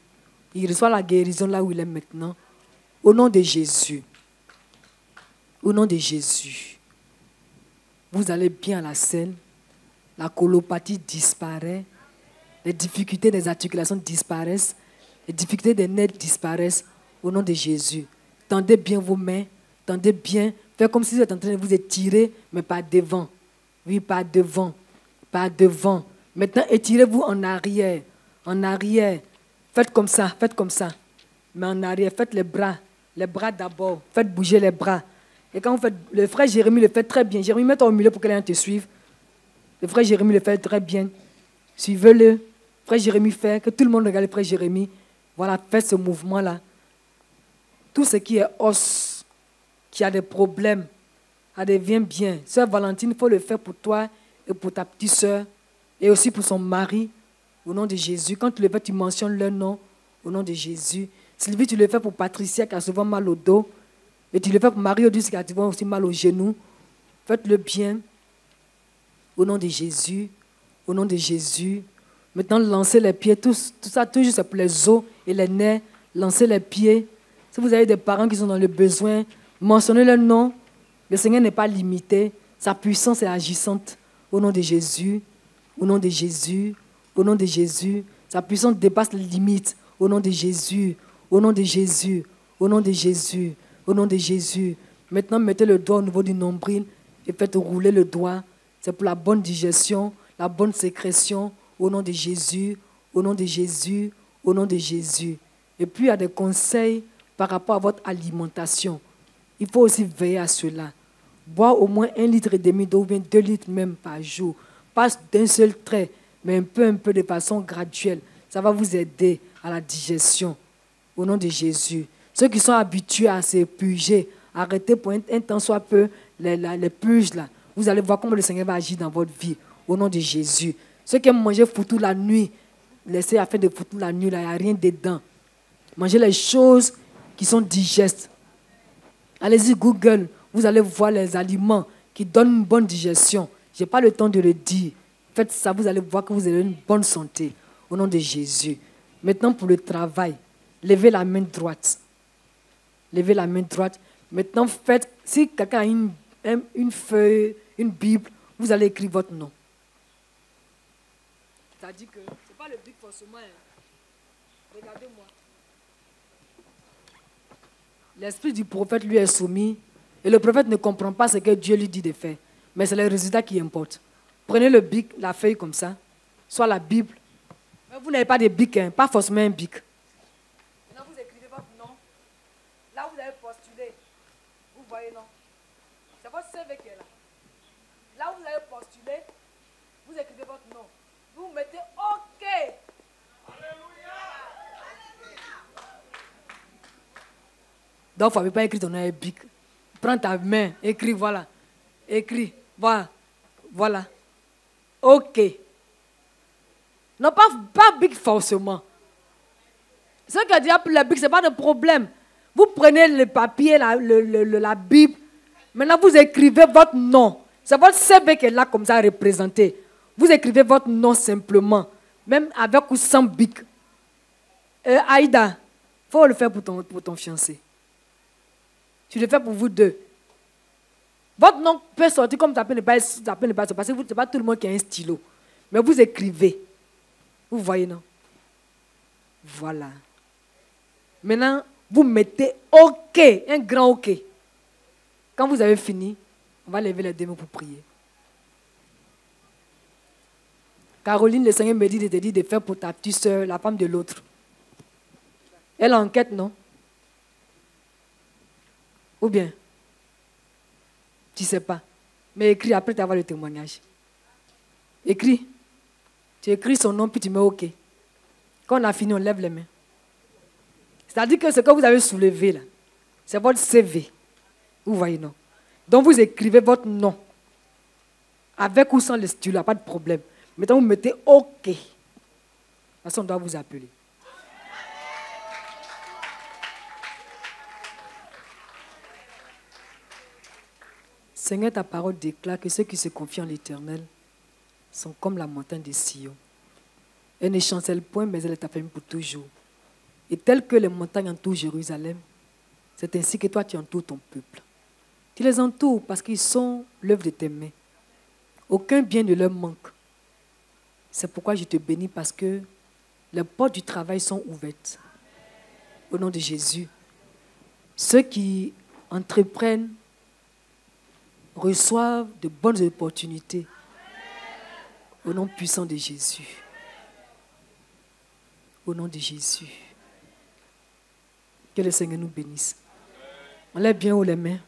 Il reçoit la guérison là où il est maintenant. Au nom de Jésus. Au nom de Jésus. Vous allez bien à la selle. La colopathie disparaît. Les difficultés des articulations disparaissent. Les difficultés des nerfs disparaissent. Au nom de Jésus. Tendez bien vos mains. Tendez bien. Faites comme si vous êtes en train de vous étirer, mais pas devant. Oui, pas devant. Pas devant. Maintenant, étirez-vous en arrière. En arrière. Faites comme ça. Faites comme ça. Mais en arrière. Faites les bras. Les bras d'abord. Faites bouger les bras. Et quand vous faites, le frère Jérémie le fait très bien. Jérémie, mets-toi au milieu pour que quelqu'un te suive. Le frère Jérémie le fait très bien. Suivez-le. Frère Jérémie fait, que tout le monde regarde le frère Jérémie. Voilà, faites ce mouvement-là. Tout ce qui est os, qui a des problèmes, ça devient bien. Sœur Valentine, il faut le faire pour toi et pour ta petite sœur et aussi pour son mari, au nom de Jésus. Quand tu le fais, tu mentionnes leur nom, au nom de Jésus. Sylvie, tu le fais pour Patricia qui a souvent mal au dos. Et tu le fais pour Marie-Odile qui a souvent aussi mal au genou. Faites-le bien. Au nom de Jésus. Au nom de Jésus. Maintenant, lancez les pieds. Tout ça, toujours c'est pour les os et les nerfs. Lancez les pieds. Si vous avez des parents qui sont dans le besoin, mentionnez leur nom. Le Seigneur n'est pas limité. Sa puissance est agissante. Au nom de Jésus. Au nom de Jésus. Au nom de Jésus. Sa puissance dépasse les limites. Au nom de Jésus. Au nom de Jésus. Au nom de Jésus. Au nom de Jésus. Maintenant, mettez le doigt au niveau du nombril et faites rouler le doigt. C'est pour la bonne digestion, la bonne sécrétion. Au nom de Jésus. Au nom de Jésus. Au nom de Jésus. Et puis, il y a des conseils par rapport à votre alimentation. Il faut aussi veiller à cela. Boire au moins 1,5 litre d'eau ou bien 2 litres même par jour. Pas d'un seul trait, mais un peu de façon graduelle. Ça va vous aider à la digestion. Au nom de Jésus. Ceux qui sont habitués à se purger, arrêtez pour un temps soit peu les purges là. Vous allez voir comment le Seigneur va agir dans votre vie. Au nom de Jésus. Ceux qui aiment manger foutu la nuit, laissez afin de foutu la nuit, là, il n'y a rien dedans. Mangez les choses qui sont digestes. Allez-y, Google, vous allez voir les aliments qui donnent une bonne digestion. Je n'ai pas le temps de le dire. Faites ça, vous allez voir que vous avez une bonne santé. Au nom de Jésus. Maintenant, pour le travail, levez la main droite. Levez la main droite. Maintenant, faites, si quelqu'un a une feuille, une Bible, vous allez écrire votre nom. C'est-à-dire que ce n'est pas le but forcément. Regardez-moi. L'esprit du prophète lui est soumis et le prophète ne comprend pas ce que Dieu lui dit de faire. Mais c'est le résultat qui importe. Prenez le bic, la feuille comme ça, soit la Bible. Mais vous n'avez pas de bic, hein, pas forcément un bic. Maintenant, vous écrivez votre nom. Là, vous avez postulé. Vous voyez, non? C'est votre CV qui est là. Là où vous avez postulé, vous écrivez votre nom. Vous mettez OK. Donc, il ne faut pas écrire ton nom avec bic. Prends ta main, écris, voilà. Écris, voilà. Voilà. OK. Non, pas bic forcément. Ce qui a dit appelé la bic, ce n'est pas de problème. Vous prenez le papier, la Bible. Maintenant, vous écrivez votre nom. C'est votre CV qui est là comme ça représenté. Vous écrivez votre nom simplement. Même avec ou sans bic. Aïda, il faut le faire pour ton fiancé. Tu le fais pour vous deux. Votre nom peut sortir comme ça peut ne pas sortir parce que ce n'est pas tout le monde qui a un stylo. Mais vous écrivez. Vous voyez, non? Voilà. Maintenant, vous mettez OK, un grand OK. Quand vous avez fini, on va lever les deux mains pour prier. Caroline, le Seigneur me dit de te dire de faire pour ta petite soeur, la femme de l'autre. Elle enquête, non? Ou bien? Tu ne sais pas. Mais écris après t'avoir le témoignage. Écris. Tu écris son nom puis tu mets OK. Quand on a fini, on lève les mains. C'est-à-dire que ce que vous avez soulevé là, c'est votre CV. Vous voyez, non? Donc vous écrivez votre nom. Avec ou sans le stylo, pas de problème. Maintenant vous mettez OK. De toute façon, on doit vous appeler. Seigneur, ta parole déclare que ceux qui se confient en l'Éternel sont comme la montagne de Sion. Elle ne chancelle point, mais elle est ta famille pour toujours. Et tel que les montagnes entourent Jérusalem, c'est ainsi que toi tu entoures ton peuple. Tu les entoures parce qu'ils sont l'œuvre de tes mains. Aucun bien ne leur manque. C'est pourquoi je te bénis parce que les portes du travail sont ouvertes. Au nom de Jésus. Ceux qui entreprennent reçoivent de bonnes opportunités. Au nom puissant de Jésus. Au nom de Jésus. Que le Seigneur nous bénisse. On lève bien haut les mains.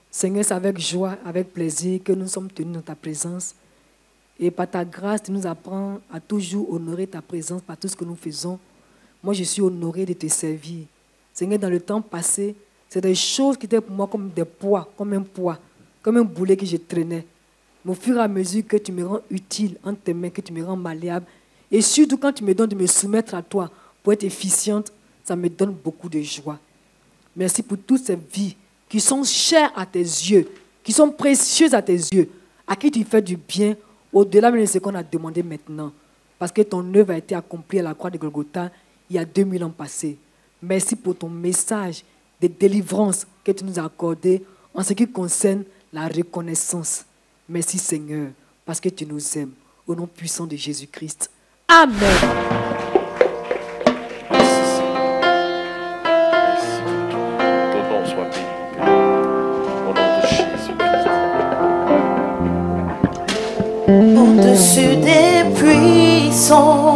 Seigneur, c'est avec joie, avec plaisir que nous sommes tenus dans ta présence. Et par ta grâce, tu nous apprends à toujours honorer ta présence par tout ce que nous faisons. Moi, je suis honoré de te servir. Seigneur, dans le temps passé, c'est des choses qui étaient pour moi comme des poids, comme un boulet que je traînais. Mais au fur et à mesure que tu me rends utile entre tes mains, que tu me rends malléable, et surtout quand tu me donnes de me soumettre à toi pour être efficiente, ça me donne beaucoup de joie. Merci pour toutes ces vies qui sont chères à tes yeux, qui sont précieuses à tes yeux, à qui tu fais du bien, au-delà même de ce qu'on a demandé maintenant. Parce que ton œuvre a été accomplie à la croix de Golgotha il y a 2000 ans passés. Merci pour ton message de délivrance que tu nous as accordé en ce qui concerne la reconnaissance. Merci Seigneur, parce que tu nous aimes. Au nom puissant de Jésus-Christ. Amen. Au-dessus des puissants,